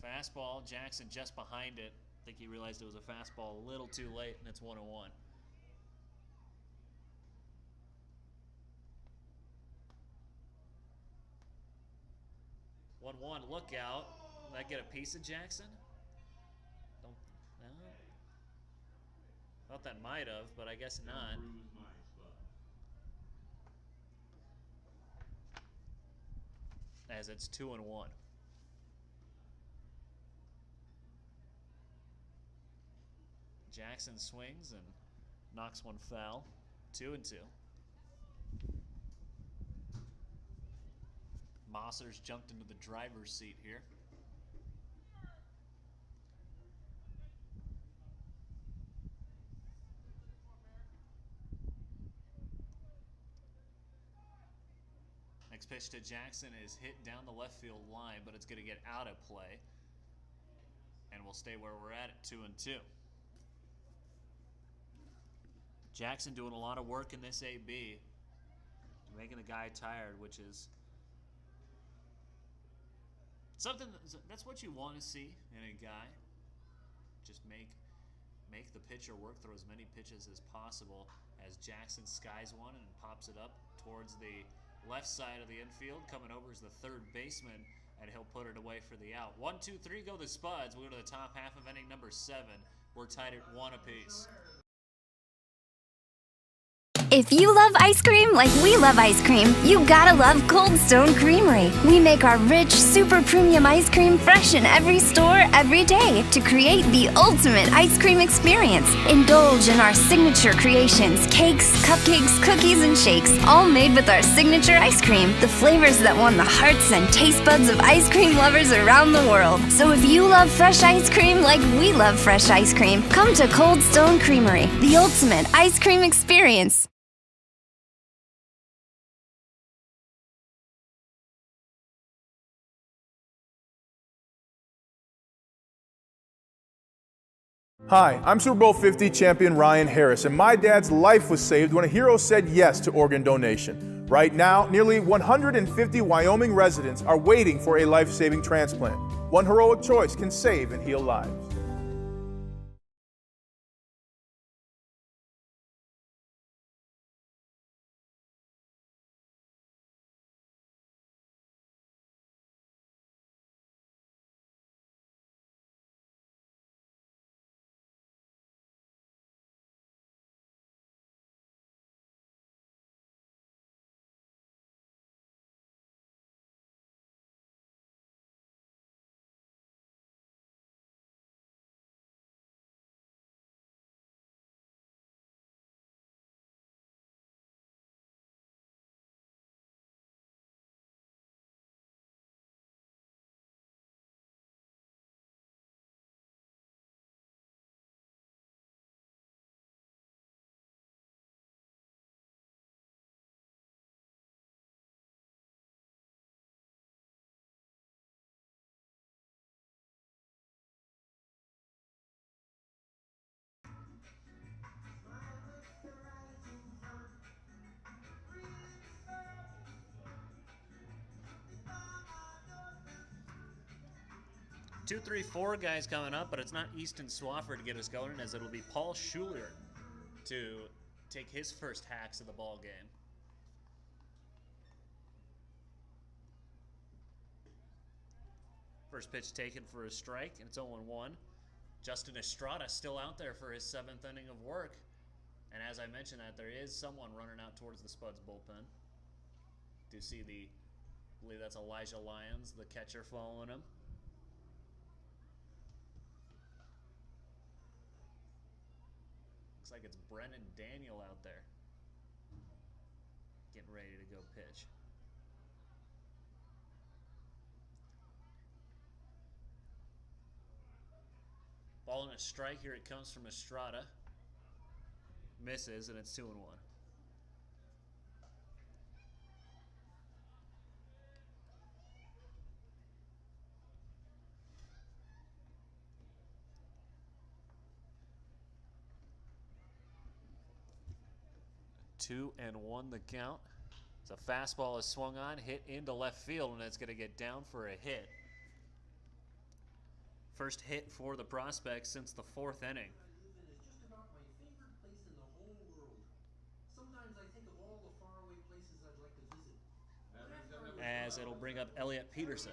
Fastball, Jackson just behind it. I think he realized it was a fastball a little too late, and it's 1-1. 1-1, look out. Did I get a piece of Jackson? No. Thought that might have, but I guess not. As it's 2-1. Jackson swings and knocks one foul. 2-2. Mosser's jumped into the driver's seat here. Next pitch to Jackson is hit down the left field line, but it's going to get out of play. And we'll stay where we're at 2-2. Jackson doing a lot of work in this AB. Making the guy tired, which is something that's what you want to see in a guy. Just make the pitcher work through as many pitches as possible as Jackson skies one and pops it up towards the left side of the infield. Coming over is the third baseman, and he'll put it away for the out. 1, 2, 3 go the Spuds. We go to the top half of inning number 7. We're tied at 1 apiece. If you love ice cream like we love ice cream, you gotta love Cold Stone Creamery. We make our rich, super premium ice cream fresh in every store, every day to create the ultimate ice cream experience. Indulge in our signature creations, cakes, cupcakes, cookies, and shakes, all made with our signature ice cream, the flavors that won the hearts and taste buds of ice cream lovers around the world. So if you love fresh ice cream like we love fresh ice cream, come to Cold Stone Creamery, the ultimate ice cream experience. Hi, I'm Super Bowl 50 champion Ryan Harris, and my dad's life was saved when a hero said yes to organ donation. Right now, nearly 150 Wyoming residents are waiting for a life-saving transplant. One heroic choice can save and heal lives. Two, three, four guys coming up, but it's not Easton Swafford to get us going, as it'll be Paul Schuler to take his first hacks of the ball game. First pitch taken for a strike, and it's 0-1. Justin Estrada still out there for his 7th inning of work. And as I mentioned that, there is someone running out towards the Spuds bullpen. Do see I believe that's Elijah Lyons, the catcher, following him. Looks like it's Brennan Daniel out there getting ready to go pitch. Ball and a strike. Here it comes from Estrada. Misses, and it's 2-1. Two and one the count. So fastball is swung on, hit into left field, and it's going to get down for a hit. First hit for the prospects since the 4th inning. As it'll bring up Elliot Peterson.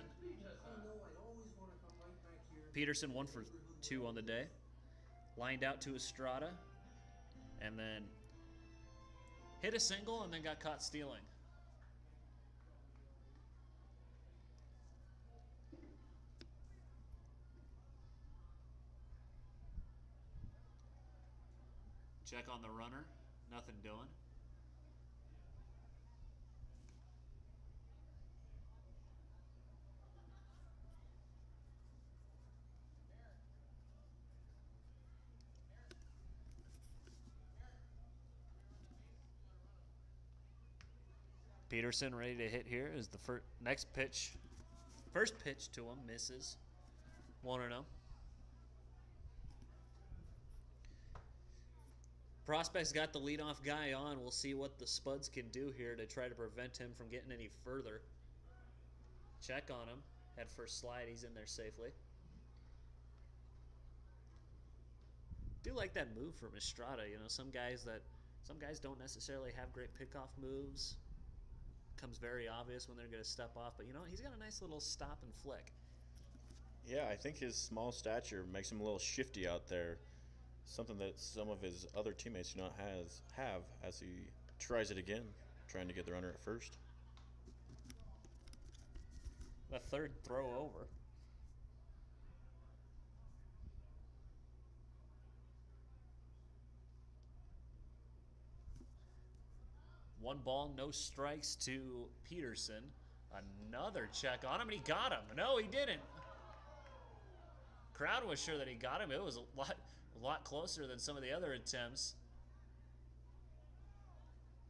Peterson 1 for 2 on the day. Lined out to Estrada, and then hit a single and then got caught stealing. Check on the runner. Nothing doing. Peterson ready to hit here is the next pitch. First pitch to him misses. 1-0. Prospects got the leadoff guy on. We'll see what the Spuds can do here to try to prevent him from getting any further. Check on him. Head first slide. He's in there safely. Do like that move from Estrada. You know, some guys don't necessarily have great pickoff moves. Comes very obvious when they're going to step off, but you know, he's got a nice little stop and flick. Yeah, I think his small stature makes him a little shifty out there. Something that some of his other teammates do not have as he tries it again, trying to get the runner at first. The third throw over. One ball, no strikes to Peterson. Another check on him, and he got him. No, he didn't. Crowd was sure that he got him. It was a lot closer than some of the other attempts.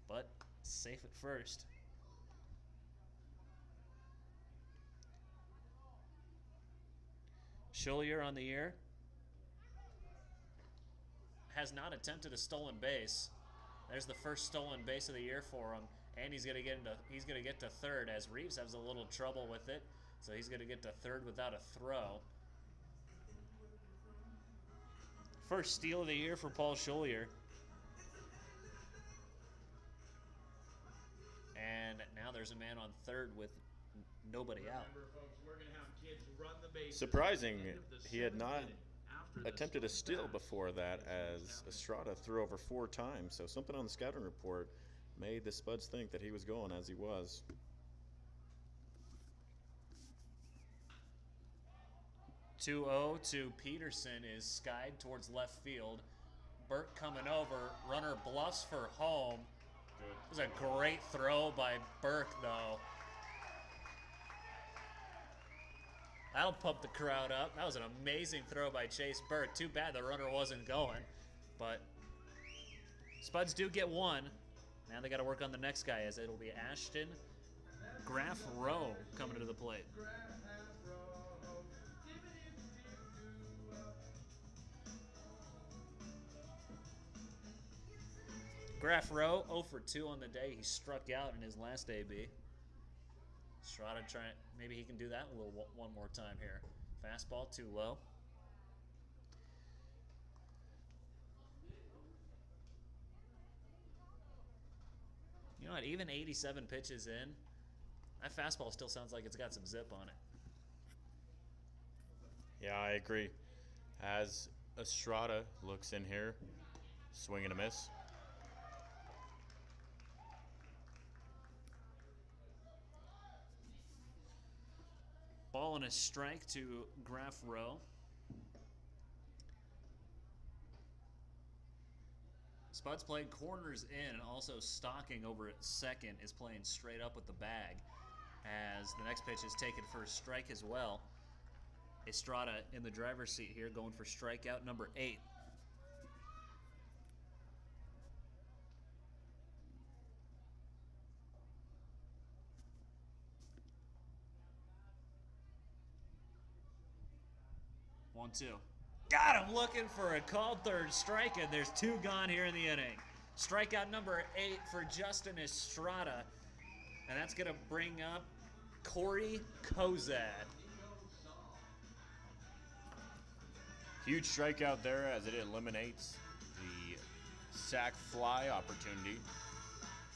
But safe at first. Schullier on the air. has not attempted a stolen base. There's the first stolen base of the year for him, and he's gonna get to third as Reeves has a little trouble with it, so he's gonna get to third without a throw. First steal of the year for Paul Scholier. And now there's a man on third with nobody out. Surprising, he had not attempted a steal before that, as Estrada threw over 4 times. So something on the scouting report made the Spuds think that he was going as he was. (2-0) to Peterson is skied towards left field. Burke coming over. Runner bluffs for home. It was a great throw by Burke, though. That'll pump the crowd up. That was an amazing throw by Chase Burke. Too bad the runner wasn't going. But Spuds do get one. Now they got to work on the next guy, as it'll be Ashton Graff Rowe coming to the plate. Graff Rowe 0 for 2 on the day. He struck out in his last AB. Estrada trying, maybe he can do that one more time here. Fastball too low. You know what? Even 87 pitches in, that fastball still sounds like it's got some zip on it. Yeah, I agree. As Estrada looks in here, swing and a miss. Ball and a strike to Graff Rowe. Spuds played corners in, and also Stocking over at second is playing straight up with the bag, as the next pitch is taken for a strike as well. Estrada in the driver's seat here, going for strikeout number 8. One, two. Got him looking for a called third strike, and there's 2 gone here in the inning. Strikeout number 8 for Justin Estrada, and that's going to bring up Corey Kozad. Huge strikeout there, as it eliminates the sac fly opportunity.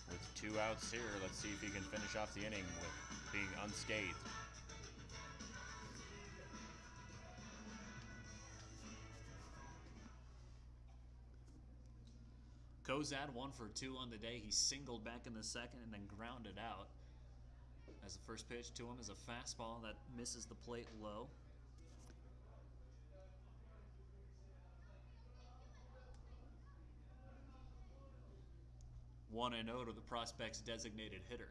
With 2 outs here, let's see if he can finish off the inning with being unscathed. Kozad 1 for 2 on the day. He singled back in the second and then grounded out. As the first pitch to him is a fastball that misses the plate low. One and 0 to the prospect's designated hitter.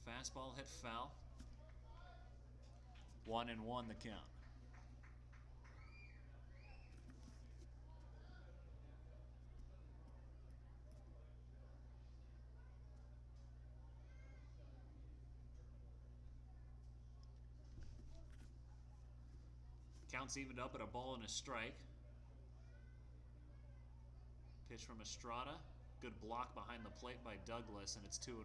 Fastball hit foul. 1-1 the count. Counts evened up at a ball and a strike. Pitch from Estrada. Good block behind the plate by Douglas, and it's 2-1.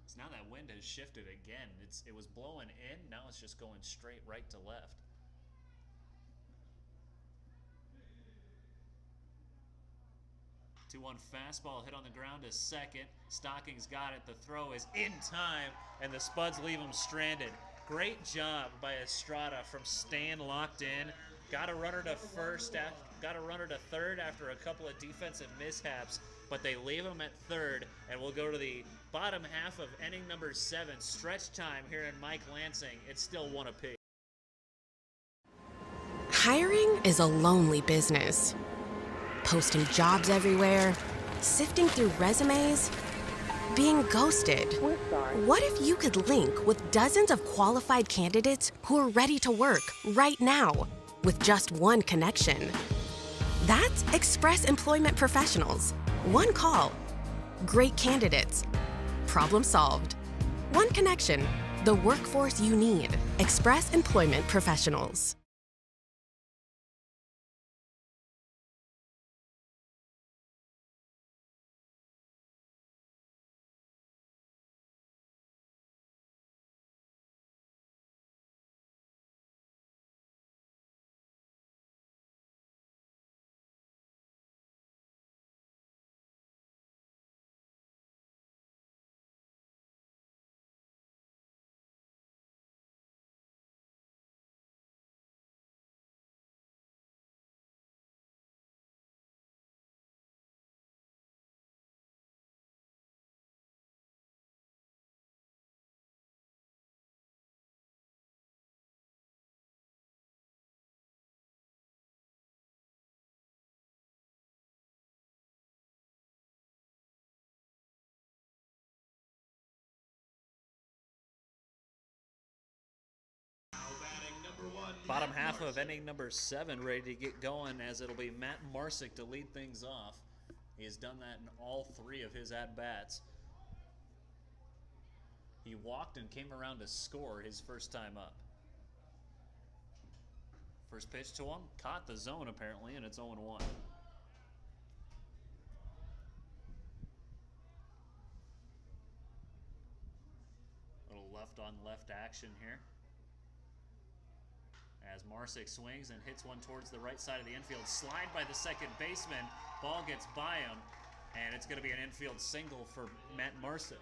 So now that wind has shifted again. It was blowing in, now it's just going straight right to left. One fastball hit on the ground to second. Stocking's got it. The throw is in time, and the Spuds leave him stranded. Great job by Estrada from staying locked in. Got a runner to first, got a runner to third after a couple of defensive mishaps, but they leave him at third, and we'll go to the bottom half of inning number 7. Stretch time here in Mike Lansing. It's still 1 apiece. Hiring is a lonely business. Posting jobs everywhere, sifting through resumes, being ghosted. What if you could link with dozens of qualified candidates who are ready to work right now with just one connection? That's Express Employment Professionals. One call, great candidates. Problem solved. One Connection, the workforce you need. Express Employment Professionals. Bottom half of inning number 7 ready to get going, as it'll be Matt Marsick to lead things off. He has done that in all 3 of his at-bats. He walked and came around to score his first time up. First pitch to him, caught the zone apparently, and it's 0-1. Little left-on-left action here, as Marsick swings and hits one towards the right side of the infield. Slide by the second baseman. Ball gets by him, and it's going to be an infield single for Matt Marsick.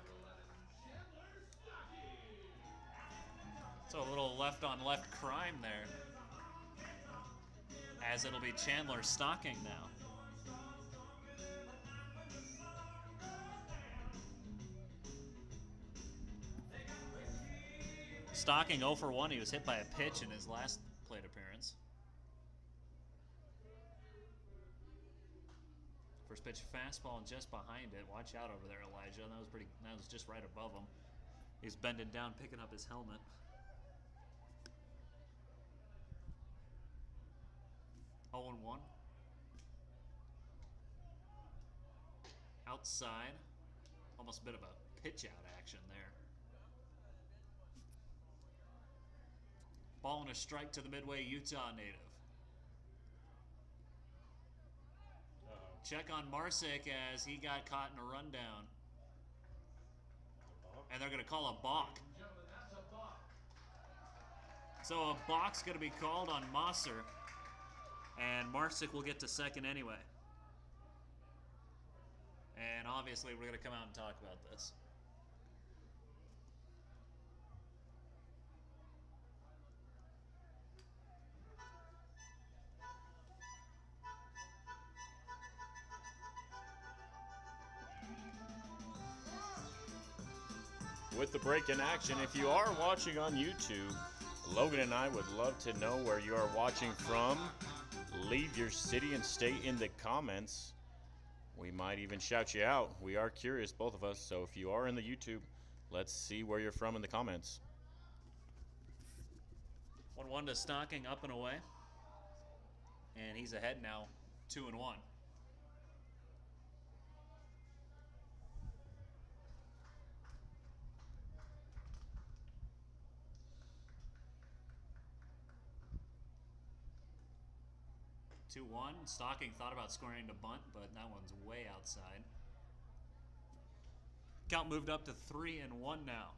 So a little left-on-left crime there, as it'll be Chandler Stocking now. Stocking 0 for 1. He was hit by a pitch in his last plate appearance. First pitch fastball and just behind it. Watch out over there, Elijah. That was just right above him. He's bending down, picking up his helmet. Oh and 1. Outside. Almost a bit of a pitch out action there. Ball and a strike to the Midway, Utah native. Check on Marsick as he got caught in a rundown. And they're going to call a balk. So a balk's going to be called on Mosser. And Marsick will get to second anyway. And obviously we're going to come out and talk about this. With the break in action, if you are watching on YouTube, Logan and I would love to know where you are watching from. Leave your city and state in the comments. We might even shout you out. We are curious, both of us, so if you are in the YouTube, let's see where you're from in the comments. 1-1 to Stocking, up and away. And he's ahead now, 2-1. 2-1. Stocking thought about scoring to bunt, but that one's way outside. Count moved up to 3-1 now.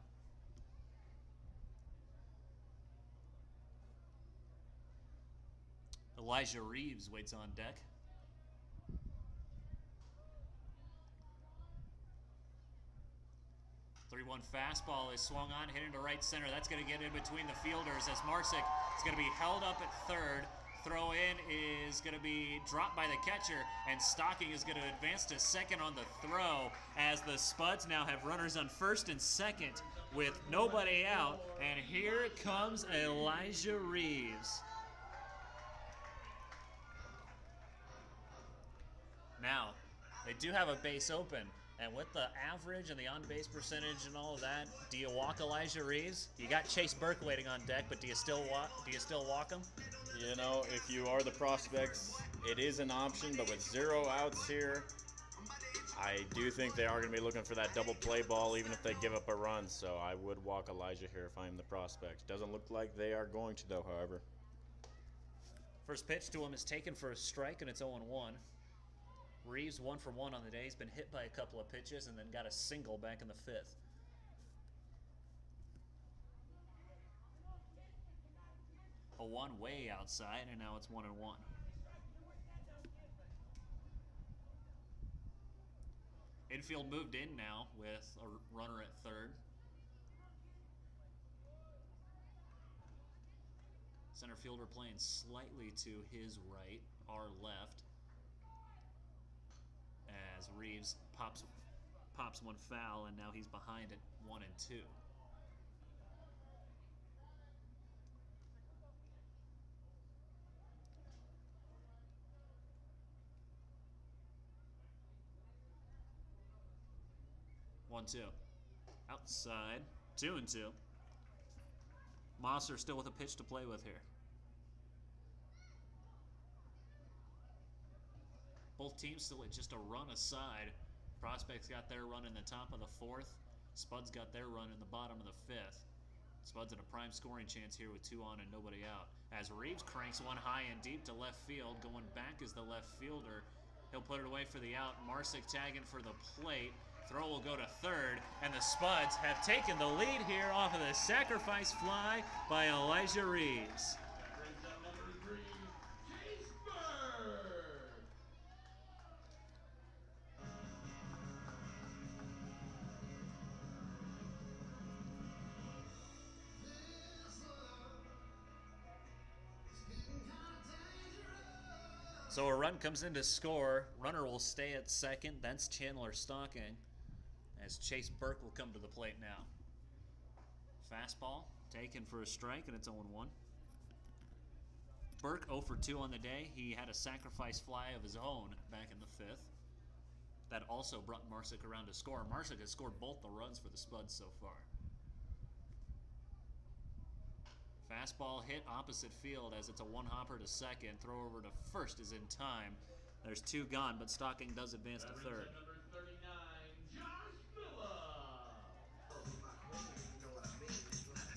Elijah Reeves waits on deck. Three-one fastball is swung on, hit into right center. That's going to get in between the fielders as Marsick is going to be held up at third. Throw in is going to be dropped by the catcher, and Stocking is going to advance to second on the throw as the Spuds now have runners on first and second with nobody out. And here comes Elijah Reeves. Now, they do have a base open, and with the average and the on-base percentage and all of that, do you walk Elijah Reeves? You got Chase Burke waiting on deck, but do you still walk him? You know, if you are the prospects, it is an option, but with 0 outs here, I do think they are going to be looking for that double play ball, even if they give up a run. So I would walk Elijah here if I'm the prospect. Doesn't look like they are going to, though, however. First pitch to him is taken for a strike, and it's 0-1. Reeves 1 for 1 on the day. He's been hit by a couple of pitches and then got a single back in the 5th. A 1 way outside, and now it's 1-1. Infield moved in now with a runner at third. Center fielder playing slightly to his right, our left, as Reeves pops one foul, and now he's behind at 1-2. One, two. Outside. 2-2. Mosser still with a pitch to play with here. Both teams still at just a run aside. Prospects got their run in the top of the 4th. Spuds got their run in the bottom of the 5th. Spuds in a prime scoring chance here with 2 on and nobody out. As Reeves cranks one high and deep to left field. Going back is the left fielder. He'll put it away for the out. Marsick tagging for the plate. Throw will go to third, and the Spuds have taken the lead here off of the sacrifice fly by Elijah Reeves. So a run comes in to score. Runner will stay at second. That's Chandler Stocking, as Chase Burke will come to the plate now. Fastball taken for a strike, and it's 0-1. Burke 0 for 2 on the day. He had a sacrifice fly of his own back in the 5th. That also brought Marsick around to score. Marsick has scored both the runs for the Spuds so far. Fastball hit opposite field as it's a one-hopper to second. Throw over to first is in time. There's 2 gone, but Stocking does advance to third.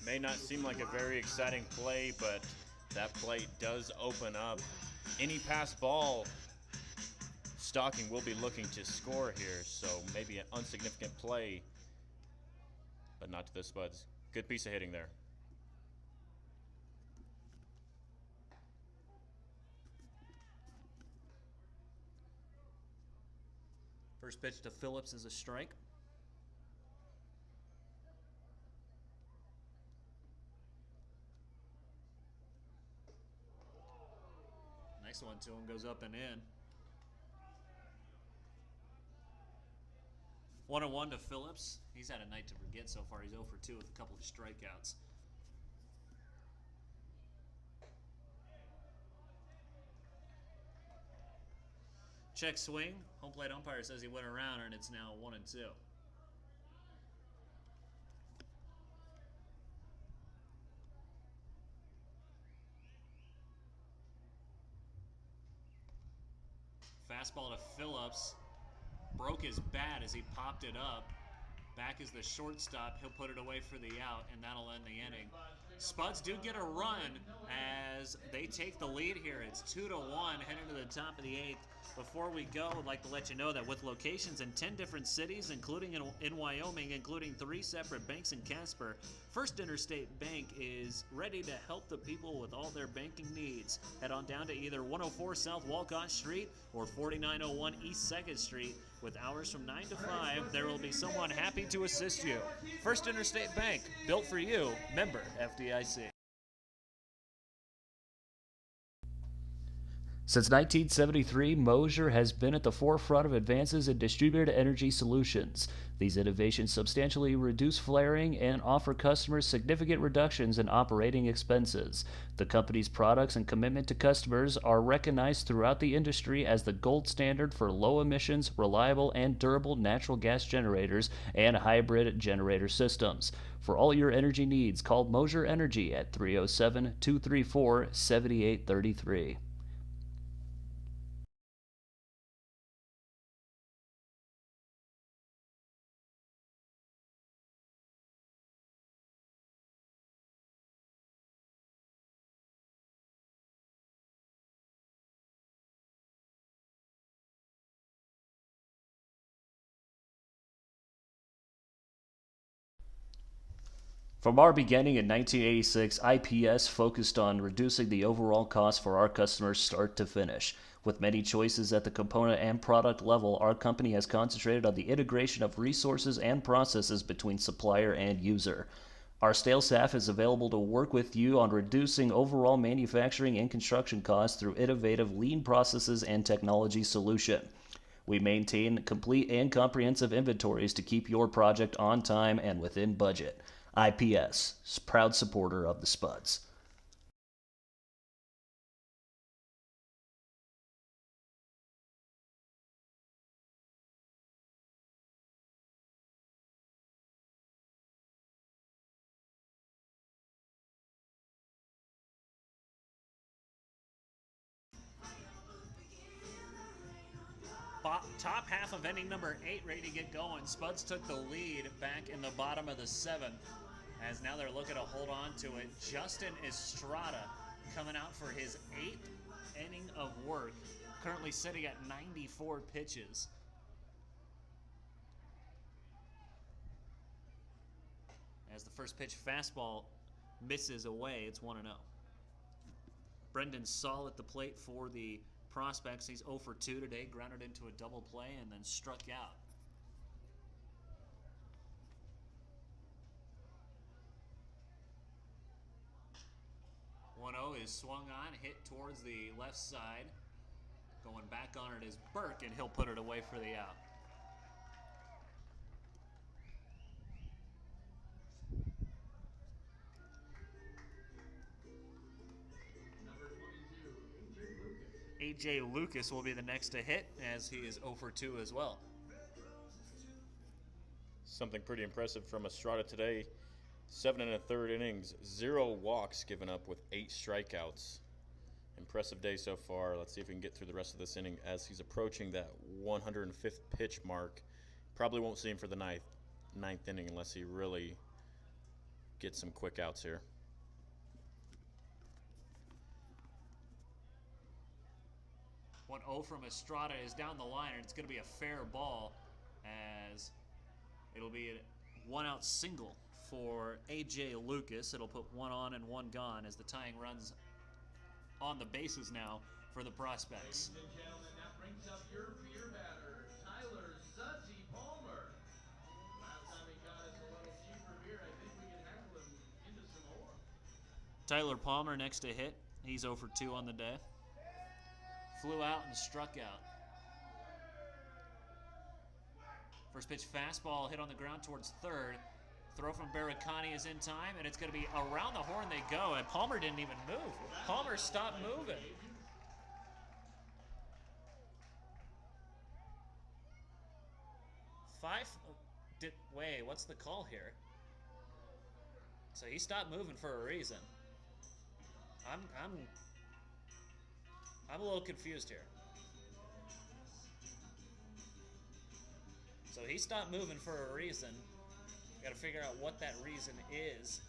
May not seem like a very exciting play, but that play does open up. Any pass ball, Stocking will be looking to score here, so maybe an insignificant play, but not to the Spuds. Good piece of hitting there. First pitch to Phillips is a strike. Next one to him goes up and in. 1-1 to Phillips. He's had a night to forget so far. He's 0 for 2 with a couple of strikeouts. Check swing. Home plate umpire says he went around, and it's now 1-2. Fastball to Phillips. Broke his bat as he popped it up. Back is the shortstop. He'll put it away for the out, and that'll end the inning. Spuds do get a run as they take the lead here. It's 2-1 heading to the top of the 8th. Before we go, I'd like to let you know that with locations in 10 different cities, including in Wyoming, including 3 separate banks in Casper, First Interstate Bank is ready to help the people with all their banking needs. Head on down to either 104 South Walcott Street or 4901 East 2nd Street. With hours from 9 to 5, there will be someone happy to assist you. First Interstate Bank, built for you, member FDIC. Since 1973, Moser has been at the forefront of advances in distributed energy solutions. These innovations substantially reduce flaring and offer customers significant reductions in operating expenses. The company's products and commitment to customers are recognized throughout the industry as the gold standard for low emissions, reliable, and durable natural gas generators and hybrid generator systems. For all your energy needs, call Moser Energy at 307-234-7833. From our beginning in 1986, IPS focused on reducing the overall cost for our customers start to finish. With many choices at the component and product level, our company has concentrated on the integration of resources and processes between supplier and user. Our sales staff is available to work with you on reducing overall manufacturing and construction costs through innovative lean processes and technology solution. We maintain complete and comprehensive inventories to keep your project on time and within budget. IPS, proud supporter of the Spuds. Top half of inning number 8 ready to get going. Spuds took the lead back in the bottom of the 7th, as now they're looking to hold on to it. Justin Estrada coming out for his 8th inning of work, currently sitting at 94 pitches. As the first pitch fastball misses away, it's 1-0. Brendan Saul at the plate for the Prospects. He's 0 for 2 today, grounded into a double play and then struck out. Is swung on, hit towards the left side. Going back on it is Burke, and he'll put it away for the out. A.J. Lucas will be the next to hit, as he is 0 for 2 as well. Something pretty impressive from Estrada today. 7 1/3 innings, 0 walks given up with 8 strikeouts. Impressive day so far. Let's see if we can get through the rest of this inning as he's approaching that 105th pitch mark. Probably won't see him for the ninth inning unless he really gets some quick outs here. 1-0 from Estrada is down the line, and it's going to be a fair ball, as it'll be a 1-out single for A.J. Lucas. It'll put 1 on and 1 gone as the tying runs on the bases now for the Prospects. Ladies and gentlemen, that brings up your beer batter, Tyler Sudsy Palmer. Last time he got us a little cheaper beer, I think we can handle him into some more. Tyler Palmer next to hit. He's 0 for 2 on the day. Flew out and struck out. First pitch fastball hit on the ground towards third. Throw from Barricani is in time, and it's going to be around the horn they go, and Palmer didn't even move. Palmer stopped moving. Wait, what's the call here? So he stopped moving for a reason. I'm a little confused here. So he stopped moving for a reason. Got to figure out what that reason is.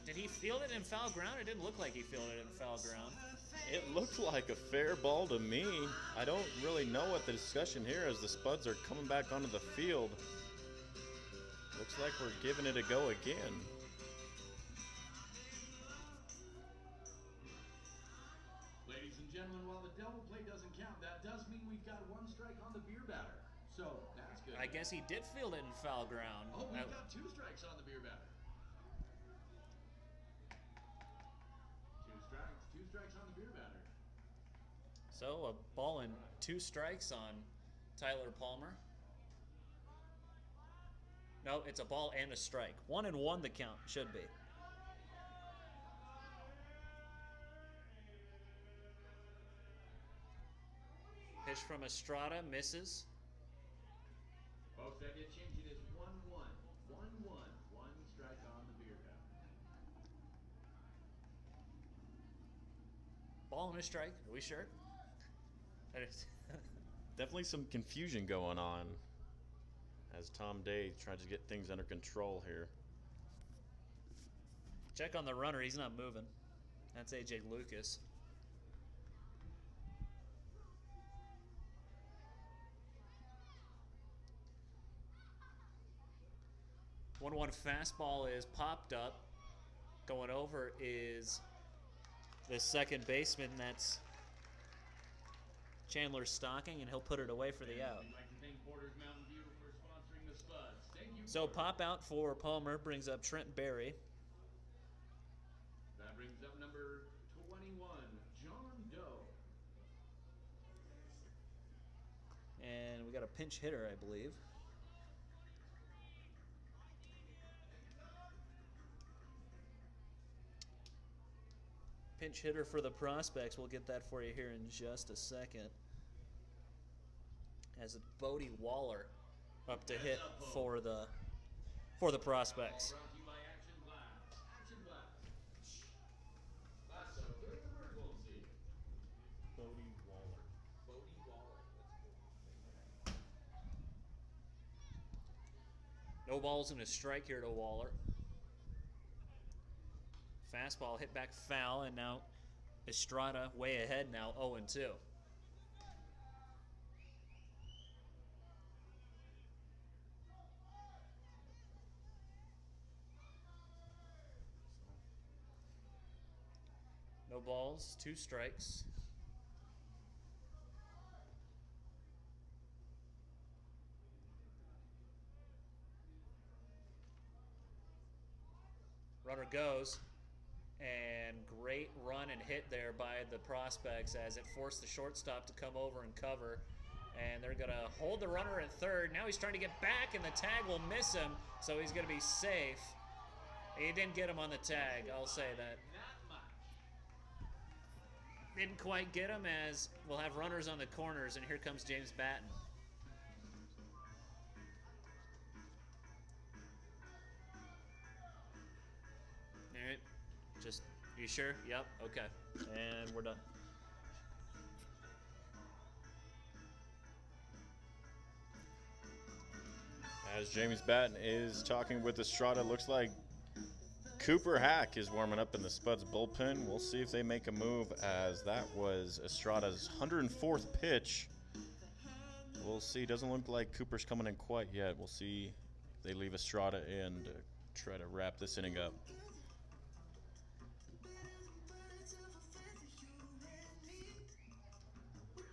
Did he field it in foul ground? It didn't look like he fielded it in foul ground. It looked like a fair ball to me. I don't really know what the discussion here as the Spuds are coming back onto the field. Looks like we're giving it a go again. Ladies and gentlemen, while the double play doesn't count, that does mean we've got 1 strike on the beer batter. So that's good. I guess he did field it in foul ground. Oh, we've got 2 strikes on the beer batter. 2 strikes on the beer batter. So a ball and 2 strikes on Tyler Palmer. No, it's a ball and a strike. 1 and 1 the count should be. Pitch from Estrada misses. Folks, that did change. It is 1-1. 1-1. 1 strike on the beer batter. Ball and a strike. Are we sure? Definitely some confusion going on as Tom Day tries to get things under control here. Check on the runner. He's not moving. That's A.J. Lucas. 1-1 fastball is popped up. Going over is the second baseman. That's Chandler Stocking, and he'll put it away for the out. We'd like to thank Porter's Mountain View for sponsoring the Spuds. Thank you. So pop out for Palmer brings up Trent Berry. That brings up number 21, John Doe. And we got a pinch hitter, I believe. Pinch hitter for the Prospects. We'll get that for you here in just a second. As it's Bodie Waller up to hit for the Prospects. Brought to you by Action Glass. Action Glass. Glass so clear the bird won't see. Bodie Waller. Bodie Waller. No balls and a strike here to Waller. Fastball hit back foul, and now Estrada way ahead now, 0-2. No balls, 2 strikes. Runner goes. And great run and hit there by the Prospects as it forced the shortstop to come over and cover. And they're going to hold the runner at third. Now he's trying to get back, and the tag will miss him, so he's going to be safe. He didn't get him on the tag, I'll say that. Didn't quite get him, as we'll have runners on the corners, and here comes James Batten. All right. Just, you sure? Yep, okay. And we're done. As James Batten is talking with Estrada, looks like Cooper Hack is warming up in the Spuds bullpen. We'll see if they make a move, as that was Estrada's 104th pitch. We'll see. Doesn't look like Cooper's coming in quite yet. We'll see if they leave Estrada in to try to wrap this inning up.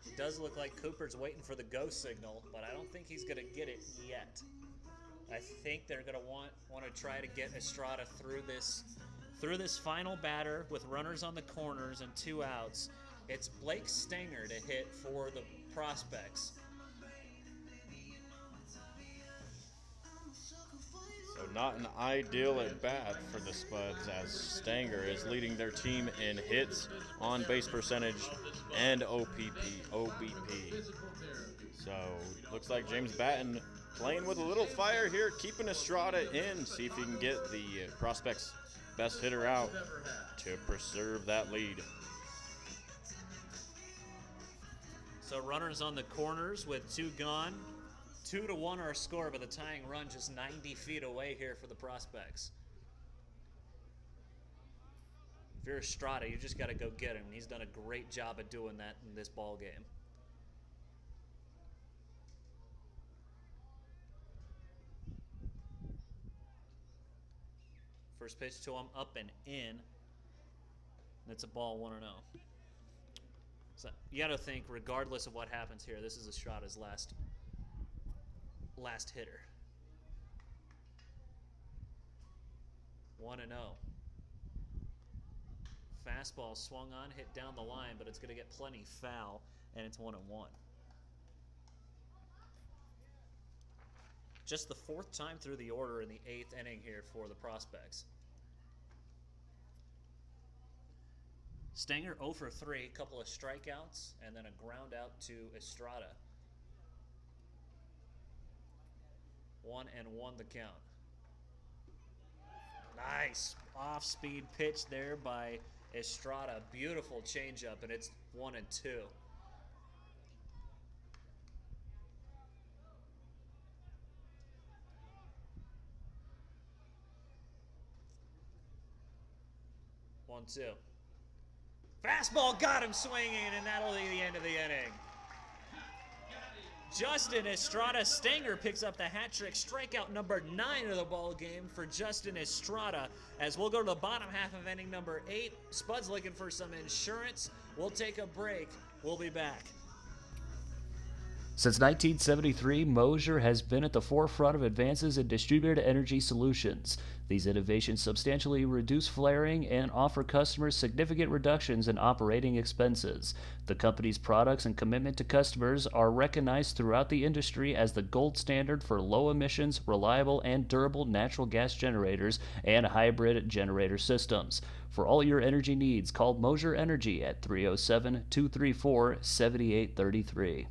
It does look like Cooper's waiting for the go signal, but I don't think he's going to get it yet. I think they're going to want to try to get Estrada through this final batter with runners on the corners and 2 outs. It's Blake Stanger to hit for the Prospects. So not an ideal at bat for the Spuds, as Stanger is leading their team in hits, on base percentage, and OBP. So looks like James Batten playing with a little fire here, keeping Estrada in. See if he can get the Prospects' best hitter out to preserve that lead. So runners on the corners with 2 gone. 2-1 our score, but the tying run just 90 feet away here for the Prospects. If you're Estrada, you just got to go get him. He's done a great job of doing that in this ball game. First pitch to him, up and in. And it's a ball, 1-0. So you got to think, regardless of what happens here, this is Estrada's last hitter. 1-0. Fastball swung on, hit down the line, but it's going to get plenty foul, and it's 1-1. Just the 4th time through the order in the 8th inning here for the Prospects. Stanger 0 for 3, a couple of strikeouts, and then a ground out to Estrada. 1-1 the count. Nice off-speed pitch there by Estrada. Beautiful changeup, and it's 1-2. One, two. Fastball got him swinging, and that'll be the end of the inning. Justin Estrada Stanger picks up the hat trick, strikeout number 9 of the ball game for Justin Estrada. As we'll go to the bottom half of inning number 8. Spuds looking for some insurance. We'll take a break. We'll be back. Since 1973, Moser has been at the forefront of advances in distributed energy solutions. These innovations substantially reduce flaring and offer customers significant reductions in operating expenses. The company's products and commitment to customers are recognized throughout the industry as the gold standard for low emissions, reliable, and durable natural gas generators and hybrid generator systems. For all your energy needs, call Moser Energy at 307-234-7833.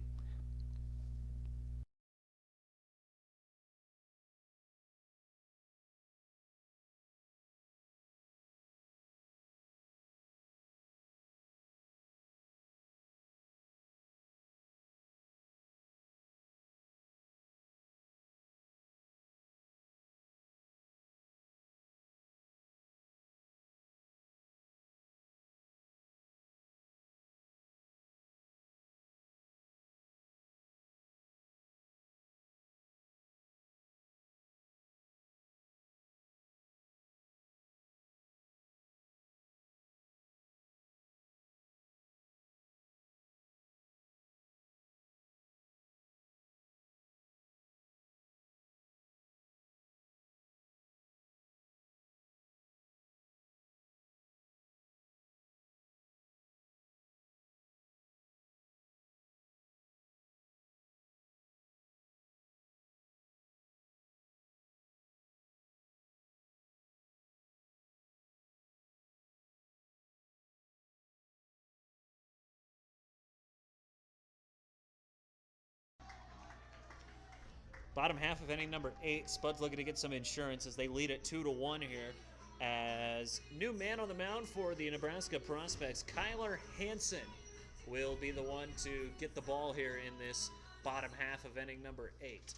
Bottom half of inning number 8, Spuds looking to get some insurance as they lead it 2-1 here. As new man on the mound for the Nebraska prospects, Kyler Hansen will be the one to get the ball here in this bottom half of inning number 8.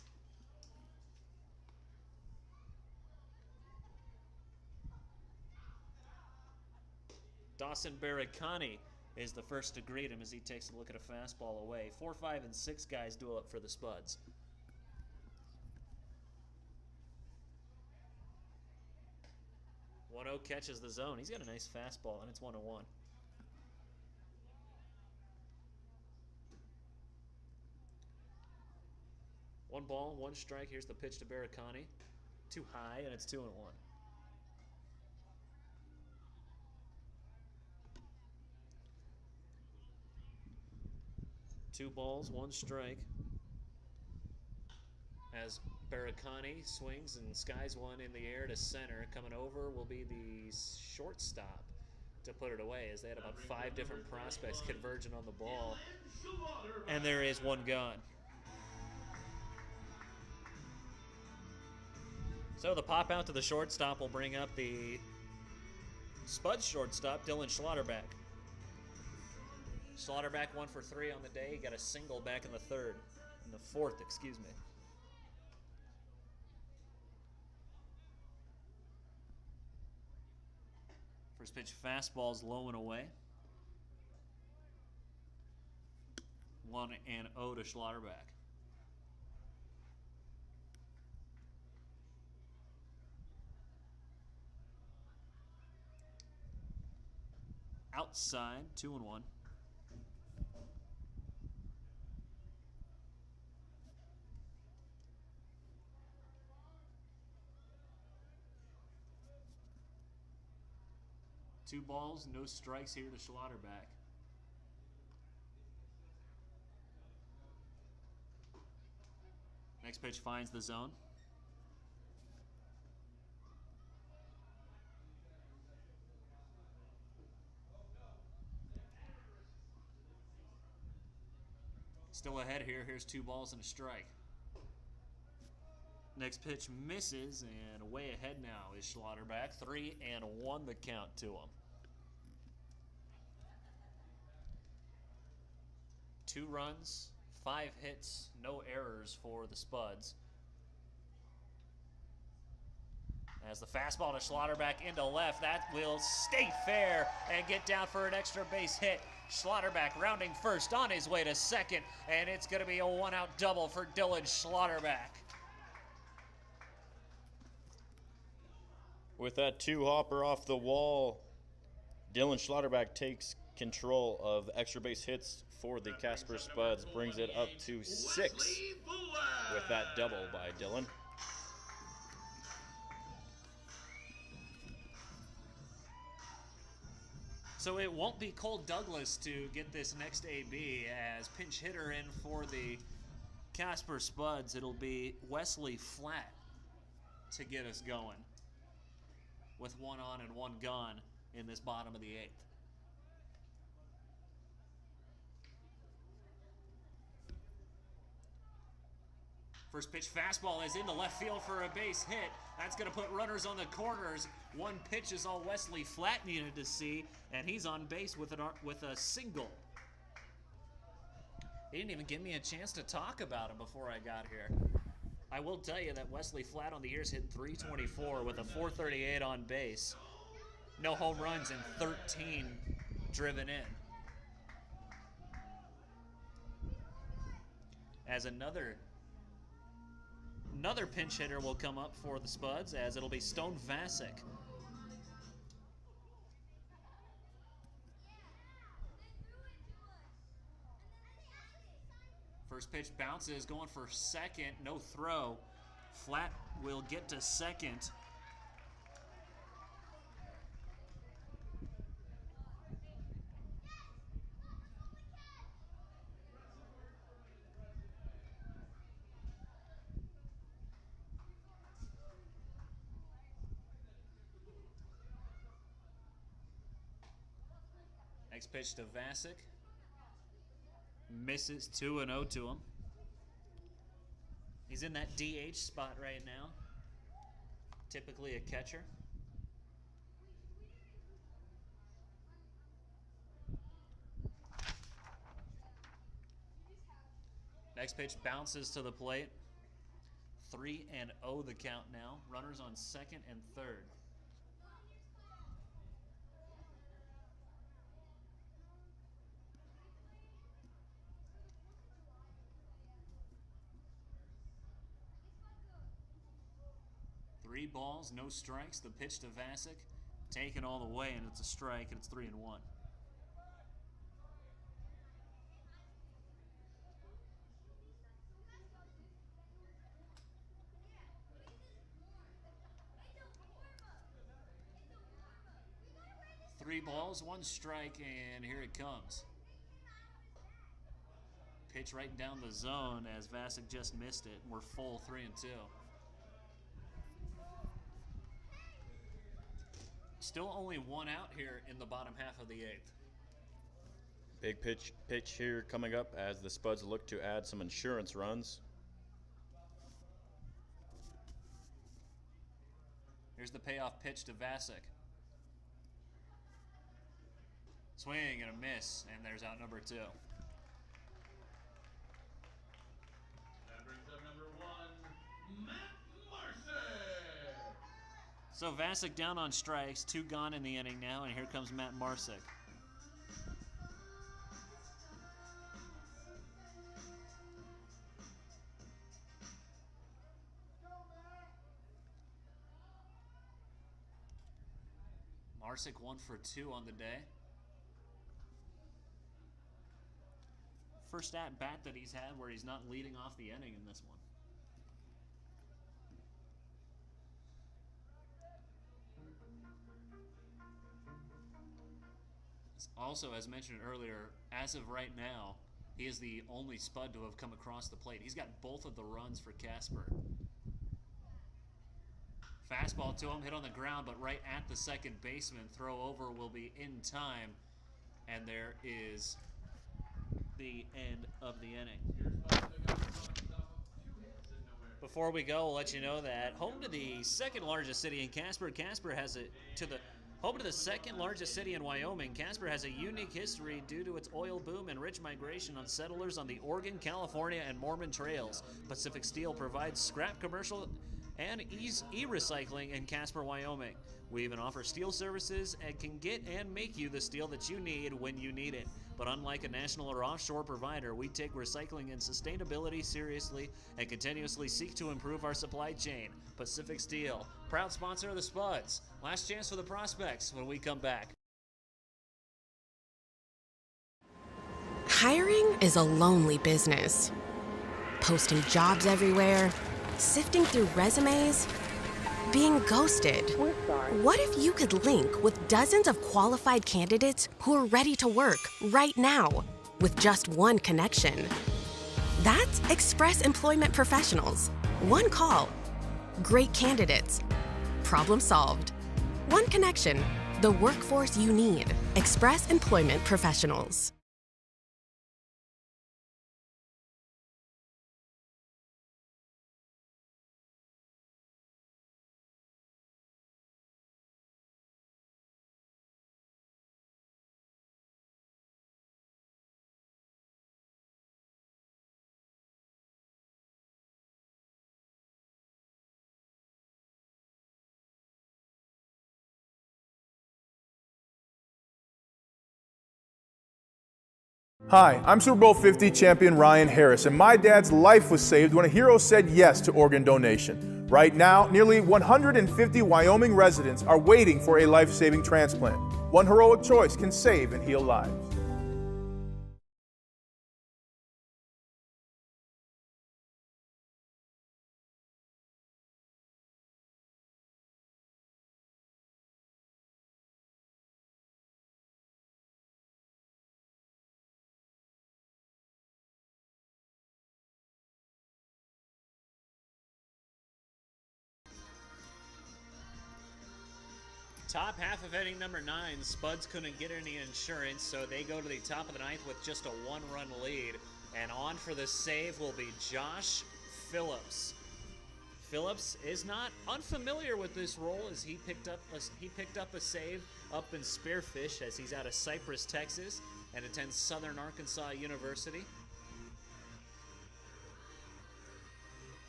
Dawson Barricani is the first to greet him as he takes a look at a fastball away. 4, 5, and 6 guys duel up for the Spuds. 1-0 catches the zone. He's got a nice fastball, and it's 1-1. One ball, one strike. Here's the pitch to Barricani. Too high, and it's 2-1. 2 balls, 1 strike. As Barricani swings and skies one in the air to center. Coming over will be the shortstop to put it away, as they had about 5 different prospects converging on the ball. And there is one gone. So the pop out to the shortstop will bring up the Spuds shortstop, Dylan Schlotterbeck. Schlotterbeck 1 for 3 on the day. He got a single back in the fourth, excuse me. First pitch fastball's low and away. 1-0 to Schlotterbeck. Outside, 2-1. Two balls, no strikes here to Schlotterbeck. Next pitch finds the zone. Still ahead here. Here's 2 balls and a strike. Next pitch misses, and way ahead now is Schlotterbeck. 3-1 the count to him. 2 runs, 5 hits, no errors for the Spuds. As the fastball to Schlotterbeck into left, that will stay fair and get down for an extra base hit. Schlotterback rounding first on his way to second, and it's going to be a one-out double for Dylan Schlotterback. With that two-hopper off the wall, Dylan Schlotterback takes control of the extra base hits for the Casper Spuds, brings it up to 6 with that double by Dylan. So it won't be Cole Douglas to get this next AB as pinch hitter in for the Casper Spuds. It'll be Wesley Flatt to get us going with one on and one gone in this bottom of the 8th. First pitch fastball is in the left field for a base hit. That's going to put runners on the corners. One pitch is all Wesley Flatt needed to see, and he's on base with a single. He didn't even give me a chance to talk about him before I got here. I will tell you that Wesley Flatt on the year's hit .324 with a .438 on base. No home runs and 13 driven in. As another pinch hitter will come up for the Spuds, as it'll be Stone Vasic. First pitch bounces, going for second, no throw. Flatt will get to second. Next pitch to Vasic. Misses 2-0 to him. He's in that DH spot right now. Typically a catcher. Next pitch bounces to the plate. 3-0 the count now. Runners on second and third. Three balls, no strikes. The pitch to Vasic, taken all the way, and it's a strike, and it's 3-1. Three balls, one strike, and here it comes. Pitch right down the zone as Vasic just missed it. We're full 3-2. Still only one out here in the bottom half of the 8th. Big pitch here coming up as the Spuds look to add some insurance runs. Here's the payoff pitch to Vasic. Swing and a miss, and there's out number 2. That brings up number 1, Matt Marsick. So Vasic down on strikes, 2 gone in the inning now, and here comes Matt Marsick. Marsick 1 for 2 on the day. First at bat that he's had where he's not leading off the inning in this one. Also, as mentioned earlier, as of right now, he is the only Spud to have come across the plate. He's got both of the runs for Casper. Fastball to him, hit on the ground, but right at the second baseman. Throw over will be in time, and there is the end of the inning. Before we go, we'll let you know that home to the second largest city in Casper, home to the second largest city in Wyoming, Casper has a unique history due to its oil boom and rich migration of settlers on the Oregon, California, and Mormon trails. Pacific Steel provides scrap commercial and e-recycling in Casper, Wyoming. We even offer steel services and can get and make you the steel that you need when you need it. But unlike a national or offshore provider, we take recycling and sustainability seriously and continuously seek to improve our supply chain. Pacific Steel, proud sponsor of the Spuds. Last chance for the prospects when we come back. Hiring is a lonely business. Posting jobs everywhere, sifting through resumes, being ghosted. What if you could link with dozens of qualified candidates who are ready to work right now with just one connection? That's Express Employment Professionals. One call. Great candidates. Problem solved. One connection. The workforce you need. Express Employment Professionals. Hi, I'm Super Bowl 50 champion Ryan Harris, and my dad's life was saved when a hero said yes to organ donation. Right now, nearly 150 Wyoming residents are waiting for a life-saving transplant. One heroic choice can save and heal lives. Top half of inning number 9, Spuds couldn't get any insurance, so they go to the top of the 9th with just a 1-run lead. And on for the save will be Josh Phillips. Phillips is not unfamiliar with this role as he picked up a save up in Spearfish as he's out of Cypress, Texas, and attends Southern Arkansas University.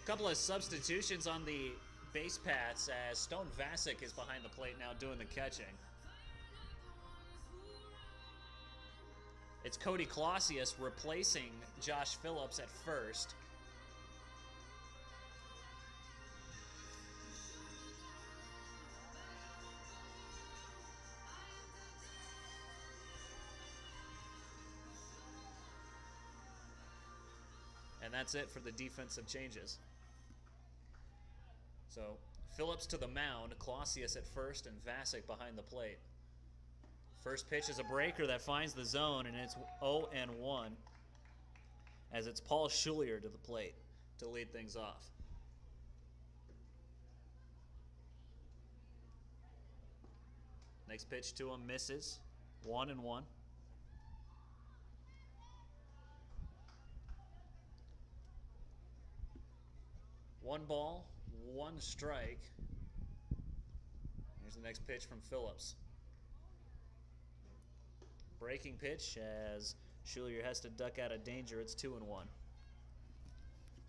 A couple of substitutions on the base paths as Stone Vasic is behind the plate now doing the catching. It's Cody Clausius replacing Josh Phillips at first. And that's it for the defensive changes. So, Phillips to the mound, Clausius at first, and Vasic behind the plate. First pitch is a breaker that finds the zone, and it's 0-1 as it's Paul Schulier to the plate to lead things off. Next pitch to him misses, 1-1. One ball, one strike. Here's the next pitch from Phillips. Breaking pitch as Schulier has to duck out of danger. It's 2-1.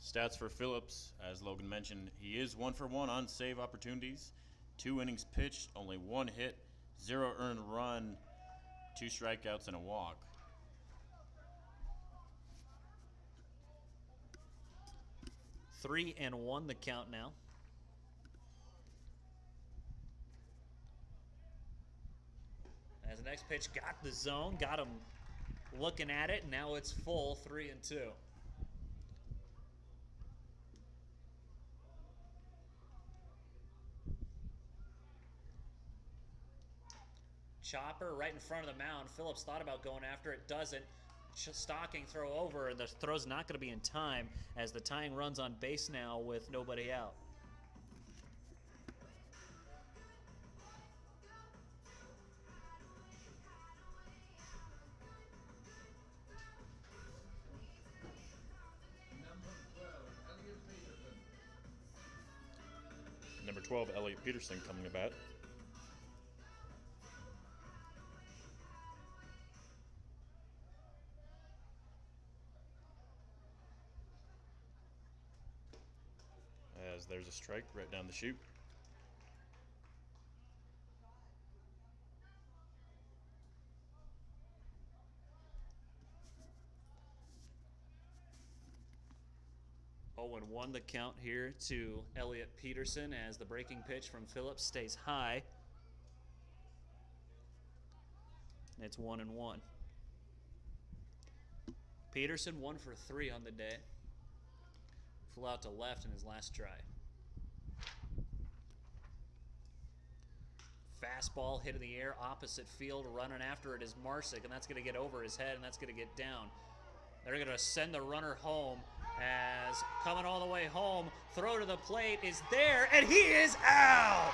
Stats for Phillips, as Logan mentioned, he is 1 for 1 on save opportunities. 2 innings pitched, only 1 hit, 0 earned run, 2 strikeouts, and a walk. 3-1 the count now. As the next pitch got the zone, got him looking at it, and now it's full, 3-2. Chopper right in front of the mound. Phillips thought about going after it, doesn't. Stocking throw over, and the throw's not going to be in time as the tying run's on base now with nobody out. Number 12, Elliot Peterson coming to bat. As there's a strike right down the chute. 0-1 the count here to Elliot Peterson as the breaking pitch from Phillips stays high. It's 1-1. Peterson 1 for 3 on the day. Flew out to left in his last try. Fastball hit in the air, opposite field. Running after it is Marsick, and that's going to get over his head, and that's going to get down. They're going to send the runner home as coming all the way home. Throw to the plate is there, and he is out!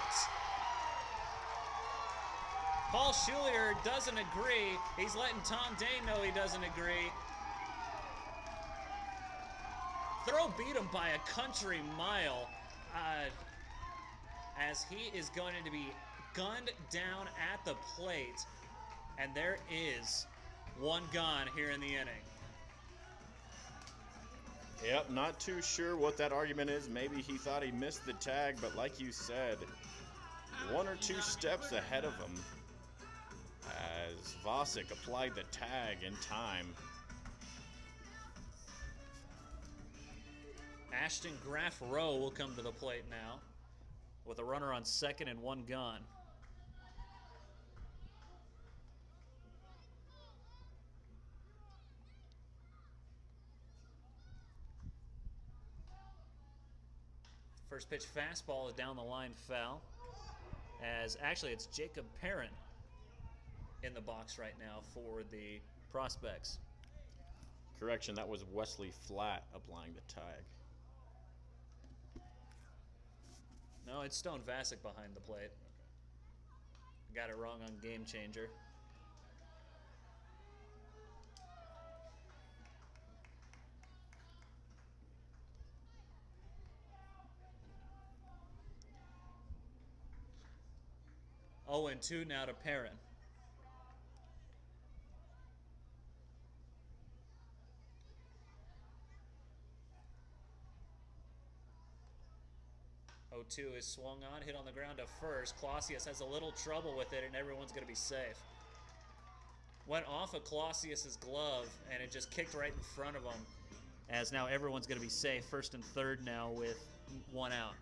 Paul Schulier doesn't agree. He's letting Tom Dane know he doesn't agree. Throw beat him by a country mile as he is going to be gunned down at the plate. And there is one gone here in the inning. Yep, not too sure what that argument is. Maybe he thought he missed the tag, but like you said, 1 or 2 steps ahead of him as Vosick applied the tag in time. Ashton Graff Rowe will come to the plate now with a runner on second and 1 gone. First pitch fastball is down the line, foul. As actually it's Jacob Perrin in the box right now for the Prospects. Correction, that was Wesley Flatt applying the tag. No, it's Stone Vasic behind the plate. Got it wrong on Game Changer. Oh, and 2 now to Perrin. Oh, 2 is swung on, hit on the ground to first. Clausius has a little trouble with it, and everyone's going to be safe. Went off of Clausius's glove, and it just kicked right in front of him. As now everyone's going to be safe. First and third now with 1 out.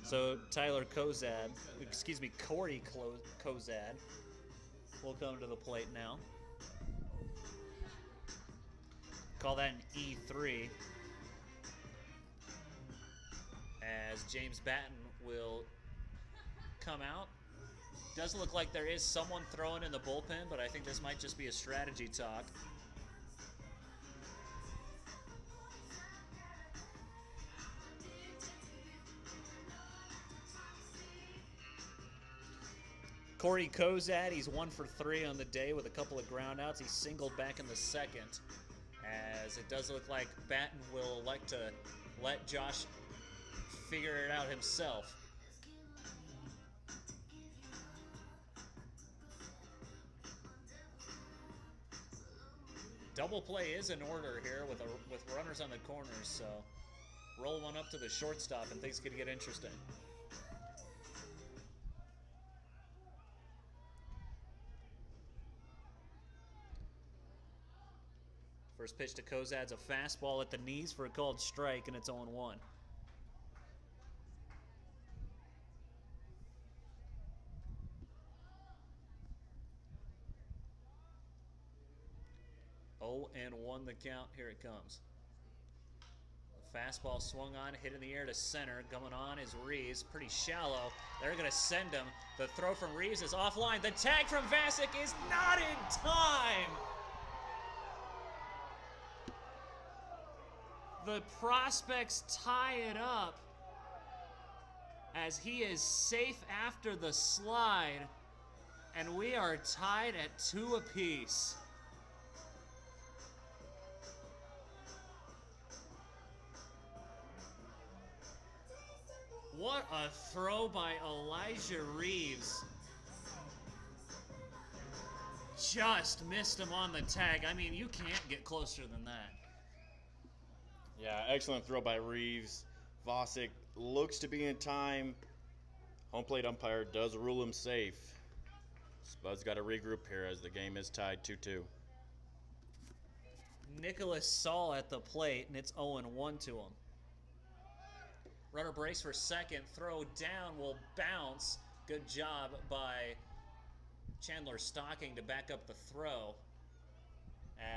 So Tyler Kozad, excuse me, Corey Kozad will come to the plate now. Call that an E3. As James Batten will come out. Doesn't look like there is someone throwing in the bullpen, but I think this might just be a strategy talk. Corey Kozad, he's 1 for 3 on the day with a couple of groundouts. He singled back in the second, as it does look like Batten will elect to let Josh figure it out himself. Double play is in order here with runners on the corners, so roll one up to the shortstop and things could get interesting. First pitch to Kozad's a fastball at the knees for a called strike, and it's 0-1. Oh, and 1 the count. Here it comes. The fastball swung on, hit in the air to center. Coming on is Reeves, pretty shallow. They're going to send him. The throw from Reeves is offline. The tag from Vasic is not in time. The Prospects tie it up as he is safe after the slide, and we are tied at 2 apiece. What a throw by Elijah Reeves. Just missed him on the tag. I mean, you can't get closer than that. Yeah, excellent throw by Reeves. Vosick looks to be in time. Home plate umpire does rule him safe. Spuds got to regroup here as the game is tied 2-2. Nicholas Saul at the plate, and it's 0-1 to him. Runner brace for second. Throw down will bounce. Good job by Chandler Stocking to back up the throw,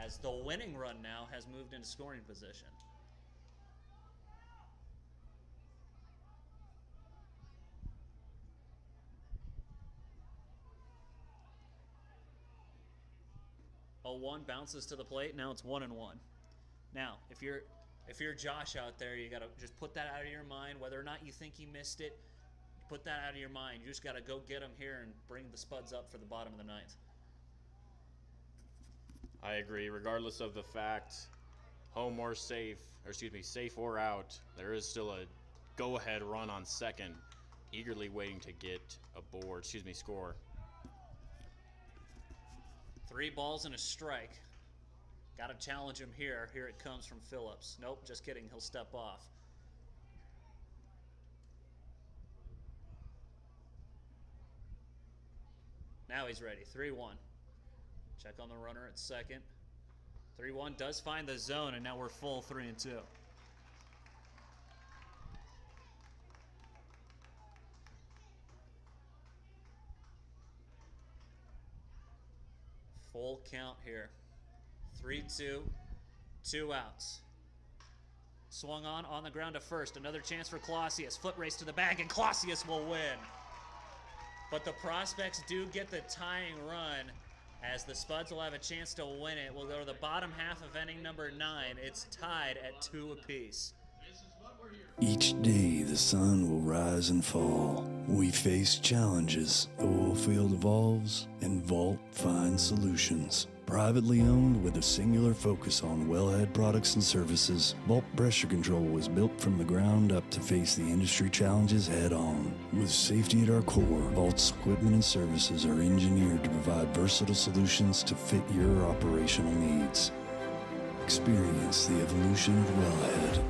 as the winning run now has moved into scoring position. A 1 bounces to the plate. Now it's 1-1. Now, if you're Josh out there, you gotta just put that out of your mind. Whether or not you think he missed it, put that out of your mind. You just gotta go get him here and bring the Spuds up for the bottom of the ninth. I agree. Regardless of the fact, home or safe, safe or out, there is still a go-ahead run on second, eagerly waiting to get score. 3 balls and a strike. Got to challenge him here. Here it comes from Phillips. Nope, just kidding. He'll step off. Now he's ready. 3-1. Check on the runner at second. 3-1 does find the zone, and now we're full 3-2. Full count here. 3-2, 2 outs. Swung on the ground to first. Another chance for Clausius. Foot race to the bag, and Clausius will win. But the Prospects do get the tying run, as the Spuds will have a chance to win it. We'll go to the bottom half of inning number 9. It's tied at 2 apiece. Each day the sun will rise and fall. We face challenges, the oil field evolves, and Vault finds solutions. Privately owned with a singular focus on wellhead products and services, Vault Pressure Control was built from the ground up to face the industry challenges head on. With safety at our core, Vault's equipment and services are engineered to provide versatile solutions to fit your operational needs. Experience the evolution of wellhead.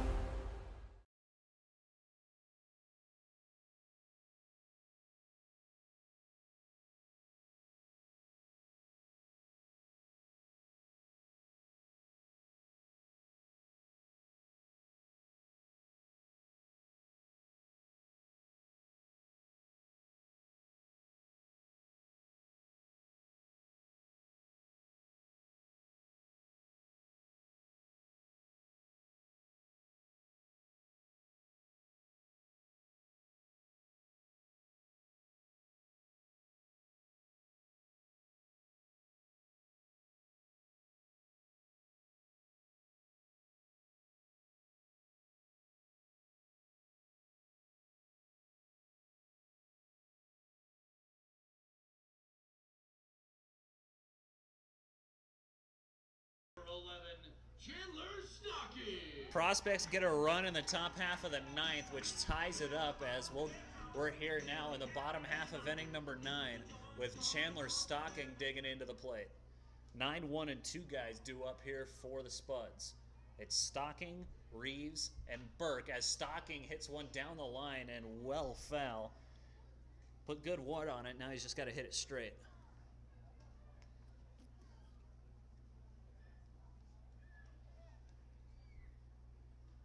Chandler Stocking. Prospects get a run in the top half of the ninth, which ties it up, as we're here now in the bottom half of inning number 9 with Chandler Stocking digging into the plate. 9-1 and 2 guys due up here for the Spuds. It's Stocking, Reeves, and Burke, as Stocking hits one down the line and well foul. Put good wood on it. Now he's just got to hit it straight.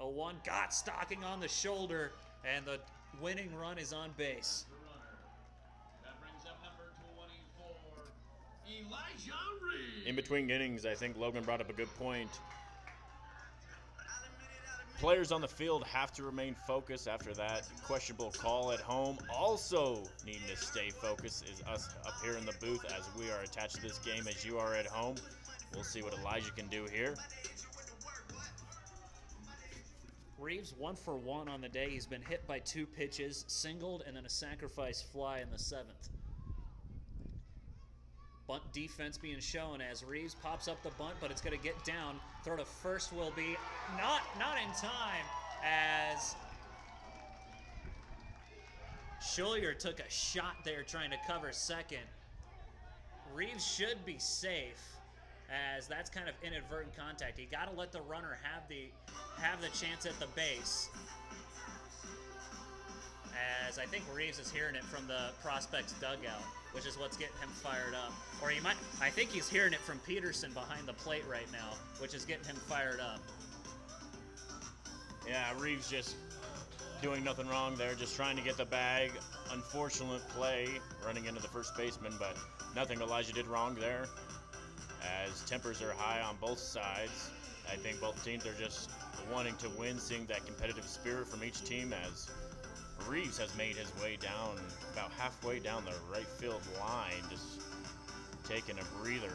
A 1 got Stocking on the shoulder, and the winning run is on base. That brings up number 24, Elijah Reed. In between innings, I think Logan brought up a good point. Players on the field have to remain focused after that questionable call at home. Also needing to stay focused is us up here in the booth, as we are attached to this game as you are at home. We'll see what Elijah can do here. Reeves 1 for 1 on the day. He's been hit by 2 pitches, singled, and then a sacrifice fly in the 7th. Bunt defense being shown as Reeves pops up the bunt, but it's going to get down. Throw to first will be not in time, as Schullier took a shot there trying to cover second. Reeves should be safe, as that's kind of inadvertent contact. You got to let the runner have the chance at the base, as I think Reeves is hearing it from the Prospects dugout. which is what's getting him fired up. Or I think he's hearing it from Peterson behind the plate right now, which is getting him fired up. Yeah, Reeves just doing nothing wrong there, just trying to get the bag. Unfortunate play running into the first baseman, but nothing Elijah did wrong there, as tempers are high on both sides. I think both teams are just wanting to win, seeing that competitive spirit from each team, as Reeves has made his way down, about halfway down the right field line, just taking a breather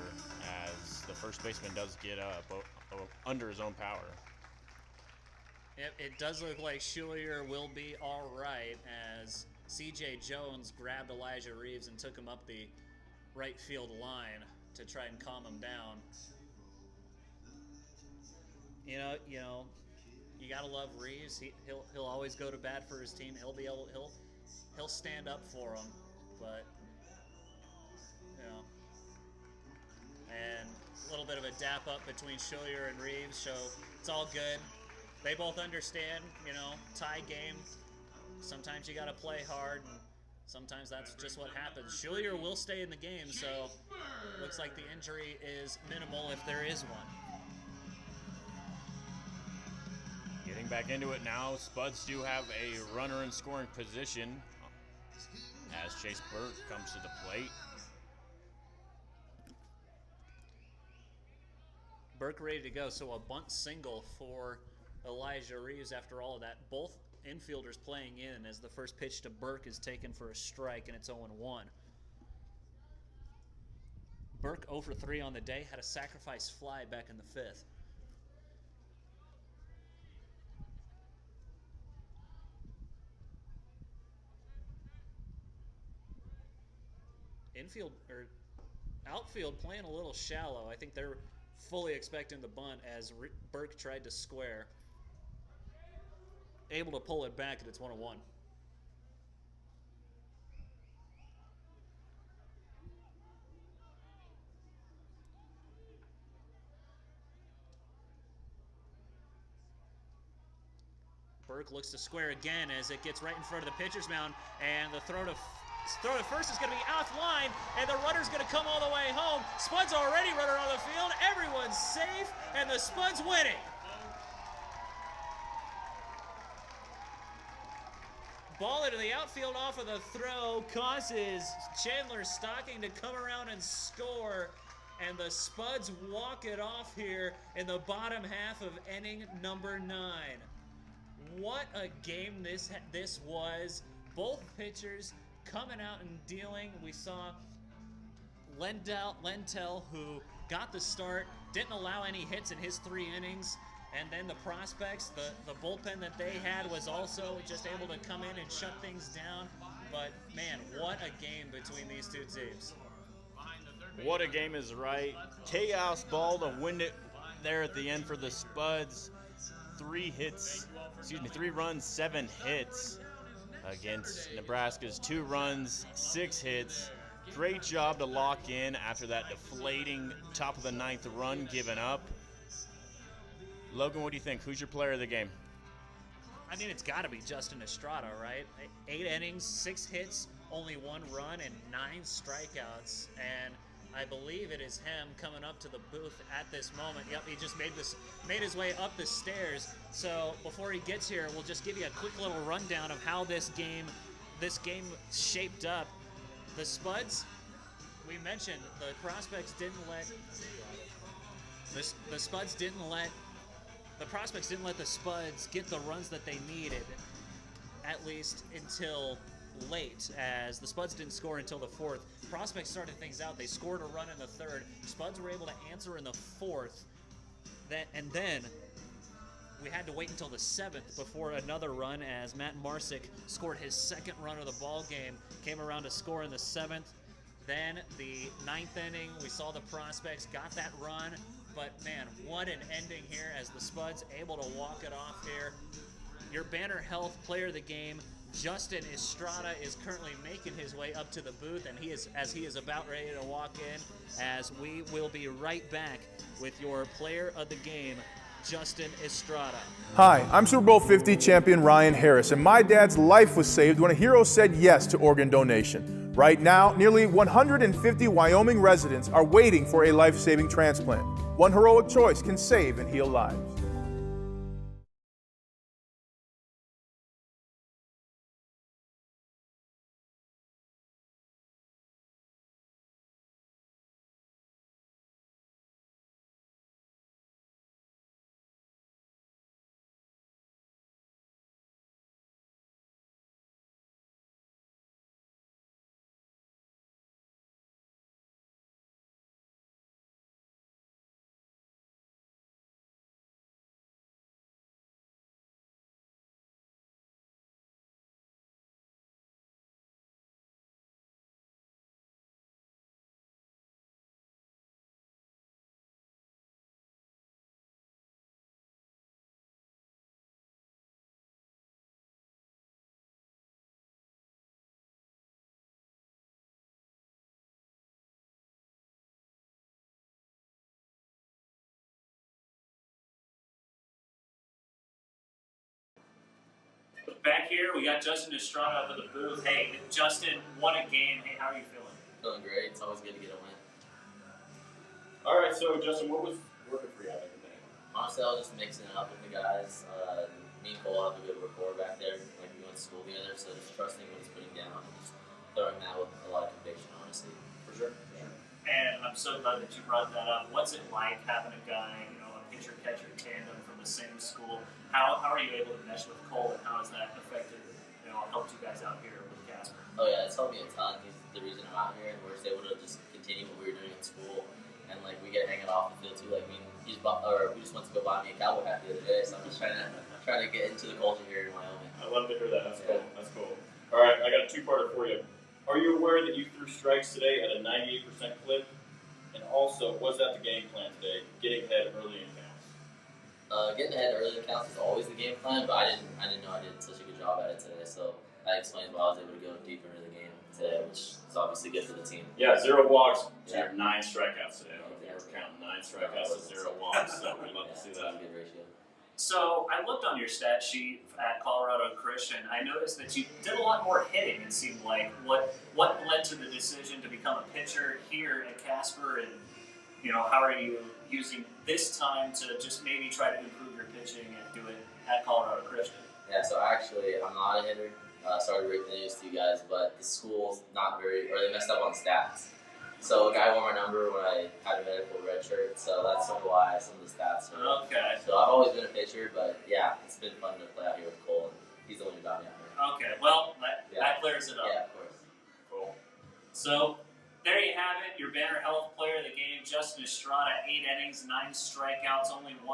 as the first baseman does get up under his own power. It does look like Schulier will be all right, as C.J. Jones grabbed Elijah Reeves and took him up the right field line to try and calm him down. You know, you gotta love Reeves. He'll always go to bat for his team. He'll stand up for them, but and a little bit of a dap up between Schulier and Reeves, so it's all good. They both understand, tie game. Sometimes you got to play hard, and sometimes that's just what happens. Schulier will stay in the game, so looks like the injury is minimal if there is one. Getting back into it now, Spuds do have a runner in scoring position as Chase Burke comes to the plate. Burke ready to go, so a bunt single for Elijah Reeves after all of that. Both infielders playing in as the first pitch to Burke is taken for a strike, and it's 0-1. Burke 0 for 3 on the day, had a sacrifice fly back in the fifth. Outfield playing a little shallow. I think they're fully expecting the bunt as Burke tried to square. Able to pull it back, and it's 1-1. Burke looks to square again as it gets right in front of the pitcher's mound, and the throw to first is going to be offline, and the runner's going to come all the way home. Spuds already running on the field. Everyone's safe, and the Spuds winning. Ball into the outfield off of the throw causes Chandler Stocking to come around and score, and the Spuds walk it off here in the bottom half of inning number 9. What a game this was. Both pitchers coming out and dealing. We saw Lentel, who got the start, didn't allow any hits in his 3 innings. And then the prospects, the bullpen that they had was also just able to come in and shut things down. But, man, what a game between these two teams. What a game is right. Chaos ball to win it there at the end for the Spuds. 3 runs, 7 hits against Nebraska's 2 runs, 6 hits. Great job to lock in after that deflating top of the 9th run given up. Logan, what do you think? Who's your player of the game? I mean, it's got to be Justin Estrada, right? 8 innings, 6 hits, only 1 run, and 9 strikeouts. And I believe it is him coming up to the booth at this moment. Yep, he just made his way up the stairs. So before he gets here, we'll just give you a quick little rundown of how this game shaped up. The Spuds, we mentioned, the prospects didn't let the prospects didn't let the Spuds get the runs that they needed, at least until late, as the Spuds didn't score until the 4th. Prospects started things out. They scored a run in the 3rd. Spuds were able to answer in the 4th. And then we had to wait until the 7th before another run, as Matt Marsick scored his 2nd run of the ball game, came around to score in the 7th. Then the 9th inning, we saw the prospects got that run. But, man, what an ending here as the Spuds able to walk it off here. Your Banner Health player of the game, Justin Estrada, is currently making his way up to the booth, and he is about ready to walk in, as we will be right back with your player of the game, Justin Estrada. Hi, I'm Super Bowl 50 champion Ryan Harris, and my dad's life was saved when a hero said yes to organ donation. Right now, nearly 150 Wyoming residents are waiting for a life-saving transplant. One heroic choice can save and heal lives. Back here, we got Justin Estrada up in the booth. Hey, Justin, what a game. Hey, how are you feeling? Feeling great. It's always good to get a win. All right, so Justin, what was working for you out there today? Honestly, I was just mixing it up with the guys. Me and Cole have a good rapport back there. Like, we went to school together, so just trusting what he's putting down and just throwing that with a lot of conviction, honestly. For sure. And I'm so glad that you brought that up. What's it like having a guy, a pitcher-catcher tandem from the same school? How are you able to mesh with Cole, and how has that affected, helped you guys out here with Casper? Oh yeah, it's helped me a ton. He's the reason I'm out here, and we're just able to just continue what we were doing in school. And like we get hanging off the field too. Like we just went to go buy me a cowboy hat the other day, so I'm just trying to get into the culture here in Wyoming. I love to hear that. That's cool. That's cool. All right, I got a two-parter for you. Are you aware that you threw strikes today at a 98% clip? And also, was that the game plan today? Getting ahead early in counts. Getting ahead early in counts is always the game plan, but I didn't know I did such a good job at it today. So that explains why I was able to go deeper into the game today, which is obviously good for the team. Yeah, 0 walks to Yeah. your 9 strikeouts today. I don't think we're counting 9 strikeouts to 0 walks, so we'd love to see That's that. a good ratio. So I looked on your stat sheet at Colorado Christian. I noticed that you did a lot more hitting, it seemed like. What led to the decision to become a pitcher here at Casper, and how are you using this time to just maybe try to improve your pitching and do it at Colorado Christian? Yeah, so actually, I'm not a hitter. Sorry to break the news to you guys, but the school's they messed up on stats. So a guy won my number when I had a medical red shirt, so that's sort of why some of the stats are. Okay. So I've always been a pitcher, but yeah, it's been fun to play out here with Cole, and he's the one who got me out here. Okay, well, that clears it up. Yeah, of course. Cool. So there you have it, your Banner Health Player of the Game, Justin Estrada, 8 innings, 9 strikeouts, only 1